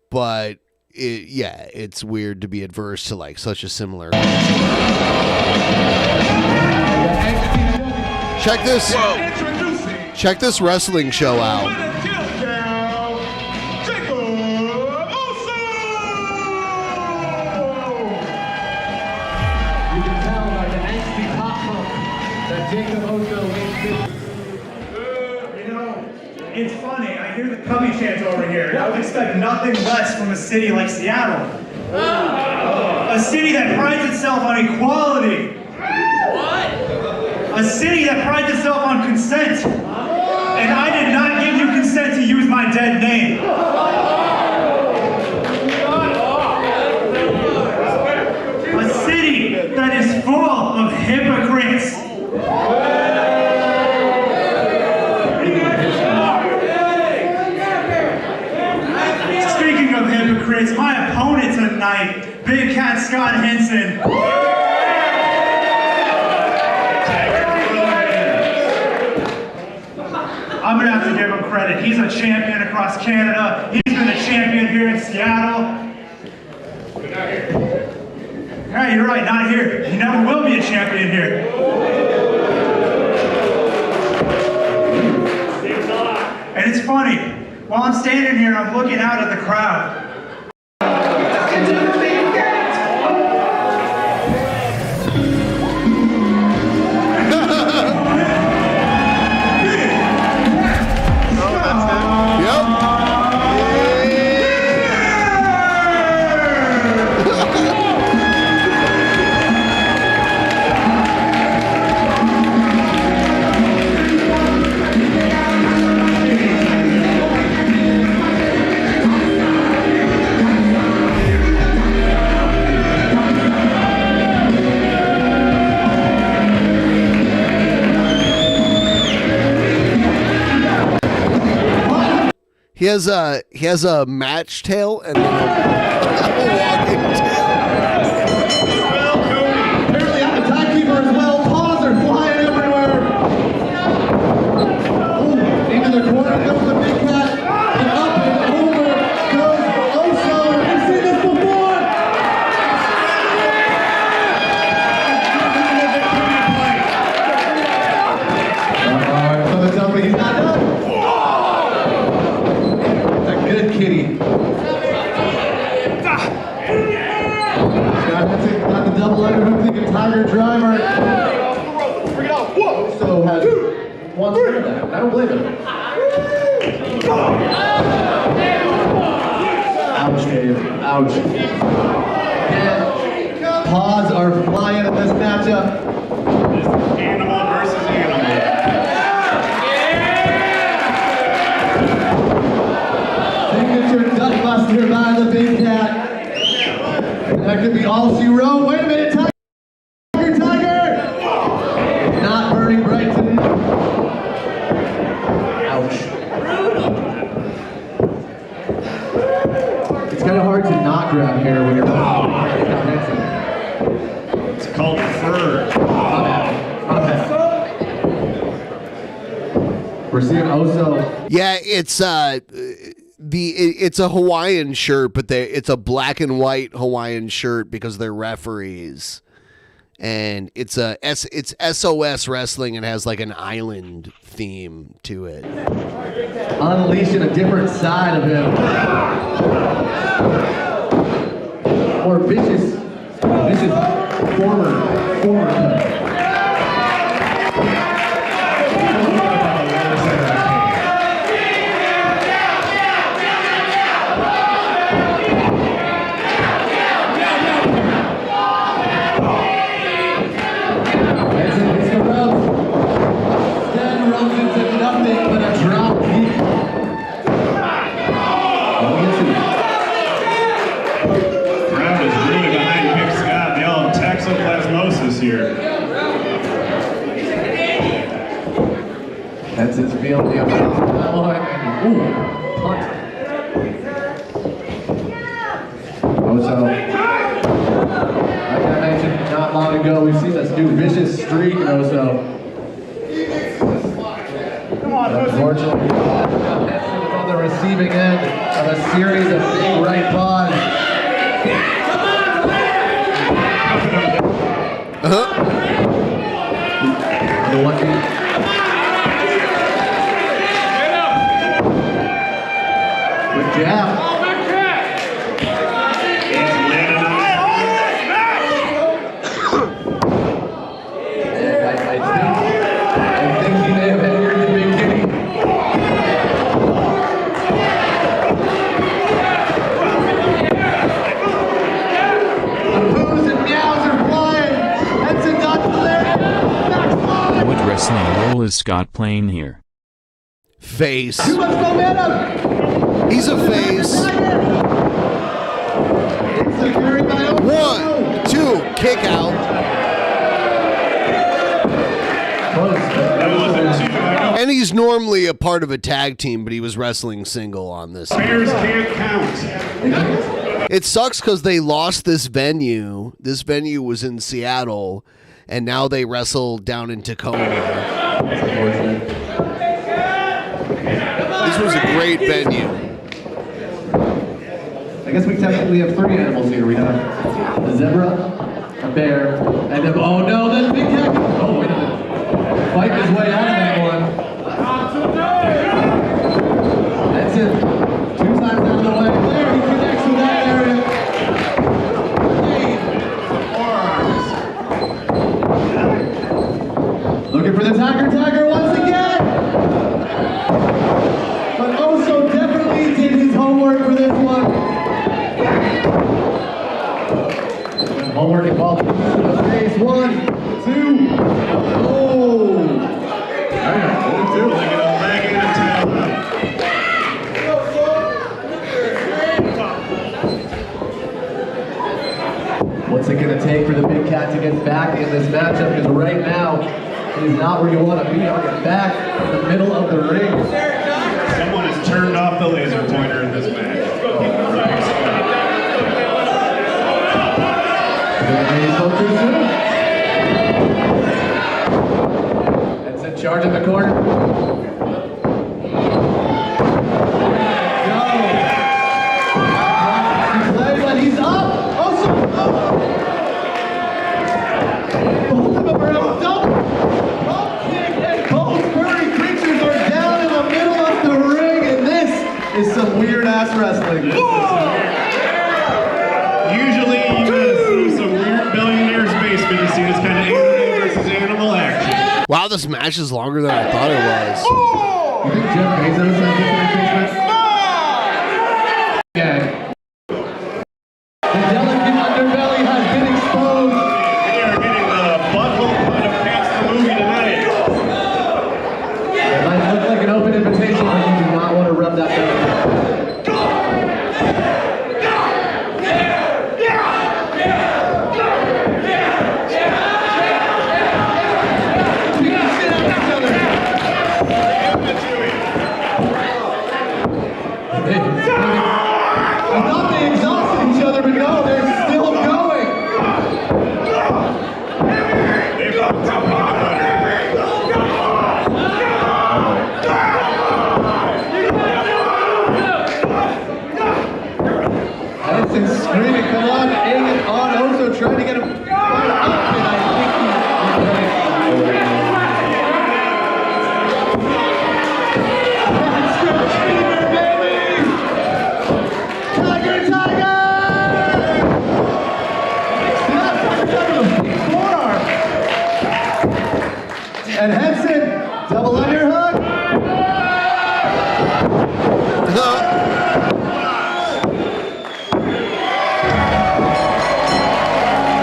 but yeah, it's weird to be adverse to like such a similar culture. Check this wrestling show out. It's funny, I hear the Cubby chants over here, and I would expect nothing less from a city like Seattle. A city that prides itself on equality. A city that prides itself on consent. And I did not give you consent to use my dead name. A city that is full of hypocrites. Speaking of hypocrites, my opponent tonight, Big Cat Scott Henson. I'm gonna have to give him credit. He's a champion across Canada. He's been a champion here in Seattle. Hey, you're right, not here. He never will be a champion here. And it's funny, while I'm standing here, I'm looking out at the crowd. He has a match tail and then a walking tail. Apparently I'm a timekeeper as well. Paws are flying everywhere. Ooh, into the corner goes the big cat. And up and over goes Oso. We've seen this before. So the tells me he's not done. Good kitty. Got the double underhook thinking Tiger Driver. Bring it out. Whoa. So has one spin of that. I don't blame him. Ouch, Dave. Ouch. And paws are flying in this matchup. Animal versus animal. Signature duck buster by the big cat. That could be all she wrote. Wait a minute, Tiger, Tiger! Not burning Brighton. Ouch. It's kind of hard to not grab here when you're. It's called fur. My bad. We're seeing Oso. Yeah, it's a Hawaiian shirt, but it's a black and white Hawaiian shirt because they're referees, and it's SOS wrestling and has like an island theme to it. Unleashing a different side of him. More vicious former. here. That's its field. Ooh, punt. Also, like I mentioned not long ago, we've seen this new vicious streak in Oso. Unfortunately, it's on the receiving end of a series of big right paws. The lucky. Good jab. I think he may have angered the big kitty. The boos and meows are flying. Henson dodged the leg. What wrestling role is Scott playing here? Face. Too much momentum. He's a face. 1, 2, kick out. And he's normally a part of a tag team, but he was wrestling single on this. Bears can't count. It sucks because they lost this venue. This venue was in Seattle, and now they wrestle down in Tacoma. This was a great venue. I guess we technically have 3 animals here. We have a zebra, a bear, and a... Oh no, that's big cat! Oh, wait a minute. Fight his way out of that one. That's it. 2 times out of the way. There, he connects with that area. Looking for the tiger once again! But also definitely did his homework for this one. Homework involved face 1, 2. Oh! What's it going to take for the big cat to get back in this matchup? Because right now, he's not where you want to be. On your back in the middle of the ring. Someone has turned off the laser pointer in this match. That's in charge of the corner. He's up! Also, both of them are up. Double kick, and both furry creatures are down in the middle of the ring, and this is some weird ass wrestling. Usually you gotta see some weird billionaire's basement to see this kind of animal versus animal action. Wow, this match is longer than I thought it was. You think Jeff Bezos has different basement? Okay. The delicate underbelly has been exposed. We are getting the butthole kind of past the movie tonight. It might look like an open invitation, but you do not want to rub that belly. I thought they exhausted each other, but no, they're still going. Edison's screaming, come on, egg it on, also trying to get him up, and I think he's... And Henson, double underhook.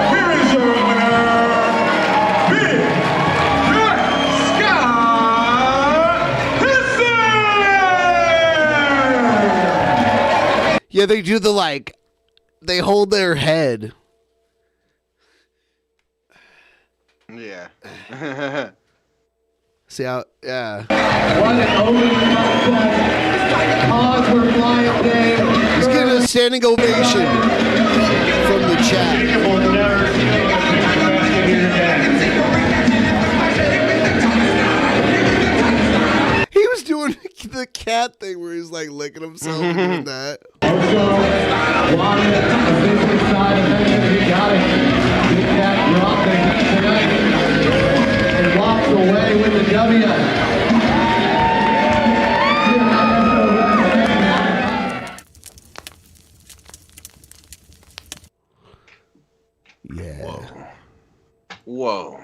Here is your winner, Big Scott. Yeah, they do the they hold their head. Yeah. See how? Yeah. What an opening contest. Odds were flying game. He's getting a standing ovation from the chat. He was doing the cat thing where he's like licking himself and doing that. And walks away with the W. Yeah. Whoa.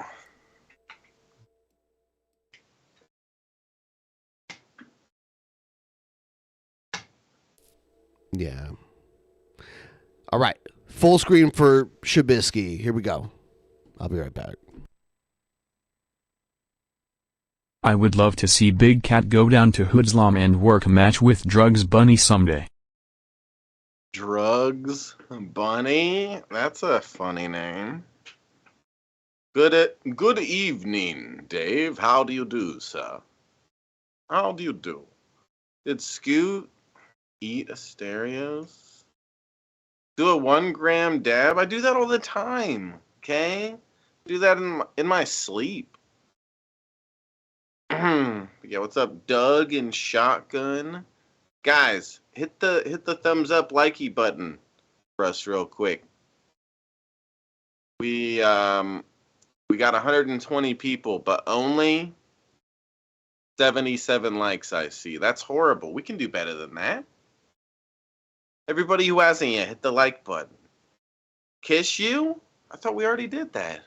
Yeah. All right. Full screen for Shabisky. Here we go. I'll be right back. I would love to see Big Cat go down to Hoodslum and work a match with Drugs Bunny someday. Drugs Bunny? That's a funny name. Good evening, Dave. How do you do, sir? How do you do? Did Scoot eat Asterios? Do a 1 gram dab? I do that all the time, okay? Do that in my sleep. Yeah, what's up, Doug and Shotgun? Guys, hit the thumbs up likey button for us real quick. We got 120 people, but only 77 likes I see. That's horrible. We can do better than that. Everybody who hasn't yet, hit the like button. Kiss you? I thought we already did that.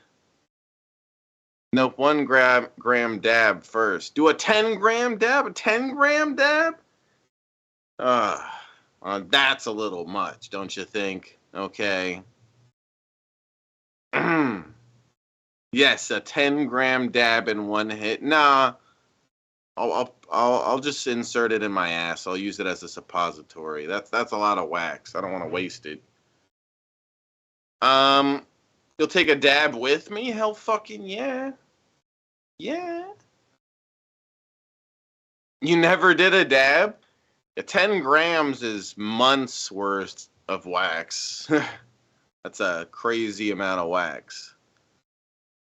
Nope, 1 gram dab first. Do a 10 gram dab? A 10 gram dab? That's a little much, don't you think? Okay. Yes, a 10 gram dab in 1 hit. Nah. I'll just insert it in my ass. I'll use it as a suppository. That's a lot of wax. I don't want to waste it. You'll take a dab with me? Hell fucking yeah. Yeah. You never did a dab? 10 grams is months worth of wax. That's a crazy amount of wax.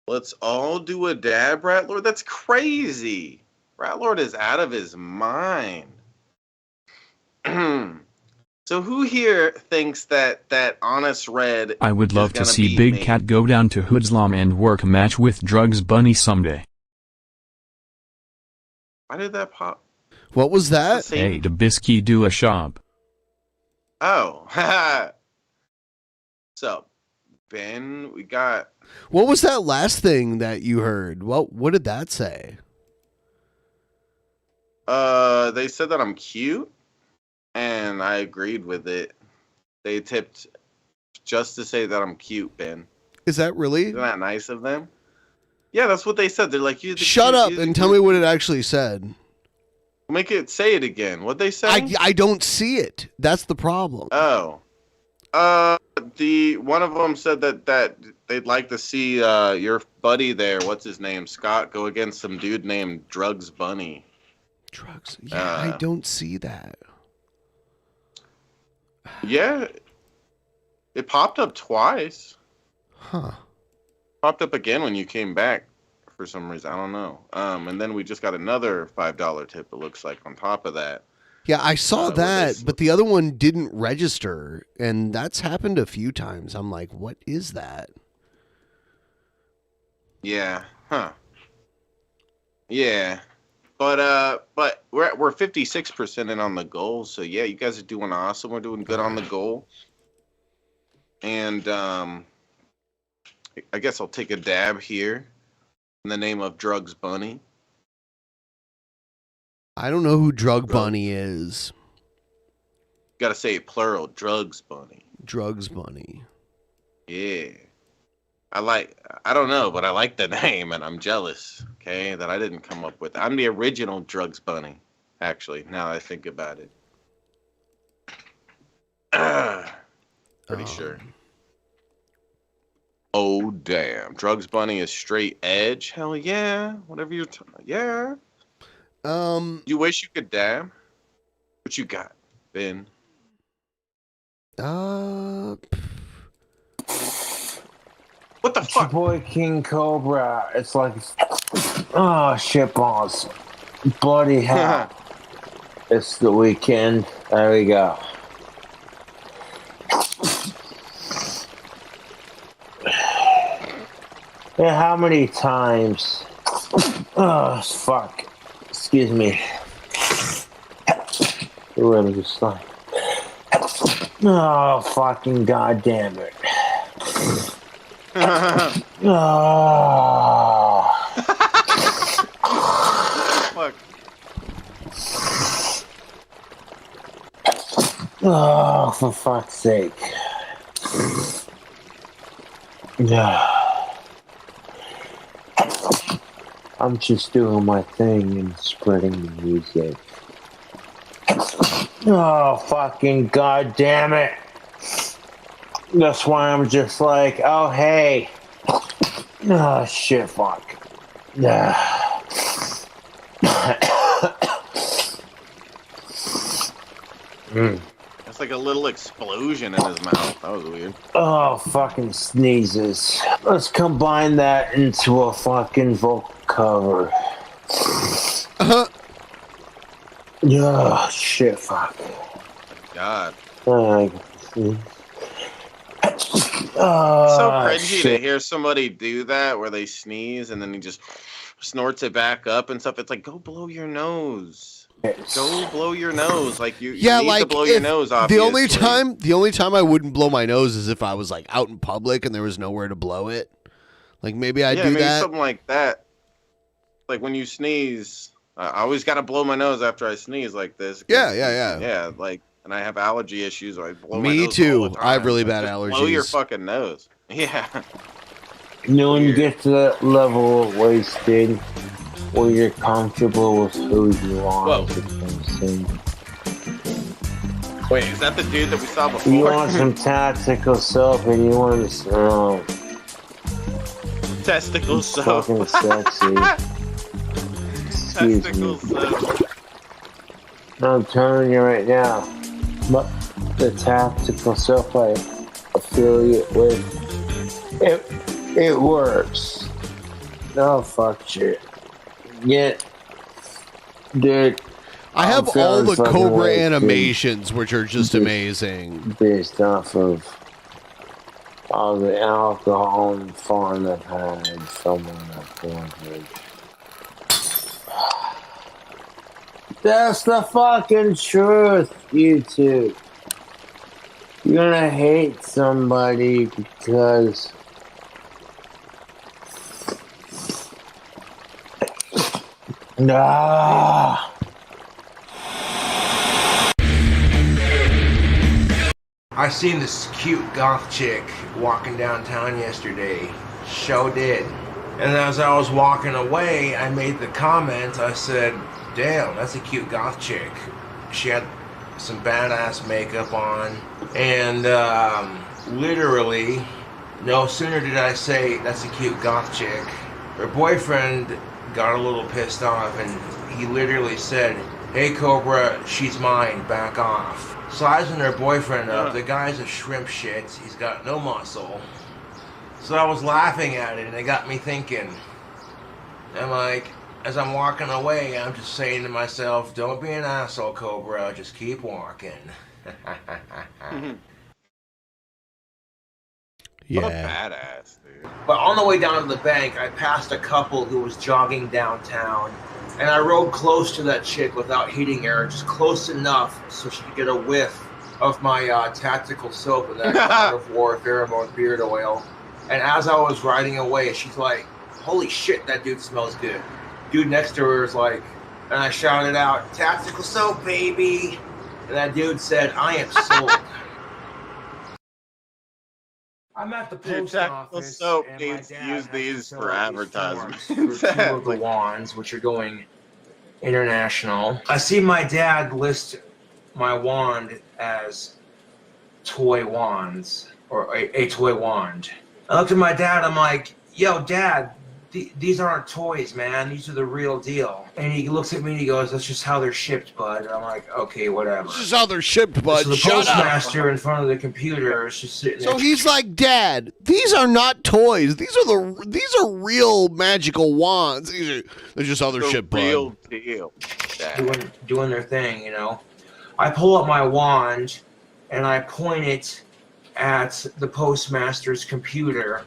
Let's all do a dab, Ratlord? That's crazy. Ratlord is out of his mind. So who here thinks that Honest Red I would love is to gonna see beat Big me? Cat go down to Hoodslum and work a match with Drugs Bunny someday. Why did that pop? What was that? Hey, Shabisky, do a shop. Oh, so Ben, we got. What was that last thing that you heard? What did that say? They said that I'm cute, and I agreed with it. They tipped just to say that I'm cute, Ben. Is that really? Isn't that nice of them? Yeah, that's what they said. They're like, Shut up and tell me what it actually said. Make it say it again. What'd they say? I don't see it. That's the problem. Oh. The one of them said that they'd like to see your buddy there, what's his name, Scott, go against some dude named Drugs Bunny. Drugs? Yeah, I don't see that. Yeah. It popped up twice. Huh. Popped up again when you came back for some reason. I don't know. And then we just got another $5 tip, it looks like, on top of that. Yeah, I saw that, but the other one didn't register, and that's happened a few times. I'm like, what is that? Yeah. Huh. Yeah. But we're 56% in on the goal, so yeah, you guys are doing awesome. We're doing good on the goal. And I guess I'll take a dab here in the name of Drugs Bunny. I don't know who Drug Bunny is. Gotta say it plural, Drugs Bunny. Drugs Bunny. Yeah. I don't know, but I like the name, and I'm jealous, okay, that I didn't come up with it. I'm the original Drugs Bunny, actually, now that I think about it. Pretty sure. Oh damn! Drugs Bunny is straight edge. Hell yeah! Whatever you're yeah. You wish you could damn. What you got, Ben? What the fuck? Your boy King Cobra. It's like, oh shit balls, bloody hell! It's the weekend. There we go. Yeah, how many times? Oh fuck! Excuse me. Really just like, oh fucking goddamn it! Oh. Fuck. Oh, for fuck's sake! Yeah. I'm just doing my thing and spreading the music. Oh, fucking goddamn it! That's why I'm just like, oh, hey. Oh, shit, fuck. That's like a little explosion in his mouth. That was weird. Oh, fucking sneezes. Let's combine that into a fucking vocal cover. Yeah, shit, fuck. God. So cringy to hear somebody do that where they sneeze and then he just snorts it back up and stuff. It's like, go blow your nose. Go blow your nose. Like you need to blow your nose off. The only time I wouldn't blow my nose is if I was like out in public and there was nowhere to blow it. Like maybe I'd do maybe that. something like that. Like when you sneeze, I always got to blow my nose after I sneeze like this. Yeah, like, and I have allergy issues, so I blow my nose. Me too. All the time. I have really bad Just allergies. Blow your fucking nose. Yeah. you know, when you get to that level of wasted where you're comfortable with who you are as a person. Wait, is that the dude that we saw before? You want some tactical soap and you want to smell testicle soap. fucking sexy. Excuse me. I'm telling you right now, the tactical soap I affiliate with, it works. No fuck shit. Yeah, dude. I have all the Cobra animations, which are just amazing. Based off of all the alcohol and fun I've had, someone I've wanted. That's the fucking truth, you two. You're gonna hate somebody because I seen this cute goth chick walking downtown yesterday. Sure did. And as I was walking away, I made the comment, I said, damn, that's a cute goth chick. She had some badass makeup on. And literally, no sooner did I say, that's a cute goth chick, her boyfriend got a little pissed off and he literally said, hey Cobra, she's mine, back off. Sizing her boyfriend up, the guy's a shrimp shit, he's got no muscle. So I was laughing at it and it got me thinking. And like, as I'm walking away, I'm just saying to myself, don't be an asshole, Cobra, just keep walking. What a badass, dude. But on the way down to the bank, I passed a couple who was jogging downtown, and I rode close to that chick without hitting her, just close enough so she could get a whiff of my tactical soap and that God of War pheromone beard oil. And as I was riding away, she's like, holy shit, that dude smells good. Dude next to her is like, and I shouted out, tactical soap, baby. And that dude said, I am sold. I'm at the post office, soap and needs my to dad use has these to for fill out advertisements. these forms for 2 of the wands, which are going international. I see my dad list my wand as toy wands, or a toy wand. I looked at my dad, I'm like, yo, Dad, these aren't toys, man. These are the real deal. And he looks at me and he goes, that's just how they're shipped, bud. And I'm like, okay, whatever. This is how they're shipped, bud. So the Shut postmaster up. in front of the computer is just sitting there. So he's like, Dad, these are not toys. These are real magical wands. They're just how they're shipped, real bud. deal. Doing their thing, you know. I pull up my wand and I point it at the postmaster's computer.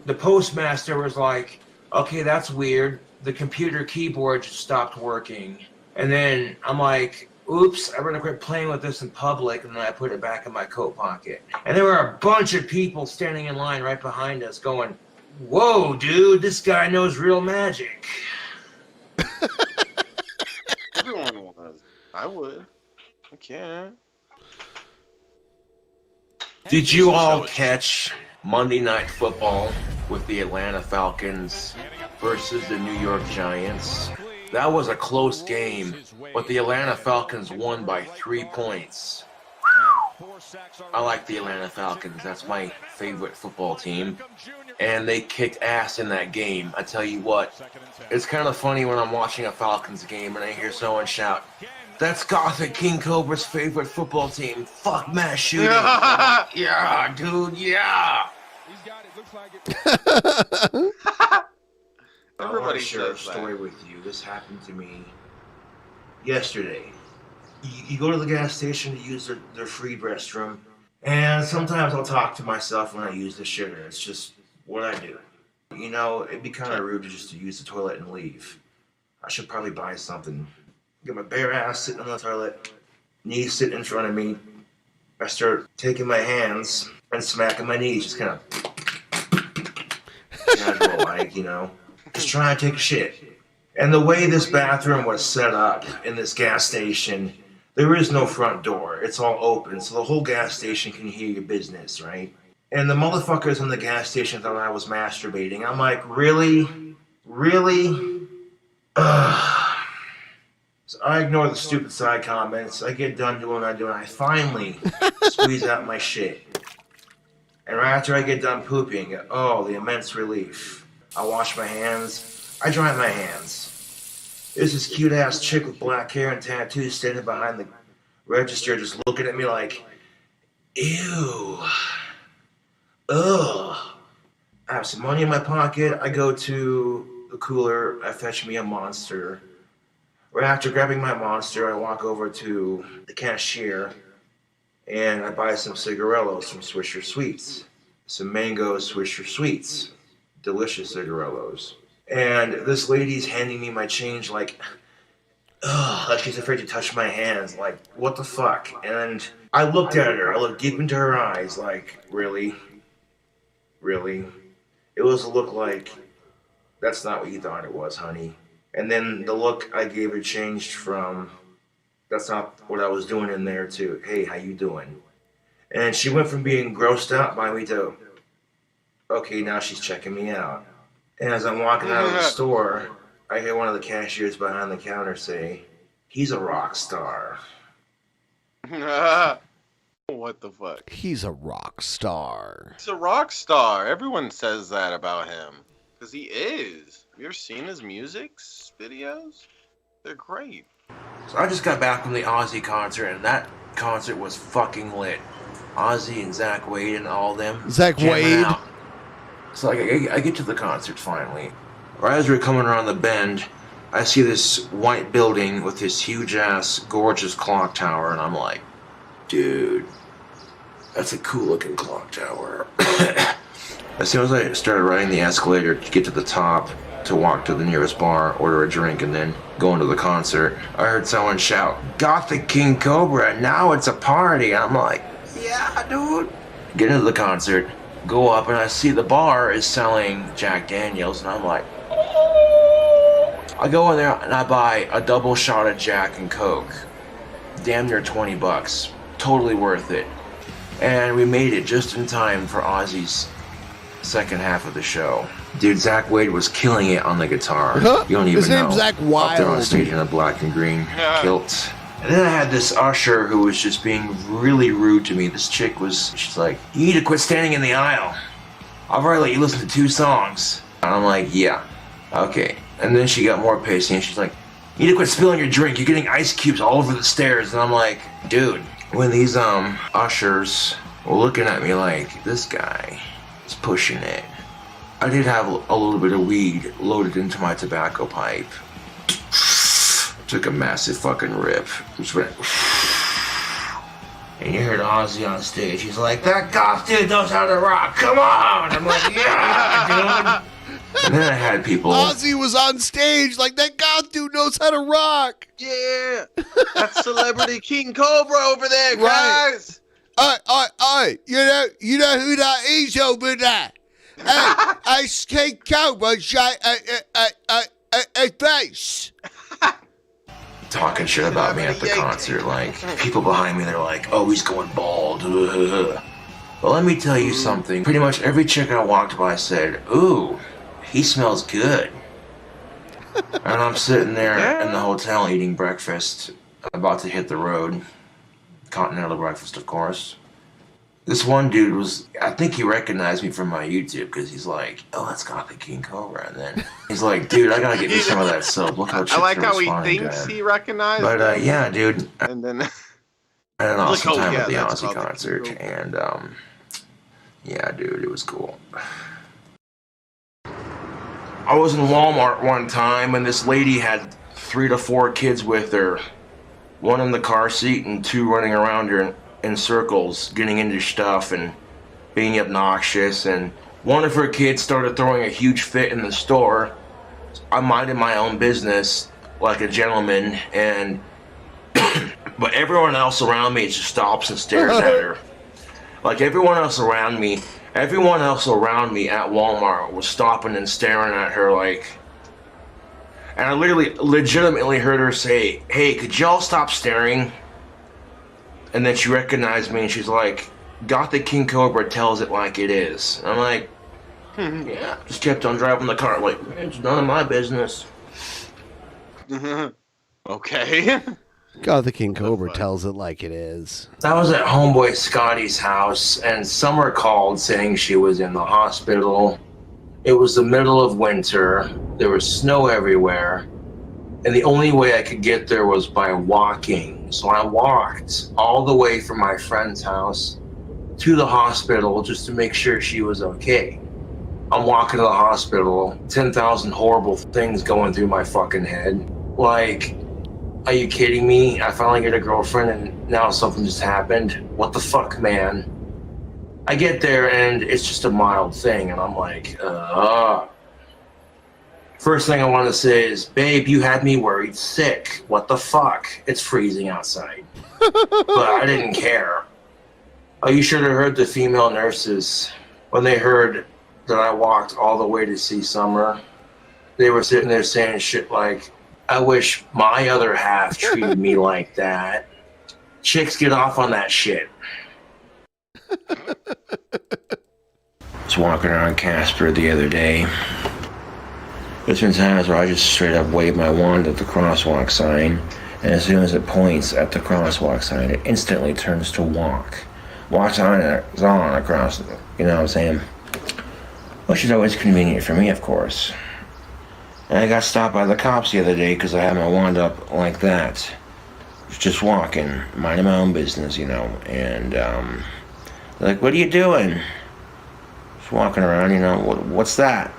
The postmaster was like, okay, that's weird. The computer keyboard just stopped working. And then I'm like, oops, I better quit playing with this in public. And then I put it back in my coat pocket. And there were a bunch of people standing in line right behind us going, whoa, dude, this guy knows real magic. Everyone was. I would. I can't. Did you all catch Monday Night Football with the Atlanta Falcons versus the New York Giants? That was a close game, but the Atlanta Falcons won by 3 points. I like the Atlanta Falcons. That's my favorite football team. And they kicked ass in that game. I tell you what, it's kind of funny when I'm watching a Falcons game and I hear someone shout, that's Gothic King Cobra's favorite football team. Fuck mass shooting. Yeah, dude, yeah. I want to share a story with you. This happened to me yesterday. You go to the gas station to use their free restroom, and sometimes I'll talk to myself when I use the shitter. It's just what I do. You know, it'd be kind of rude to use the toilet and leave. I should probably buy something. Get my bare ass sitting on the toilet, knees sitting in front of me. I start taking my hands and smacking my knees, just kind of casual like, you know, just trying to take a shit. And the way this bathroom was set up in this gas station, there is no front door. It's all open, so the whole gas station can hear your business, right? And the motherfuckers in the gas station thought I was masturbating. I'm like, really? Really? So I ignore the stupid side comments. I get done doing what I do, and I finally squeeze out my shit. And right after I get done pooping, oh, the immense relief. I wash my hands. I dry my hands. There's this cute-ass chick with black hair and tattoos standing behind the register just looking at me like, ew. Ugh. I have some money in my pocket. I go to the cooler. I fetch me a Monster. Right after grabbing my Monster, I walk over to the cashier and I buy some cigarillos from Swisher Sweets. Some mango Swisher Sweets. Delicious cigarillos. And this lady's handing me my change like, ugh, like she's afraid to touch my hands. Like, what the fuck? And I looked at her. I looked deep into her eyes like, really? Really? It was a look like, that's not what you thought it was, honey. And then the look I gave her changed from, that's not what I was doing in there, to, hey, how you doing? And she went from being grossed out by me to, okay, now she's checking me out. And as I'm walking out of the store, I hear one of the cashiers behind the counter say, he's a rock star. What the fuck? He's a rock star. He's a rock star. Everyone says that about him. Because he is. Have you ever seen his music videos? They're great. So I just got back from the Ozzy concert, and that concert was fucking lit. Ozzy and Zach Wade and all them. Zach Wade? Out. So I get to the concert finally. Right as we're coming around the bend, I see this white building with this huge-ass, gorgeous clock tower, and I'm like, dude, that's a cool-looking clock tower. As soon as I started riding the escalator to get to the top, to walk to the nearest bar, order a drink, and then go into the concert, I heard someone shout, Gothic King Cobra, now it's a party. I'm like, yeah, dude. Get into the concert, go up, and I see the bar is selling Jack Daniels, and I'm like, I go in there and I buy a double shot of Jack and Coke. Damn near $20. Totally worth it. And we made it just in time for Ozzy's second half of the show. Dude, Zach Wade was killing it on the guitar. You don't even His know. name's Zach Up there on Wild. stage in a black and green kilt. And then I had this usher who was just being really rude to me. This chick was, she's like, you need to quit standing in the aisle. I've already let you listen to 2 songs. And I'm like, yeah, okay. And then she got more pissy and she's like, you need to quit spilling your drink. You're getting ice cubes all over the stairs. And I'm like, dude, when these ushers were looking at me like, this guy is pushing it. I did have a little bit of weed loaded into my tobacco pipe. Took a massive fucking rip. Just went. And you heard Ozzy on stage. He's like, that goth dude knows how to rock. Come on. I'm like, yeah, dude. And then I had people. Ozzy was on stage like that goth dude knows how to rock. Yeah, that's celebrity King Cobra over there, guys. Right. You know who that is over there? Hey, it's KingCobraJFS. Talking shit about me at the concert. Like, people behind me, they're like, oh, he's going bald. But let me tell you something. Pretty much every chick I walked by said, ooh, he smells good. And I'm sitting there in the hotel eating breakfast, about to hit the road. Continental breakfast, of course. This one dude was, I think he recognized me from my YouTube because he's like, oh, that's got the King Cobra. And then he's like, dude, I gotta get me some of that soap. Look how chicks I like are how he responding to thinks him. he recognized. But yeah, dude. And then I had an awesome Like, oh, time yeah, at the that's Ozzy about the concert, King and yeah, dude, it was cool. I was in Walmart one time, and this lady had 3 to 4 kids with her, 1 in the car seat and 2 running around her in circles, getting into stuff and being obnoxious. And one of her kids started throwing a huge fit in the store. I'm minding my own business like a gentleman, and but everyone else around me just stops and stares at her. Like everyone else around me at Walmart was stopping and staring at her like, and I legitimately heard her say, hey, could y'all stop staring? And then she recognized me and she's like, got the King Cobra tells it like it is. And I'm like, yeah, just kept on driving the car like, it's none of my business. Okay. God, the King Cobra tells it like it is. I was at homeboy Scotty's house, and Summer called saying she was in the hospital. It was the middle of winter. There was snow everywhere, and the only way I could get there was by walking. So I walked all the way from my friend's house to the hospital just to make sure she was okay. I'm walking to the hospital, 10,000 horrible things going through my fucking head. Like, are you kidding me? I finally get a girlfriend and now something just happened. What the fuck, man? I get there and it's just a mild thing and I'm like, First thing I want to say is, babe, you had me worried sick. What the fuck? It's freezing outside. But I didn't care. Oh, you should have heard the female nurses when they heard that I walked all the way to see Summer. They were sitting there saying shit like, I wish my other half treated me like that. Chicks get off on that shit. I was walking around Casper the other day. There's been times where I just straight up wave my wand at the crosswalk sign, and as soon as it points at the crosswalk sign, it instantly turns to walk. Walks on across, you know what I'm saying? Which is always convenient for me, of course. And I got stopped by the cops the other day because I had my wand up like that. Just walking, minding my own business, you know. And they're like, what are you doing? Just walking around, you know. What's that?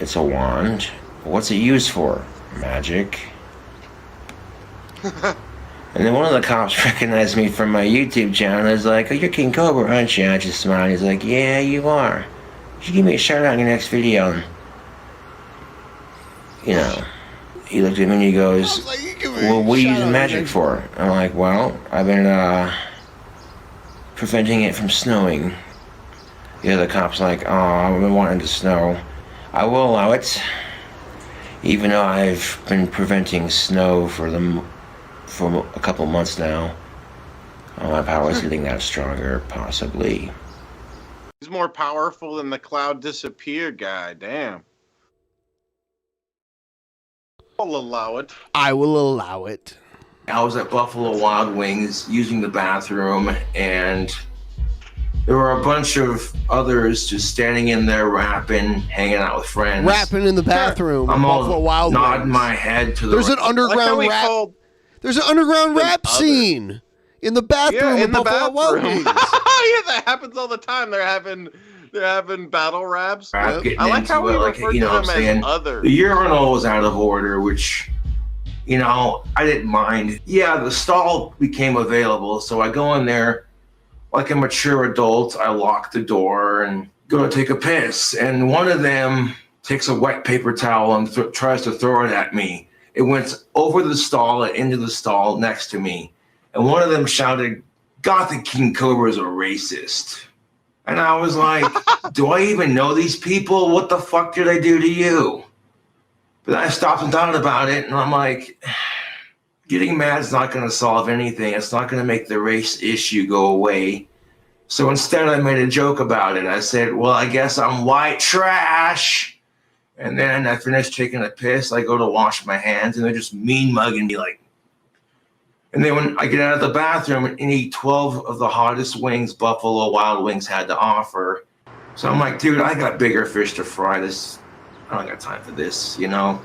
It's a wand. What's it used for? Magic. And then one of the cops recognized me from my YouTube channel and was like, oh, you're King Cobra, aren't you? I just smiled. He's like, yeah, you are. You should give me a shout out in your next video. And, you know, he looked at me and he goes, well, what are you using magic for? I'm like, well, I've been preventing it from snowing. The other cop's like, oh, I've been wanting to snow. I will allow it, even though I've been preventing snow for a couple months now. My power's getting that stronger, possibly. He's more powerful than the Cloud disappeared guy. Damn. I'll allow it. I will allow it. I was at Buffalo Wild Wings using the bathroom, and There were a bunch of others just standing in there rapping, hanging out with friends. Rapping in the bathroom. I'm all Buffalo Wild nodding Wings. my head to the There's an right. underground rap. There's an underground rap scene in the bathroom Yeah, of in the Buffalo Wild bathroom. Wings. Yeah, that happens all the time. They're having battle raps. Rap getting I like how we into it, like, refer you to know what I'm them saying? as others. The urinal was out of order, which, you know, I didn't mind. Yeah, the stall became available, so I go in there like a mature adult. I lock the door and go to take a piss, and one of them takes a wet paper towel and tries to throw it at me. It went over the stall and into the stall next to me, and one of them shouted, "God, the King Cobra is a racist." And I was like, do I even know these people? What the fuck did I do to you? But I stopped and thought about it, and I'm like, getting mad is not going to solve anything. It's not going to make the race issue go away. So instead, I made a joke about it. I said, well, I guess I'm white trash. And then I finished taking a piss. I go to wash my hands, and they're just mean mugging me like. And then when I get out of the bathroom and eat 12 of the hottest wings Buffalo Wild Wings had to offer. So I'm like, dude, I got bigger fish to fry. This, I don't got time for this, you know?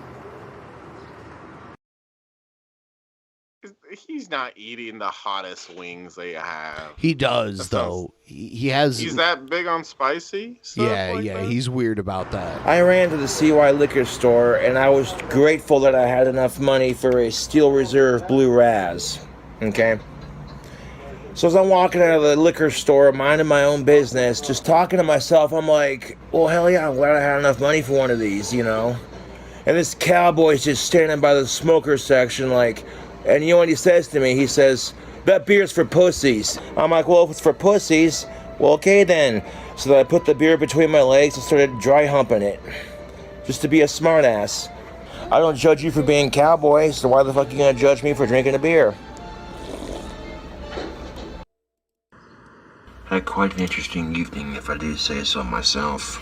He's not eating the hottest wings they have. He does, though. He has. He's that big on spicy stuff? Yeah, he's weird about that. I ran to the CY liquor store, and I was grateful that I had enough money for a Steel Reserve Blue Raz. Okay? So as I'm walking out of the liquor store, minding my own business, just talking to myself, I'm like, well, hell yeah, I'm glad I had enough money for one of these, you know? And this cowboy's just standing by the smoker section like, and you know what he says to me? He says, that beer's for pussies. I'm like, well, if it's for pussies, well, okay then. So then I put the beer between my legs and started dry humping it. Just to be a smartass. I don't judge you for being cowboy, so why the fuck are you gonna judge me for drinking a beer? Had quite an interesting evening, if I do say so myself.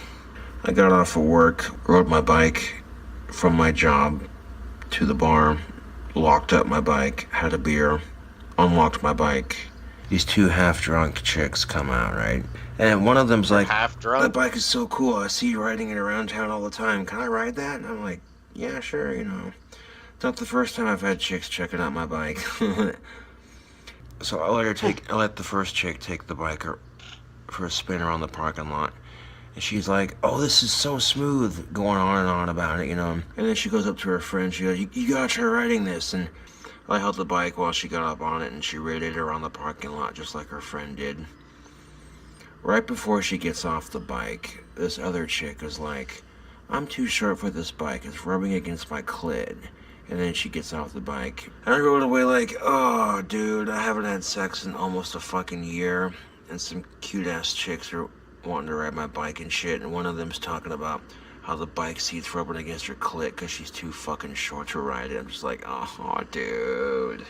I got off of work, rode my bike from my job to the bar, locked up my bike, had a beer, unlocked my bike. These two half-drunk chicks come out, right? And one of them's like, half-drunk? that bike is so cool, I see you riding it around town all the time. Can I ride that? And I'm like, yeah, sure, you know. It's not the first time I've had chicks checking out my bike. So I let the first chick take the bike for a spin around the parking lot. And she's like, oh, this is so smooth, going on and on about it, you know. And then she goes up to her friend, she goes, you gotta try riding this. And I held the bike while she got up on it, and she rode it around the parking lot just like her friend did. Right before she gets off the bike, this other chick is like, I'm too short for this bike, it's rubbing against my clit. And then she gets off the bike. And I rode away like, oh, dude, I haven't had sex in almost a fucking year. And some cute-ass chicks are wanting to ride my bike and shit. And one of them's talking about how the bike seat's rubbing against her clit because she's too fucking short to ride it. I'm just like, oh, dude.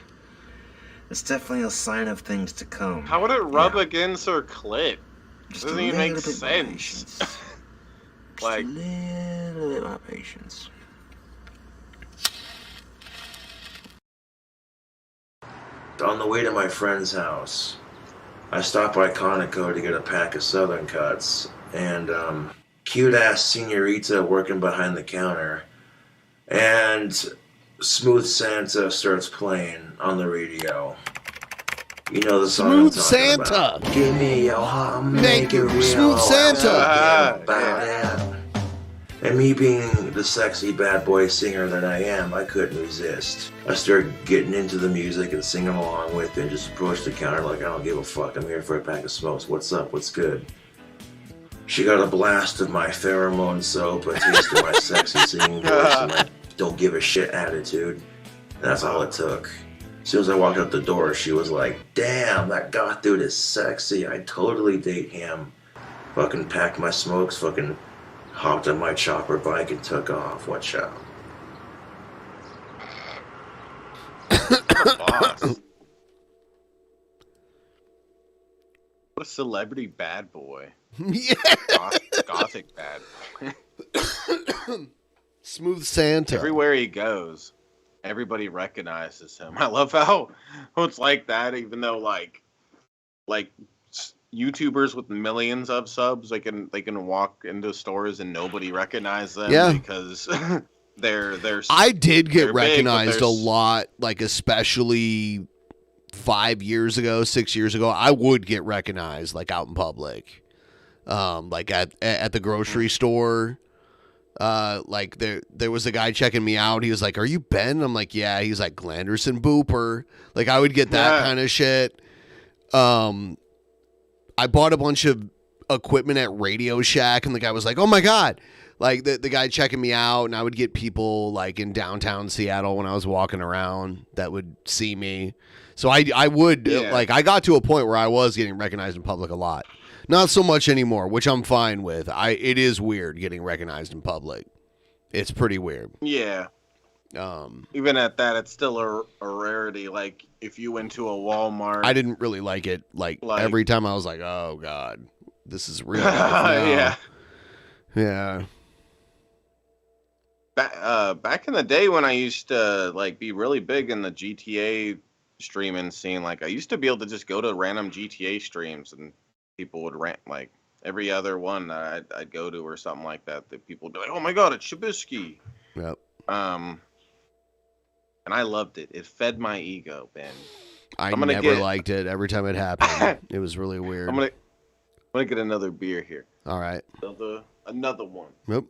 It's definitely a sign of things to come. How would it rub against her clit? Just Doesn't a even make little bit more sense. patience. Like, a little bit more patience. On the way to my friend's house, I stopped by Conoco to get a pack of Southern Cuts, and cute-ass senorita working behind the counter, and Smooth Santa starts playing on the radio. You know the song Smooth I'm talking Santa. about. Give me your heart, Make it real. Smooth Santa. About it. And me being the sexy bad boy singer that I am, I couldn't resist. I started getting into the music and singing along with it and just approached the counter like, I don't give a fuck, I'm here for a pack of smokes. What's up? What's good? She got a blast of my pheromone soap, a taste of my sexy singing voice, and my don't give a shit attitude. And that's all it took. As soon as I walked out the door, she was like, damn, that goth dude is sexy. I'd totally date him. Fucking packed my smokes, fucking hopped on my chopper bike and took off. Watch out. boss. What a celebrity bad boy. Yeah. Gothic bad boy. Smooth Santa. Everywhere he goes, everybody recognizes him. I love how it's like that, even though like YouTubers with millions of subs, they can walk into stores and nobody recognize them Yeah. because they're I did they're get big, but recognized they're a lot, like especially 5 years ago, 6 years ago. I would get recognized like out in public, like at the grocery store. Like there was a guy checking me out. He was like, "Are you Ben?" I'm like, "Yeah." He's like, "Glanderson Booper." Like I would get that kind of shit. I bought a bunch of equipment at Radio Shack, and the guy was like, "Oh my god!" Like the guy checking me out, and I would get people like in downtown Seattle when I was walking around that would see me. So I would like I got to a point where I was getting recognized in public a lot. Not so much anymore, which I'm fine with. It is weird getting recognized in public. It's pretty weird. Yeah. Even at that, it's still a rarity. Like if you went to a Walmart, I didn't really like it. Like every time I was like, "Oh god, this is real." Yeah. Yeah. Back in the day when I used to like be really big in the GTA streaming scene, like I used to be able to just go to random GTA streams and people would rant like every other one that I'd go to or something like that. That people would be like, "Oh my god, it's Shabisky." Yep. And I loved it. It fed my ego, Ben. I never liked it. Every time it happened, it was really weird. I'm gonna get another beer here. All right. Another one. Yep.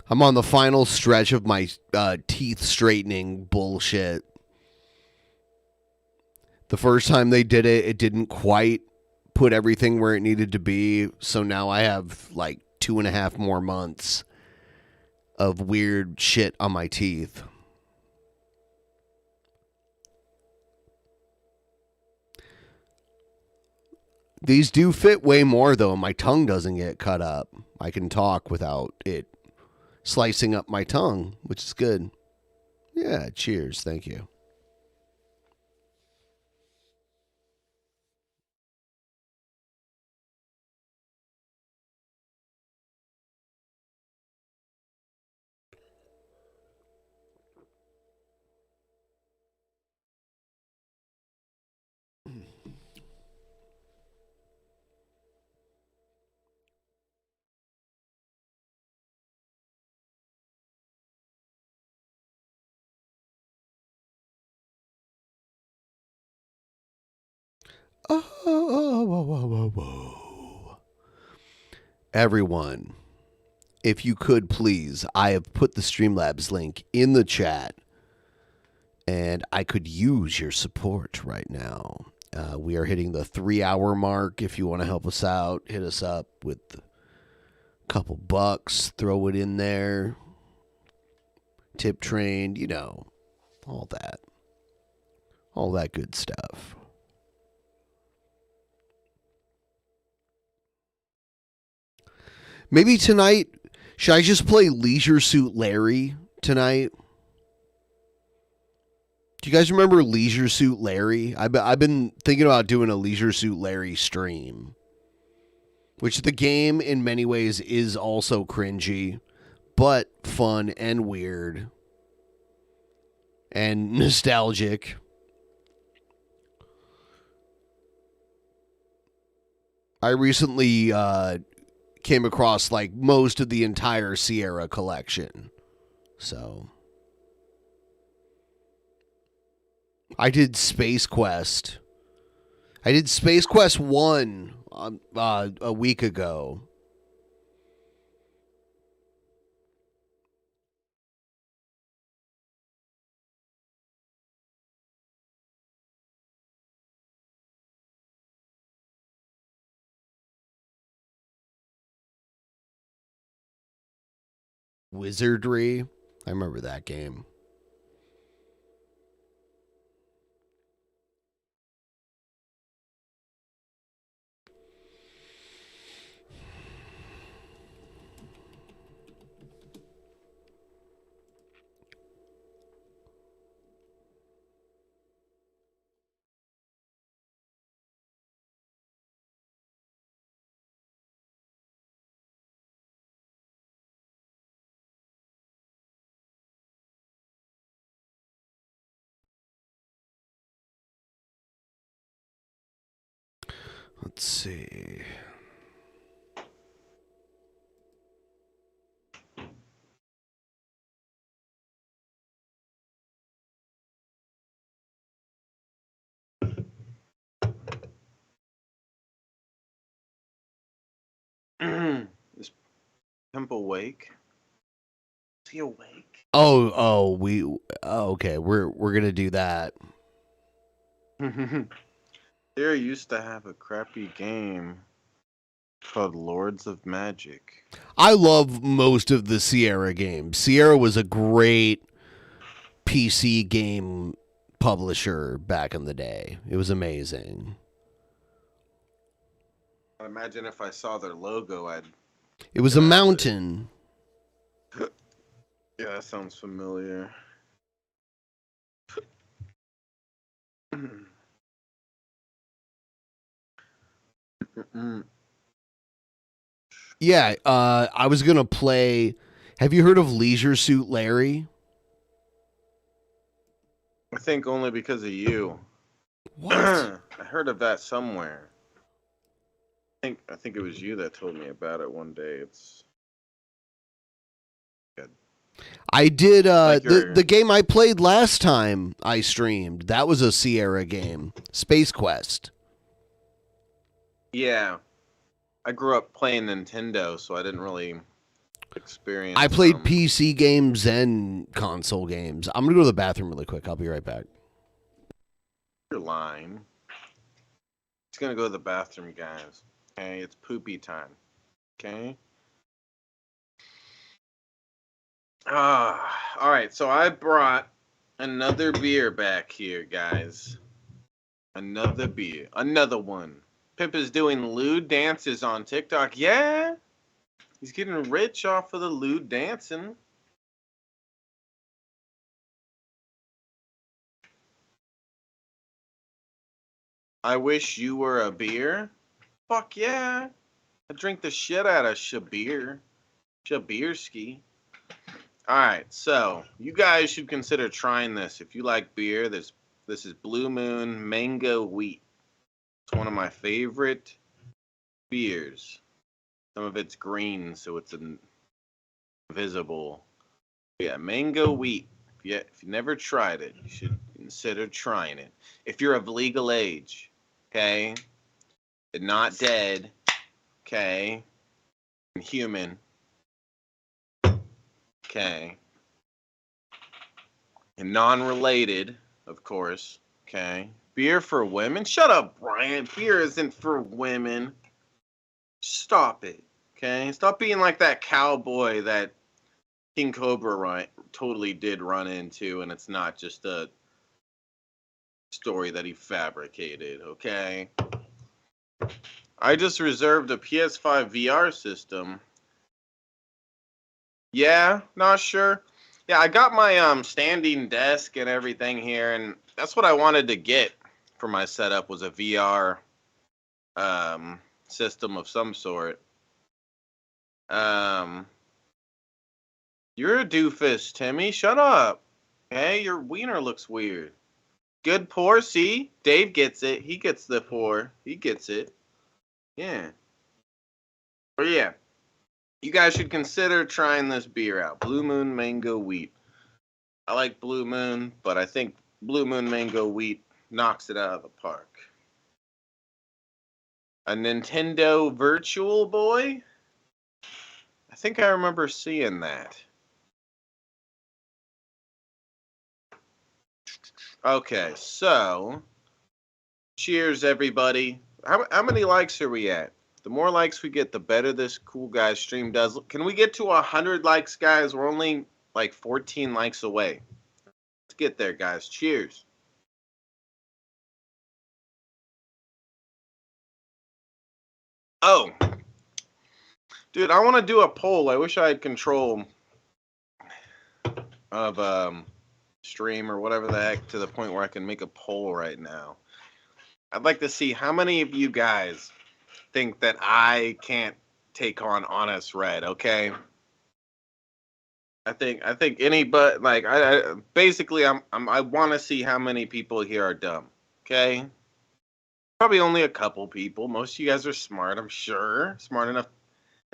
I'm on the final stretch of my teeth straightening bullshit. The first time they did it, it didn't quite put everything where it needed to be. So now I have like 2.5 more months of weird shit on my teeth. These do fit way more, though. My tongue doesn't get cut up. I can talk without it slicing up my tongue, which is good. Yeah, cheers. Thank you. Whoa. Everyone, if you could please, I have put the Streamlabs link in the chat, and I could use your support right now. We are hitting the 3-hour mark. If you want to help us out, hit us up with a couple bucks, throw it in there. Tip trained, you know, all that. All that good stuff. Maybe tonight, should I just play Leisure Suit Larry tonight? Do you guys remember Leisure Suit Larry? I've been thinking about doing a Leisure Suit Larry stream. Which the game, in many ways, is also cringy, but fun and weird. And nostalgic. I recently came across like most of the entire Sierra collection. So I did Space Quest. I did Space Quest 1 a week ago. Wizardry. I remember that game. Let's see. Is Pimp awake? Is he awake? Okay. We're gonna do that. There used to have a crappy game called Lords of Magic. I love most of the Sierra games. Sierra was a great PC game publisher back in the day. It was amazing. I imagine if I saw their logo, I'd. It was a mountain. Yeah, that sounds familiar. Yeah, I was gonna play. Have you heard of Leisure Suit Larry? I think only because of you. What? I heard of that somewhere. I think it was you that told me about it one day. It's good. I did Like the game I played last time I streamed. That was a Sierra game, Space Quest. Yeah. I grew up playing Nintendo, so I didn't really experience. I played PC games and console games. I'm gonna go to the bathroom really quick. I'll be right back. You're lying. He's gonna go to the bathroom, guys. Okay, it's poopy time. Okay. All right. So I brought another beer back here, guys. Another beer, another one. Pimp is doing lewd dances on TikTok. Yeah, he's getting rich off of the lewd dancing. I wish you were a beer. Fuck yeah. I drink the shit out of Shabisky. Alright, so you guys should consider trying this. If you like beer, this is Blue Moon Mango Wheat. It's one of my favorite beers. Some of it's green, so it's invisible. Yeah, Mango Wheat. If you never tried it, you should consider trying it. If you're of legal age, okay, and not dead, okay, and human, okay, and non-related, of course, okay. Beer for women? Shut up, Brian. Beer isn't for women. Stop it, okay? Stop being like that cowboy that King Cobra totally did run into, and it's not just a story that he fabricated, okay? I just reserved a PS5 VR system. Yeah, not sure. Yeah, I got my standing desk and everything here, and that's what I wanted to get for my setup was a VR system of some sort. You're a doofus, Timmy. Shut up. Hey, your wiener looks weird. Good pour, see? Dave gets it. He gets the pour. He gets it. Yeah. But yeah. You guys should consider trying this beer out. Blue Moon Mango Wheat. I like Blue Moon, but I think Blue Moon Mango Wheat knocks it out of the park. A Nintendo Virtual Boy? I think I remember seeing that. Okay, so cheers, everybody. How many likes are we at? The more likes we get, the better this cool guy stream does. Can we get to 100 likes, guys? We're only like 14 likes away. Let's get there, guys. Cheers. Oh, dude, I want to do a poll. I wish I had control of stream or whatever the heck to the point where I can make a poll right now. I'd like to see how many of you guys think that I can't take on Honest Red, okay? I think anybody, like, I basically I want to see how many people here are dumb, okay? Probably only a couple people. Most of you guys are smart, I'm sure. Smart enough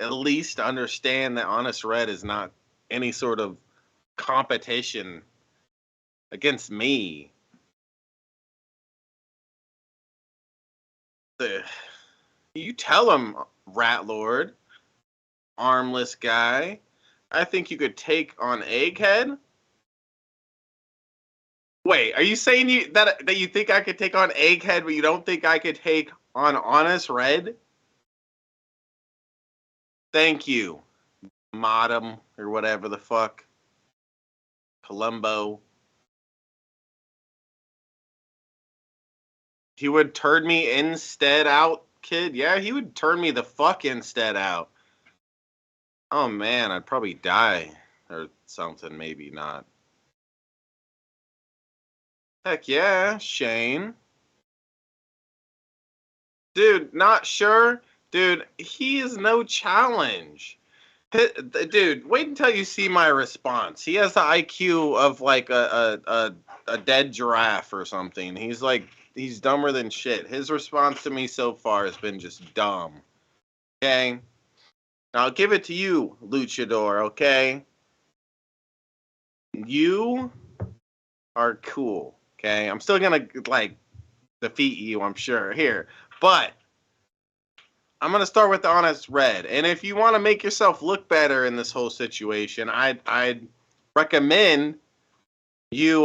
at least to understand that Honest Red is not any sort of competition against me. You tell him, Rat Lord, armless guy. I think you could take on Egghead. Wait, are you saying that you think I could take on Egghead, but you don't think I could take on Honest Red? Thank you, Modem, or whatever the fuck. Columbo. He would turn me instead out, kid? Yeah, he would turn me the fuck instead out. Oh man, I'd probably die. Or something, maybe not. Heck yeah, Shane. Dude, not sure? Dude, he is no challenge. Dude, wait until you see my response. He has the IQ of like a dead giraffe or something. He's dumber than shit. His response to me so far has been just dumb. Okay? Now I'll give it to you, Luchador, okay? You are cool, okay? I'm still gonna, like, defeat you, I'm sure, here. But I'm gonna start with the Honest Red. And if you want to make yourself look better in this whole situation, I'd recommend you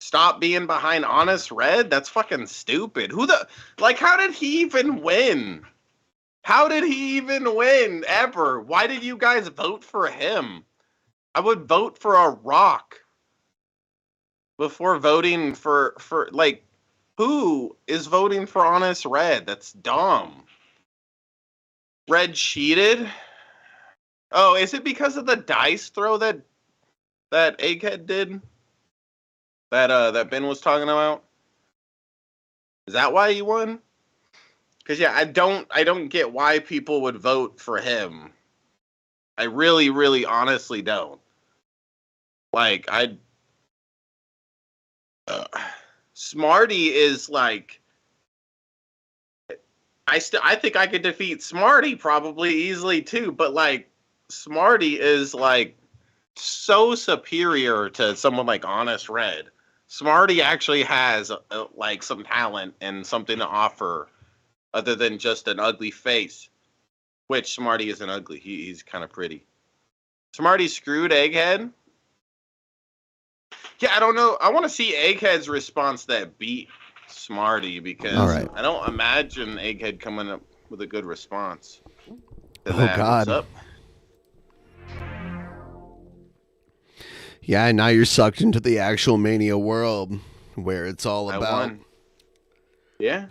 stop being behind Honest Red. That's fucking stupid. How did he even win? How did he even win ever? Why did you guys vote for him? I would vote for a rock before voting for like, who is voting for Honest Red? That's dumb. Red cheated? Oh, is it because of the dice throw that Egghead did? That Ben was talking about? Is that why he won? Because yeah, I don't get why people would vote for him. I really, really honestly don't. Like, Smarty is like, I think I could defeat Smarty probably easily too, but like, Smarty is like so superior to someone like Honest Red. Smarty actually has like some talent and something to offer other than just an ugly face, which Smarty isn't ugly. He's kind of pretty. Smarty screwed Egghead. Yeah, I don't know. I want to see Egghead's response that beat Smarty because I don't imagine Egghead coming up with a good response to that. God. What's up? Yeah, now you're sucked into the actual Mania world where it's all I about. won. Yeah.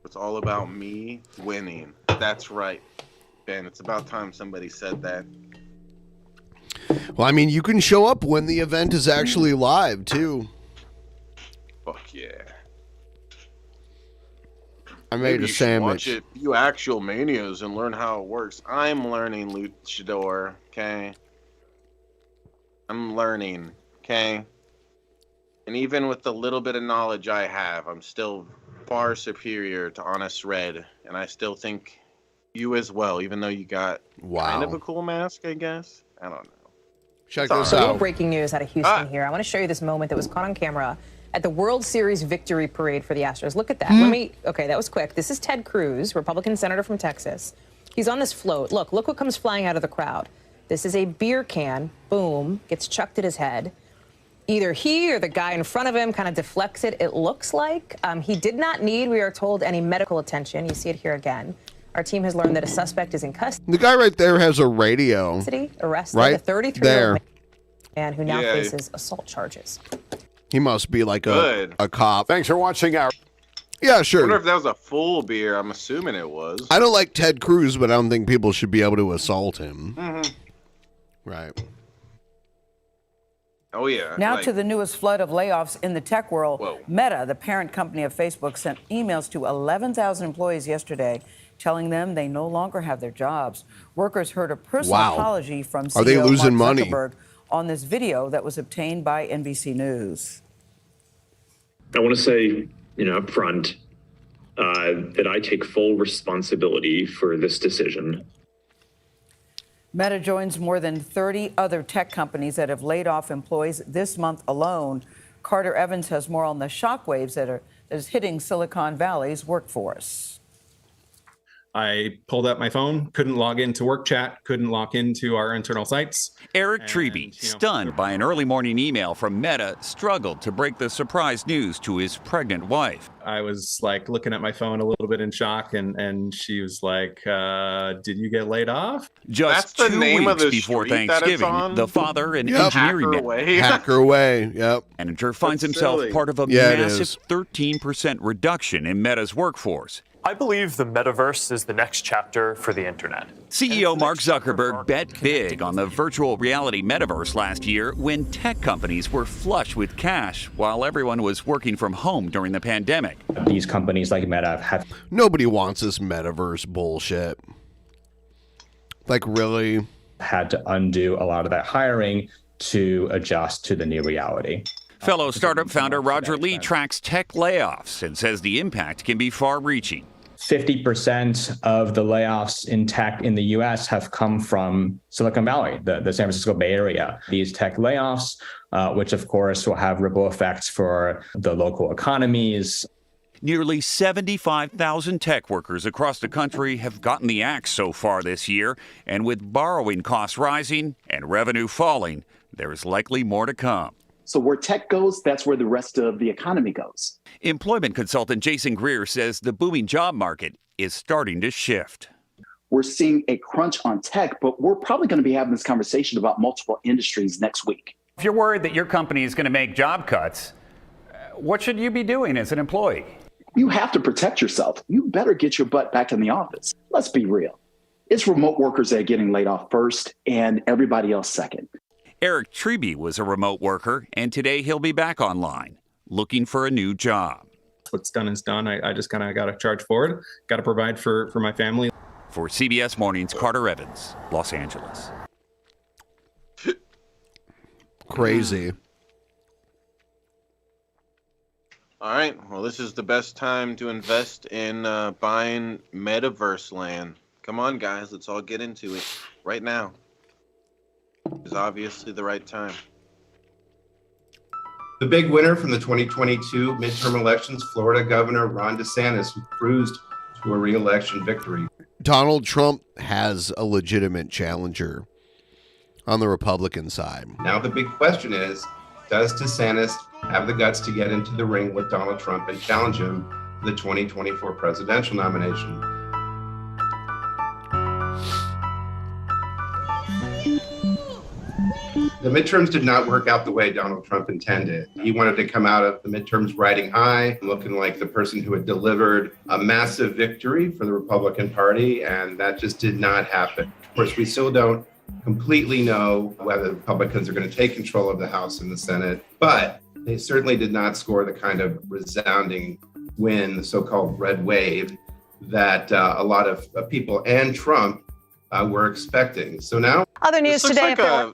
It's all about me winning. That's right, Ben. It's about time somebody said that. Well, I mean, you can show up when the event is actually live, too. Fuck yeah. I made Maybe a you should sandwich. Watch a few actual Manias and learn how it works. I'm learning, Luchador, okay? I'm learning, okay? And even with the little bit of knowledge I have, I'm still far superior to Honest Red. And I still think you as well, even though you got kind of a cool mask, I guess. I don't know. Check this out. Breaking news out of Houston here. I want to show you this moment that was caught on camera at the World Series victory parade for the Astros. Look at that. Okay, that was quick. This is Ted Cruz, Republican senator from Texas. He's on this float. Look what comes flying out of the crowd. This is a beer can. Boom, gets chucked at his head. Either he or the guy in front of him kind of deflects it, it looks like. He did not need, we are told, any medical attention. You see it here again. Our team has learned that a suspect is in custody. The guy right there has a radio. Arrested Right a 33-year-old there. man who now faces assault charges. He must be like a cop. Thanks for watching our... Yeah, I sure. wonder if that was a full beer. I'm assuming it was. I don't like Ted Cruz, but I don't think people should be able to assault him. Mm-hmm. Right. Oh, yeah. Now to the newest flood of layoffs in the tech world. Whoa. Meta, the parent company of Facebook, sent emails to 11,000 employees yesterday telling them they no longer have their jobs. Workers heard a personal Wow. apology from CEO Are they losing Mark money? Zuckerberg on this video that was obtained by NBC News. I want to say, up front, that I take full responsibility for this decision. Meta joins more than 30 other tech companies that have laid off employees this month alone. Carter Evans has more on the shockwaves that is hitting Silicon Valley's workforce. I pulled out my phone, couldn't log into work chat, couldn't log into our internal sites. Eric Treby, stunned by an early morning email from Meta, struggled to break the surprise news to his pregnant wife. I was looking at my phone a little bit in shock, and she was like, did you get laid off? Just That's the 2 name of weeks the before street that it's Thanksgiving, on? the father and Yep. engineering Hacker away. Yep. manager finds That's himself silly. part of a Yeah, it massive is. 13% reduction in Meta's workforce. I believe the metaverse is the next chapter for the internet. CEO Mark Zuckerberg bet big on the virtual reality metaverse last year when tech companies were flush with cash while everyone was working from home during the pandemic. These companies like Meta have... Nobody wants this metaverse bullshit. Really? Had to undo a lot of that hiring to adjust to the new reality. Fellow startup founder Roger Lee tracks tech layoffs and says the impact can be far-reaching. 50% of the layoffs in tech in the U.S. have come from Silicon Valley, the San Francisco Bay Area. These tech layoffs, which of course will have ripple effects for the local economies. Nearly 75,000 tech workers across the country have gotten the axe so far this year, and with borrowing costs rising and revenue falling, there is likely more to come. So where tech goes, that's where the rest of the economy goes. Employment consultant Jason Greer says the booming job market is starting to shift. We're seeing a crunch on tech, but we're probably going to be having this conversation about multiple industries next week. If you're worried that your company is going to make job cuts, what should you be doing as an employee? You have to protect yourself. You better get your butt back in the office. Let's be real. It's remote workers that are getting laid off first and everybody else second. Eric Treby was a remote worker, and today he'll be back online, looking for a new job. What's done is done. I just kind of got to charge forward, got to provide for my family. For CBS Mornings, Carter Evans, Los Angeles. Crazy. All right. Well, this is the best time to invest in buying metaverse land. Come on, guys. Let's all get into it right now. It's obviously the right time. The big winner from the 2022 midterm elections, Florida Governor Ron DeSantis, who cruised to a re-election victory. Donald Trump has a legitimate challenger on the Republican side. Now the big question is, does DeSantis have the guts to get into the ring with Donald Trump and challenge him for the 2024 presidential nomination? The midterms did not work out the way Donald Trump intended. He wanted to come out of the midterms riding high, looking like the person who had delivered a massive victory for the Republican Party, and that just did not happen. Of course, we still don't completely know whether the Republicans are going to take control of the House and the Senate, but they certainly did not score the kind of resounding win, the so-called red wave, that a lot of people and Trump were expecting. So now... Other news today...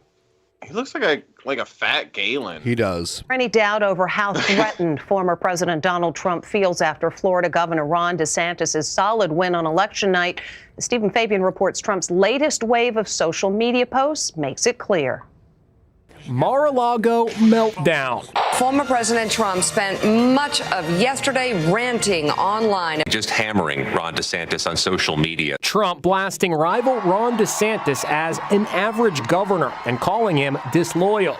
He looks like a fat Galen. He does. Any doubt over how threatened former President Donald Trump feels after Florida Governor Ron DeSantis' solid win on election night? Stephen Fabian reports Trump's latest wave of social media posts makes it clear. Mar-a-Lago meltdown. Former President Trump spent much of yesterday ranting online. Just hammering Ron DeSantis on social media. Trump blasting rival Ron DeSantis as an average governor and calling him disloyal.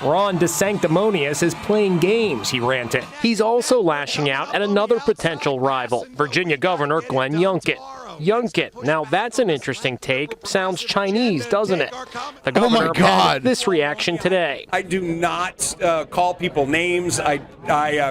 Ron DeSanctimonious is playing games, he ranted. He's also lashing out at another potential rival, Virginia Governor Glenn Youngkin. Youngkin. Now that's an interesting take. Sounds Chinese, doesn't it? The governor had this reaction today. I do not call people names. I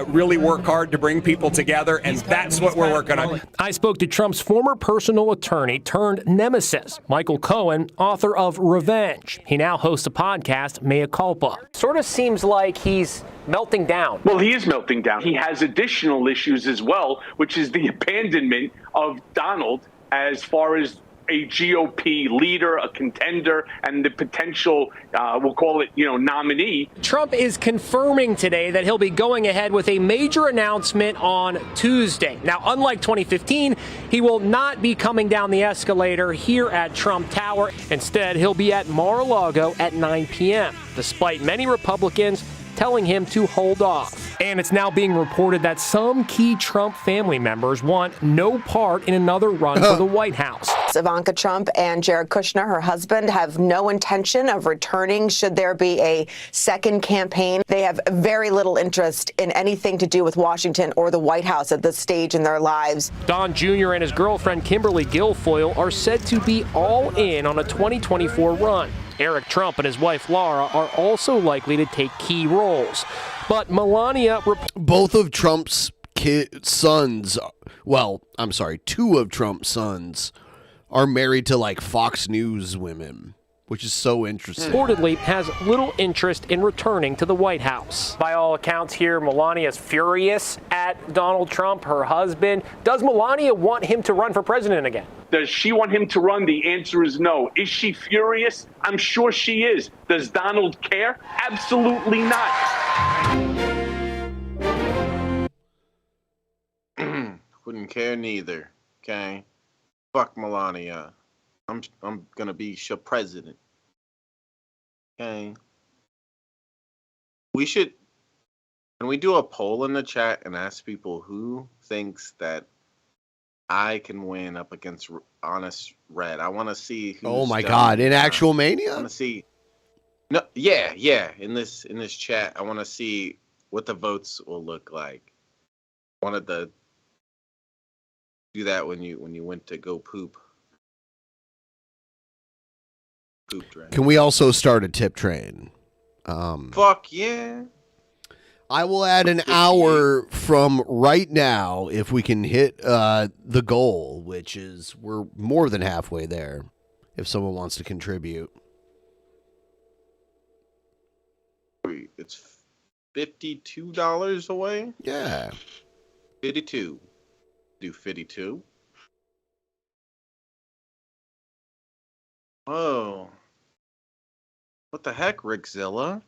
really work hard to bring people together, and that's what we're working on. I spoke to Trump's former personal attorney turned nemesis, Michael Cohen, author of Revenge. He now hosts a podcast, Mea Culpa. Sort of seems like he's melting down. Well, he is melting down. He has additional issues as well, which is the abandonment of Donald as far as a GOP leader, a contender, and the potential, we'll call it, nominee. Trump is confirming today that he'll be going ahead with a major announcement on Tuesday. Now, unlike 2015, he will not be coming down the escalator here at Trump Tower. Instead, he'll be at Mar-a-Lago at 9 p.m., despite many Republicans telling him to hold off. And it's now being reported that some key Trump family members want no part in another run for the White House. Ivanka Trump and Jared Kushner, her husband, have no intention of returning should there be a second campaign. They have very little interest in anything to do with Washington or the White House at this stage in their lives. Don Jr. and his girlfriend Kimberly Guilfoyle are said to be all in on a 2024 run. Eric Trump and his wife Laura are also likely to take key roles. But Melania... Both of Trump's sons, well, I'm sorry, two of Trump's sons are married to like Fox News women, which is so interesting. Reportedly has little interest in returning to the White House. By all accounts here, Melania is furious at Donald Trump, her husband. Does Melania want him to run for president again? Does she want him to run? The answer is no. Is she furious? I'm sure she is. Does Donald care? Absolutely not. Wouldn't care neither. Okay. Fuck Melania. I'm gonna be your president. Okay. Can we do a poll in the chat and ask people who thinks that I can win up against Honest Red? I want to see who's Oh my God, in actual Mania? I want to see. No, yeah. In this chat, I want to see what the votes will look like. Wanted to do that when you went to go poop. Can we also start a tip train? Fuck yeah. I will add an hour from right now if we can hit the goal, which is we're more than halfway there if someone wants to contribute. It's $52 away? Yeah. 52. Do 52. Oh. What the heck, Rickzilla?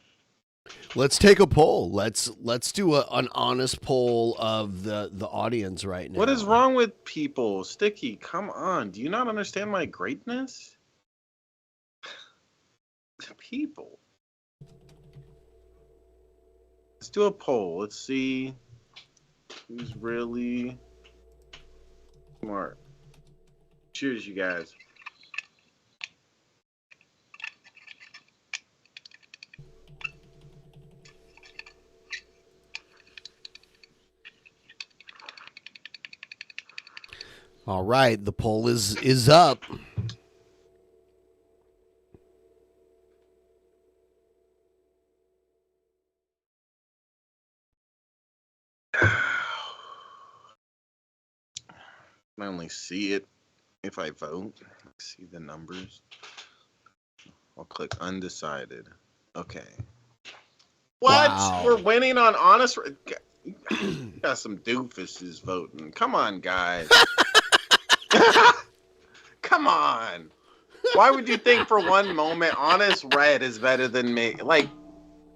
Let's take a poll. Let's do an honest poll of the audience right now. What is wrong with people? Sticky, come on. Do you not understand my greatness? People. Let's do a poll. Let's see who's really smart. Cheers, you guys. All right, the poll is up. I only see it if I vote. See the numbers. I'll click undecided. Okay. What? Wow. We're winning on honest. Got some doofuses voting. Come on, guys. Come on. Why would you think for one moment Honest Red is better than me? Like,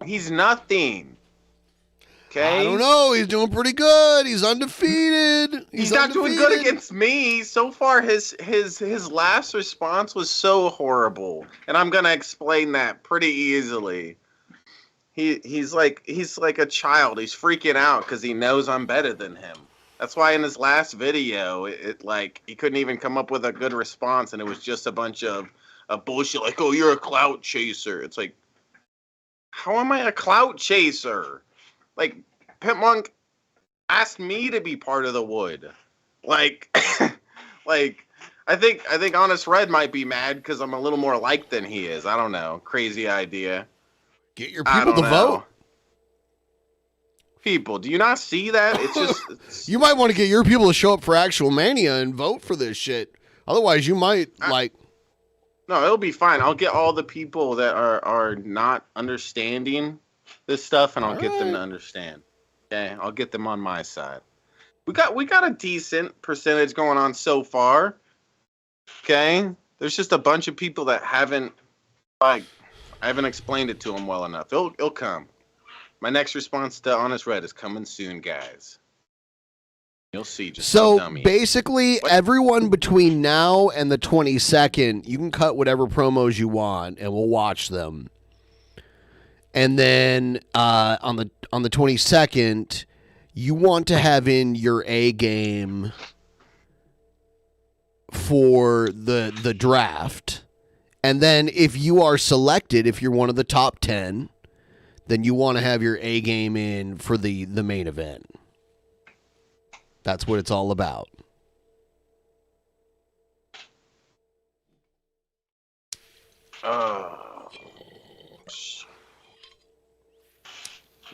he's nothing. Okay? I don't know. He's doing pretty good. He's undefeated. He's not doing good against me. So far, his last response was so horrible. And I'm gonna explain that pretty easily. He's like a child. He's freaking out because he knows I'm better than him. That's why in his last video, it like he couldn't even come up with a good response, and it was just a bunch of bullshit like, "Oh, you're a clout chaser." It's like, how am I a clout chaser? Like, PIMPMUNK asked me to be part of the Wood. Like, I think Honest Red might be mad because I'm a little more liked than he is. I don't know. Crazy idea. Get your people to vote. People, do you not see that? It's just you might want to get your people to show up for actual Mania and vote for this shit. Otherwise, you might No, it'll be fine. I'll get all the people that are not understanding this stuff, and I'll get them to understand. Okay, I'll get them on my side. We got a decent percentage going on so far. Okay? There's just a bunch of people that haven't, like, I haven't explained it to them well enough. It'll come. My next response to Honest Red is coming soon, guys. You'll see just how So dumb he is. basically, everyone between now and the 22nd, you can cut whatever promos you want, and we'll watch them. And then on the 22nd, you want to have in your A game for the draft. And then if you are selected, if you're one of the top 10, then you want to have your A game in for the main event. That's what it's all about.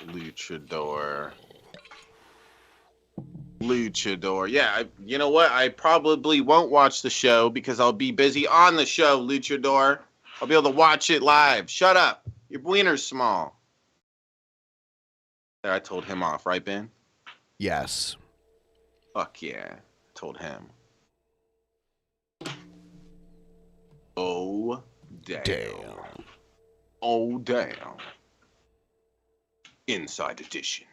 Luchador. Yeah, you know what? I probably won't watch the show because I'll be busy on the show, Luchador. I'll be able to watch it live. Shut up. Your wiener's small. There, I told him off, right, Ben? Yes. Fuck yeah. Told him. Oh, damn. Oh, damn. Inside edition.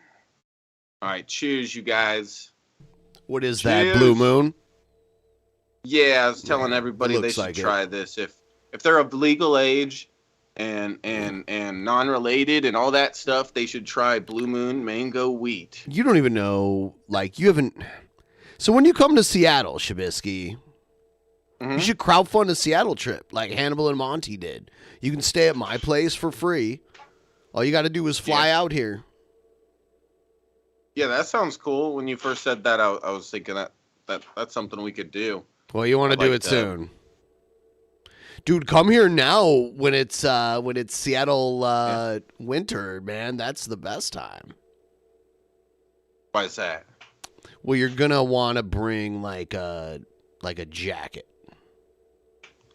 All right, cheers, you guys. What is that, Blue Moon? Yeah, I was telling everybody they looks should like it. try this. If they're of legal age and non-related and all that stuff, they should try Blue Moon Mango Wheat. You don't even know, like, you haven't... So when you come to Seattle, Shabisky, you should crowdfund a Seattle trip like Hannibal and Monty did. You can stay at my place for free. All you got to do is fly out here. Yeah, that sounds cool. When you first said that, I was thinking that's something we could do. Well, you want to do it soon. Dude, come here now when it's Seattle winter, man. That's the best time. Why is that? Well, you're gonna want to bring like a jacket.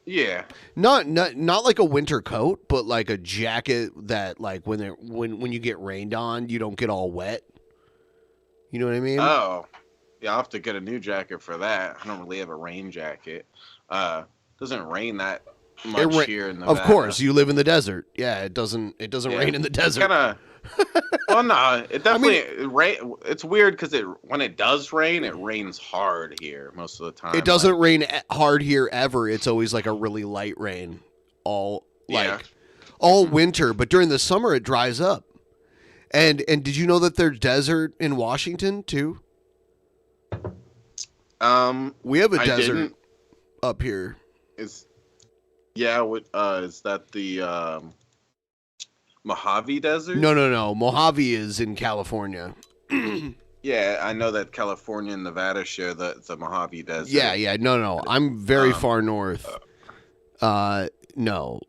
Yeah. Not like a winter coat, but like a jacket that like when you get rained on, you don't get all wet. You know what I mean? Oh. Yeah, I'll have to get a new jacket for that. I don't really have a rain jacket. Doesn't rain that much here in Nevada. Of course, you live in the desert. Yeah, it doesn't rain in the desert. Well, no, it definitely it's weird because when it does rain, it rains hard here most of the time. It doesn't rain hard here ever. It's always like a really light rain all winter, but during the summer it dries up. And did you know that there's desert in Washington too? We have a desert up here. Is that the Mojave Desert? No. Mojave is in California. Yeah, I know that California and Nevada share the Mojave Desert. Yeah. No. I'm very far north. No.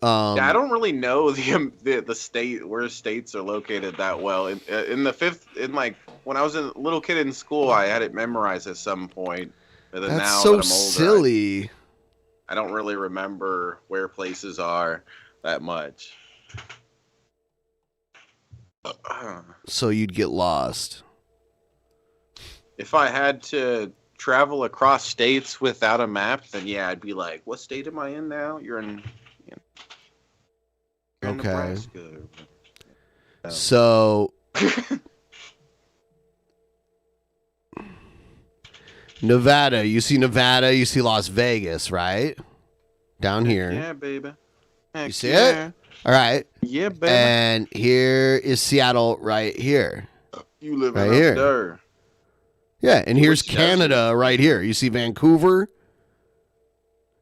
Yeah, I don't really know the state where states are located that well. When I was a little kid in school, I had it memorized at some point. But then That's now so that I'm older, silly. I don't really remember where places are that much. So you'd get lost. If I had to travel across states without a map, then yeah, I'd be like, what state am I in now? You're in Okay. Nebraska. So Nevada, you see Las Vegas, right? Down here. Yeah, baby. You see it? All right. Yeah, baby. And here is Seattle right here. You live right up here. there. Yeah, and here's Canada right here. You see Vancouver?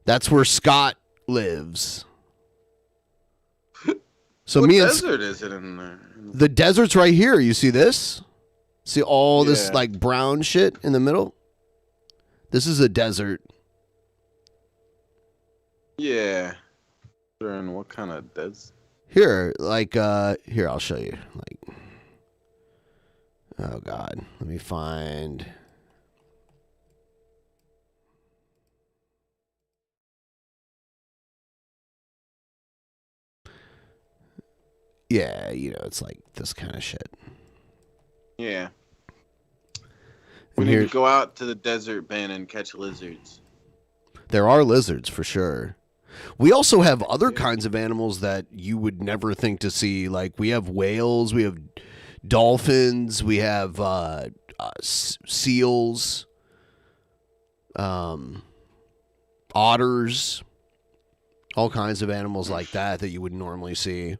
That's where Scott lives. So What me and desert is it in there? the desert's right here. You see this? See all this like brown shit in the middle? This is a desert. Yeah. And what kind of desert? Here, here, I'll show you. Like, oh God, let me find. Yeah, it's like this kind of shit. Yeah. We And need here, to go out to the desert, Ben, and catch lizards. There are lizards for sure. We also have other kinds of animals that you would never think to see. Like we have whales, we have dolphins, we have seals, otters, all kinds of animals like that you would normally see.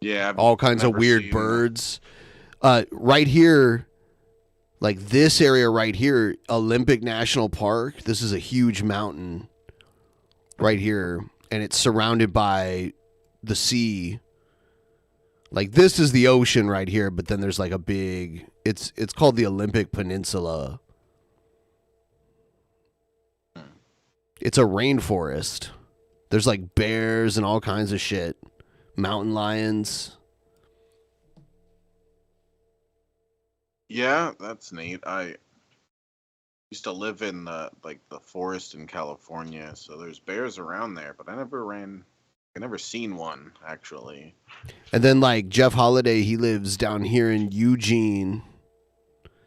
Yeah. All kinds of weird birds. Right here, like this area right here, Olympic National Park, this is a huge mountain right here, and it's surrounded by the sea. Like this is the ocean right here, but then there's like a big, it's called the Olympic Peninsula. It's a rainforest. There's like bears and all kinds of shit. Mountain lions. Yeah, that's neat. I used to live in the forest in California, so there's bears around there, but I never seen one actually. And then like Jeff Holiday, he lives down here in Eugene.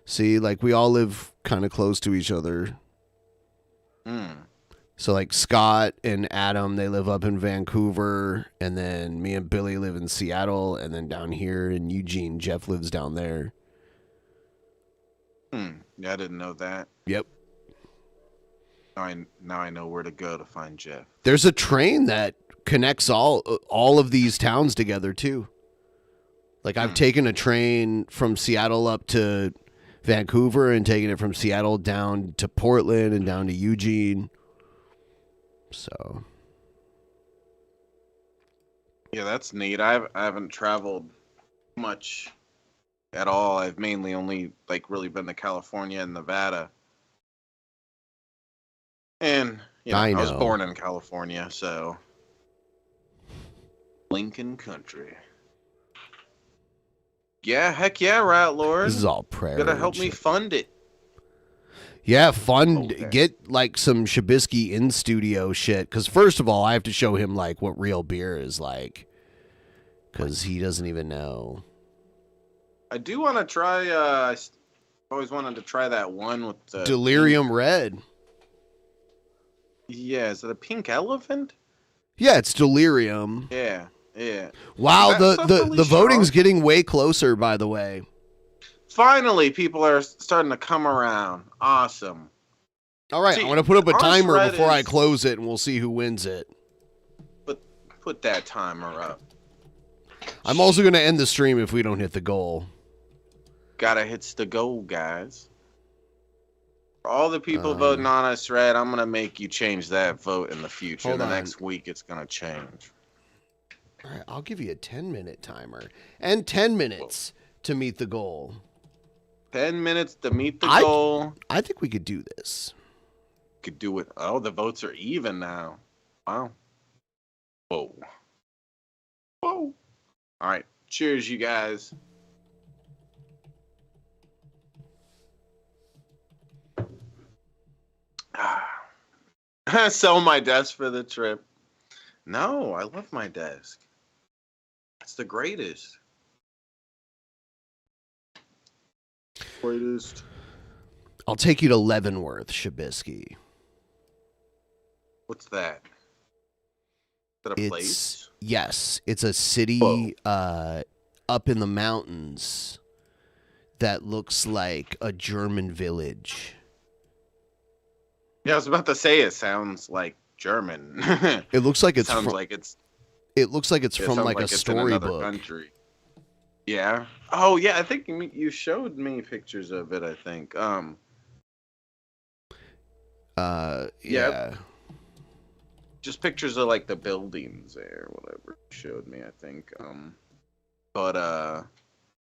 See, like we all live kind of close to each other. So like Scott and Adam, they live up in Vancouver, and then me and Billy live in Seattle, and then down here in Eugene, Jeff lives down there. Yeah, I didn't know that. Yep. Now I know where to go to find Jeff. There's a train that connects all of these towns together too. Like I've taken a train from Seattle up to Vancouver and taken it from Seattle down to Portland and down to Eugene. So yeah, that's neat. I haven't traveled much at all. I've mainly only like really been to California and Nevada. And I was born in California, so Lincoln Country. Yeah, heck yeah, Rat Lord. This is all prayer. You gotta help me fund it. Yeah, get like some Shabisky in studio shit. Because first of all, I have to show him like what real beer is like, because he doesn't even know. I do want to try. I always wanted to try that one with the Delirium Red. Yeah, is it a pink elephant? Yeah, it's Delirium. Yeah. Wow, That stuff really the voting's strong? getting way closer, by the way. Finally, people are starting to come around. Awesome. All right, See, I'm going to put up a honest timer Red before I is- close it, and we'll see who wins it. Put that timer up. I'm also going to end the stream if we don't hit the goal. Gotta hit the goal, guys. For all the people voting on us, Red, I'm gonna make you change that vote in the future. Hold The on. next week, it's gonna change. All right, I'll give you a 10-minute timer and 10 minutes to meet the goal. 10 minutes to meet the goal. I think we could do this. Could do it. Oh, the votes are even now. Wow. Whoa. All right. Cheers, you guys. Sell my desk for the trip. No, I love my desk. It's the greatest. I'll take you to Leavenworth, Shabisky. What's that? Is that a place? Yes, it's a city up in the mountains that looks like a German village. Yeah, I was about to say it sounds like German. It looks like it's sounds from, like it's It looks like it's it from sounds like a it's in another storybook. country. Yeah. Oh yeah, I think you showed me pictures of it. I think. Yeah. Just pictures of like the buildings there, whatever you showed me. I think.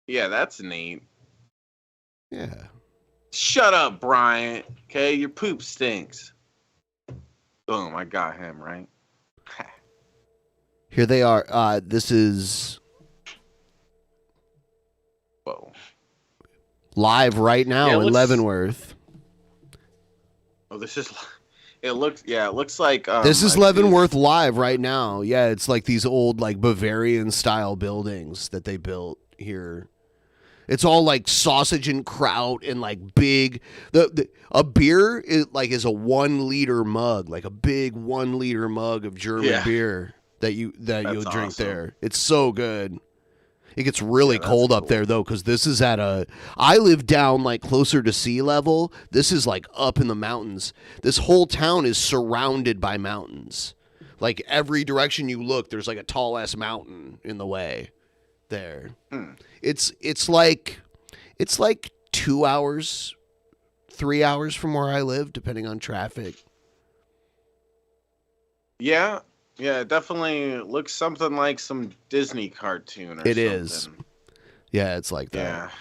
Yeah, that's neat. Yeah. Shut up, Bryant. Okay, your poop stinks. Boom, I got him right. Here they are. This is live right now Yeah, it in looks- Leavenworth. Oh, this is. It looks like. This is I Leavenworth live right now. Yeah, it's like these old like Bavarian style buildings that they built here. It's all like sausage and kraut and like big. A beer is a 1 liter mug, like a big 1 liter mug of German beer that you'll drink awesome. there. It's so good. It gets really cold up there though, because this is I live down like closer to sea level. This is like up in the mountains. This whole town is surrounded by mountains. Like every direction you look, there's like a tall ass mountain in the way. There. It's like 2 hours, 3 hours from where I live, depending on traffic. Yeah, it definitely looks something like some Disney cartoon. Or It is. Yeah, it's like Yeah.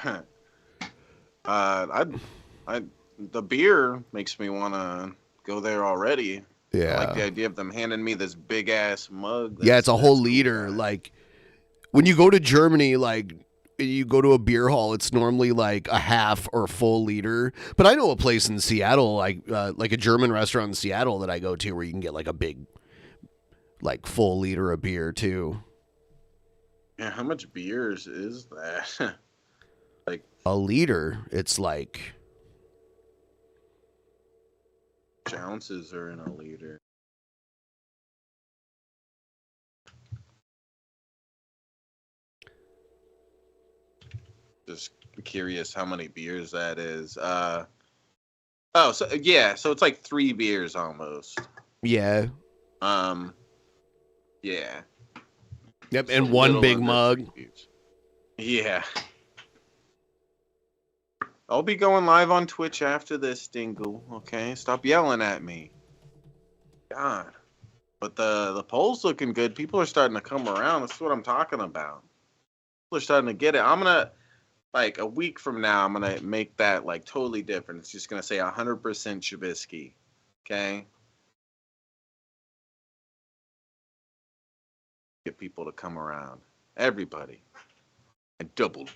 that. The beer makes me want to go there already. Yeah. I like the idea of them handing me this big ass mug. Yeah, it's a whole liter. Like when you go to Germany, like you go to a beer hall, it's normally like a half or full liter. But I know a place in Seattle, like a German restaurant in Seattle that I go to, where you can get like a big, like full liter of beer too. Yeah, how much beers is that? Like a liter, it's like ounces are in a liter. Just curious how many beers that is. So it's like 3 beers almost. Yeah. Yeah. Yep, and one big mug. Yeah. I'll be going live on Twitch after this, Dingle. Okay, stop yelling at me. God. But the poll's looking good. People are starting to come around. That's what I'm talking about. People are starting to get it. I'm gonna, like, a week from now, I'm gonna make that like totally different. It's just gonna say 100% Shabisky. Okay. Get people to come around. Everybody. And double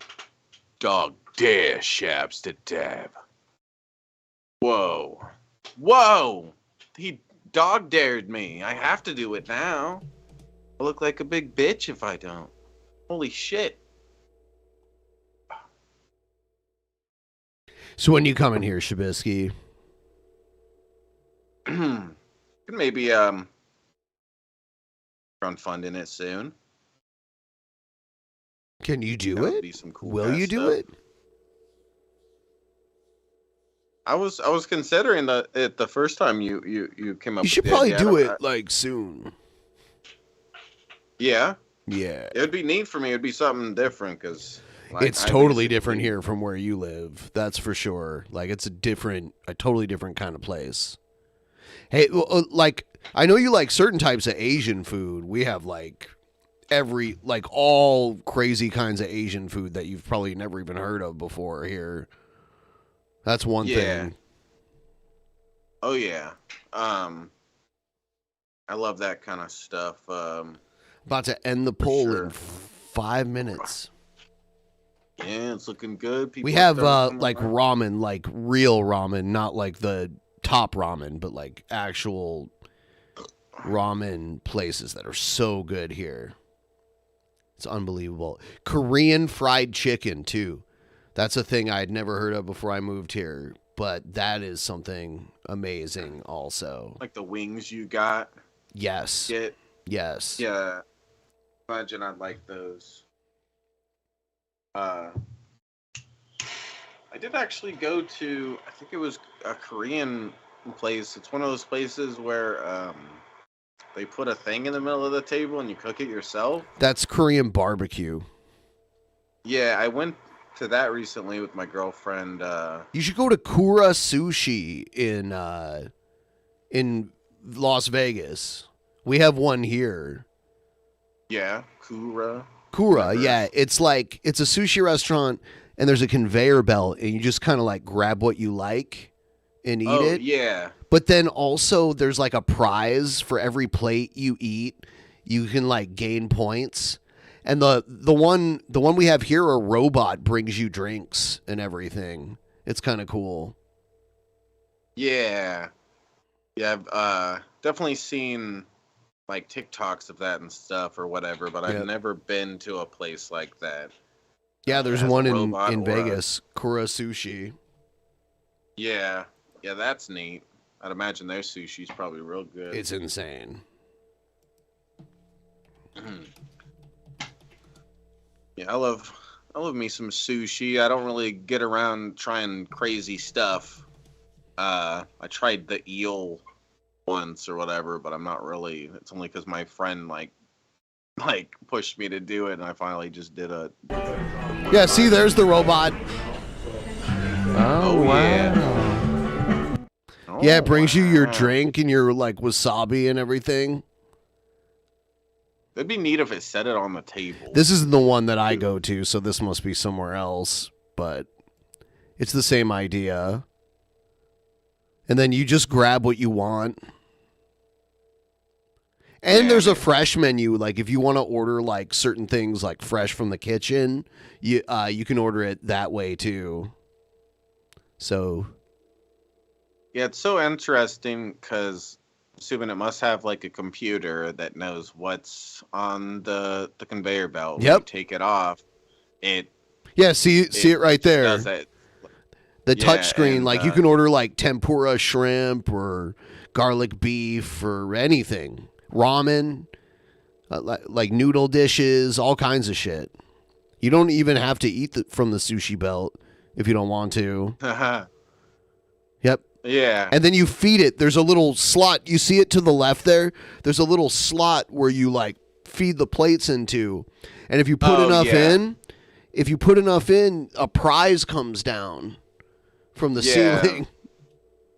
dog dare Shabs to dab. Whoa. He dog dared me. I have to do it now. I look like a big bitch if I don't. Holy shit. So when you come in here, Shabisky? Maybe crowdfunding it soon. Can you do That would it? be some cool Will you do stuff. it? I was considering it the first time you came up. You should with the probably idea. do it like soon. Yeah. Yeah. It would be neat for me. It'd be something different because It's totally different here from where you live. That's for sure. Like it's a totally different kind of place. Hey, like I know you like certain types of Asian food. We have like all crazy kinds of Asian food that you've probably never even heard of before here. That's one thing. Oh yeah. I love that kind of stuff. About to end the poll in 5 minutes. Yeah, it's looking good. People We are have starting to like come around. ramen, like real ramen, not like the top ramen, but like actual ramen places that are so good here. It's unbelievable. Korean fried chicken too. That's a thing I'd never heard of before I moved here, but that is something amazing also. Like the wings you got. Yes. Get. Yes. Yeah. Imagine I'd like those. I did actually go to, I think it was a Korean place. It's one of those places where they put a thing in the middle of the table and you cook it yourself. That's Korean barbecue. Yeah, I went to that recently with my girlfriend. You should go to Kura Sushi in Las Vegas. We have one here. Yeah, Kura. Yeah. It's a sushi restaurant and there's a conveyor belt and you just kind of like grab what you like and eat it. Yeah. But then also there's like a prize for every plate you eat. You can like gain points. And the one we have here, a robot brings you drinks and everything. It's kind of cool. Yeah. Yeah, I've definitely seen like TikToks of that and stuff or whatever, but I've never been to a place like that. Yeah, there's As a one robot in or Vegas, Kura Sushi. Yeah, that's neat. I'd imagine their sushi's probably real good. It's insane. Yeah, I love me some sushi. I don't really get around trying crazy stuff. I tried the eel once or whatever, but I'm not really. It's only because my friend like pushed me to do it, and I finally just did it. Yeah, see, there's the robot. Oh, wow. Yeah, it brings you your drink and your like wasabi and everything. It'd be neat if it set it on the table. This isn't the one that I go to, so this must be somewhere else, but it's the same idea. And then you just grab what you want. And there's a fresh menu. Like if you want to order like certain things like fresh from the kitchen, you can order it that way too. So Yeah, it's so interesting because assuming it must have like a computer that knows what's on the conveyor belt. When Yep. you take it off, it see it right there. does it. The Yeah, touch screen, and, like you can order like tempura shrimp or garlic beef or anything, ramen, like noodle dishes, all kinds of shit. You don't even have to eat from the sushi belt if you don't want to. Yep. Yeah. And then you feed it. There's a little slot. You see it to the left there? There's a little slot where you like feed the plates into. And if you put enough in, a prize comes down from the ceiling.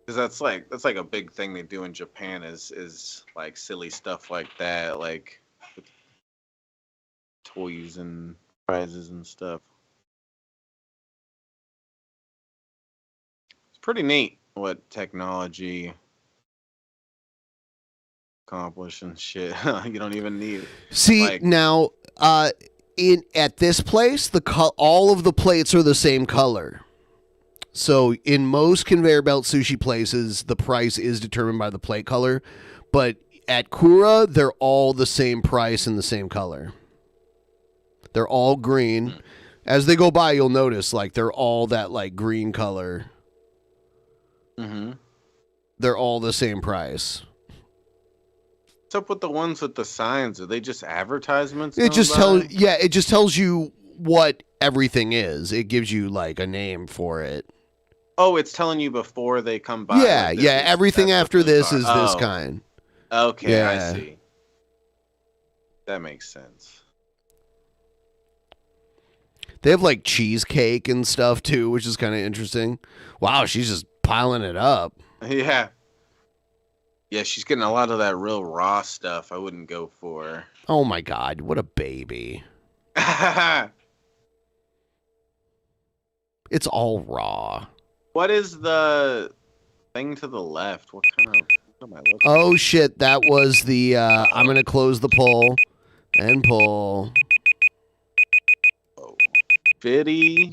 Because that's like a big thing they do in Japan is like silly stuff like that, like toys and prizes and stuff. It's pretty neat what technology accomplish and shit. You don't even need it. See, now at this place, all of the plates are the same color. So in most conveyor belt sushi places, the price is determined by the plate color, but at Kura, they're all the same price and the same color. They're all green. As they go by, you'll notice like they're all that like green color. Mm-hmm. They're all the same price. What's up with the ones with the signs? Are they just advertisements? It just tells you what everything is. It gives you like a name for it. Oh, it's telling you before they come by. Yeah, like, yeah. Everything after this is this Oh. kind. Okay, Yeah. I see. That makes sense. They have like cheesecake and stuff too, which is kind of interesting. Wow, she's just piling it up. Yeah. Yeah, she's getting a lot of that real raw stuff I wouldn't go for. Oh my God, what a baby. It's all raw. What is the thing to the left? What am I looking at? Oh shit, that was the, I'm going to close the poll and pull. 50%.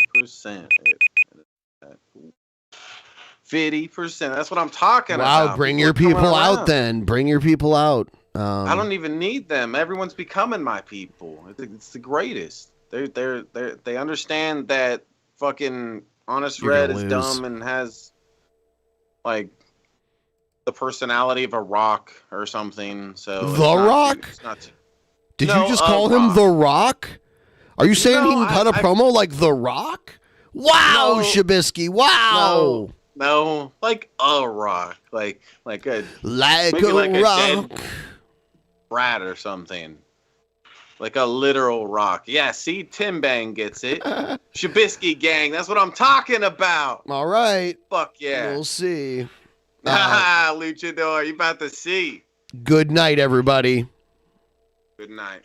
50%. That's what I'm talking Wow, about. bring your are coming people out around. then. Bring your people out. I don't even need them. Everyone's becoming my people. It's the greatest. They understand that fucking Honest You're Red gonna is lose. dumb and has like the personality of a rock or something. So it's The not Rock? it's not Did No, you just a call him Rock. The Rock? Are you saying he No, can cut a promo like The Rock? Wow, No. Shabisky. Wow. No, like a rock, like a Like maybe a like a rock. dead rat or something, like a literal rock. Yeah, see, Tim Bang gets it. Shabisky gang, that's what I'm talking about. All right. Fuck yeah. We'll see. Luchador, you about to see. Good night, everybody. Good night.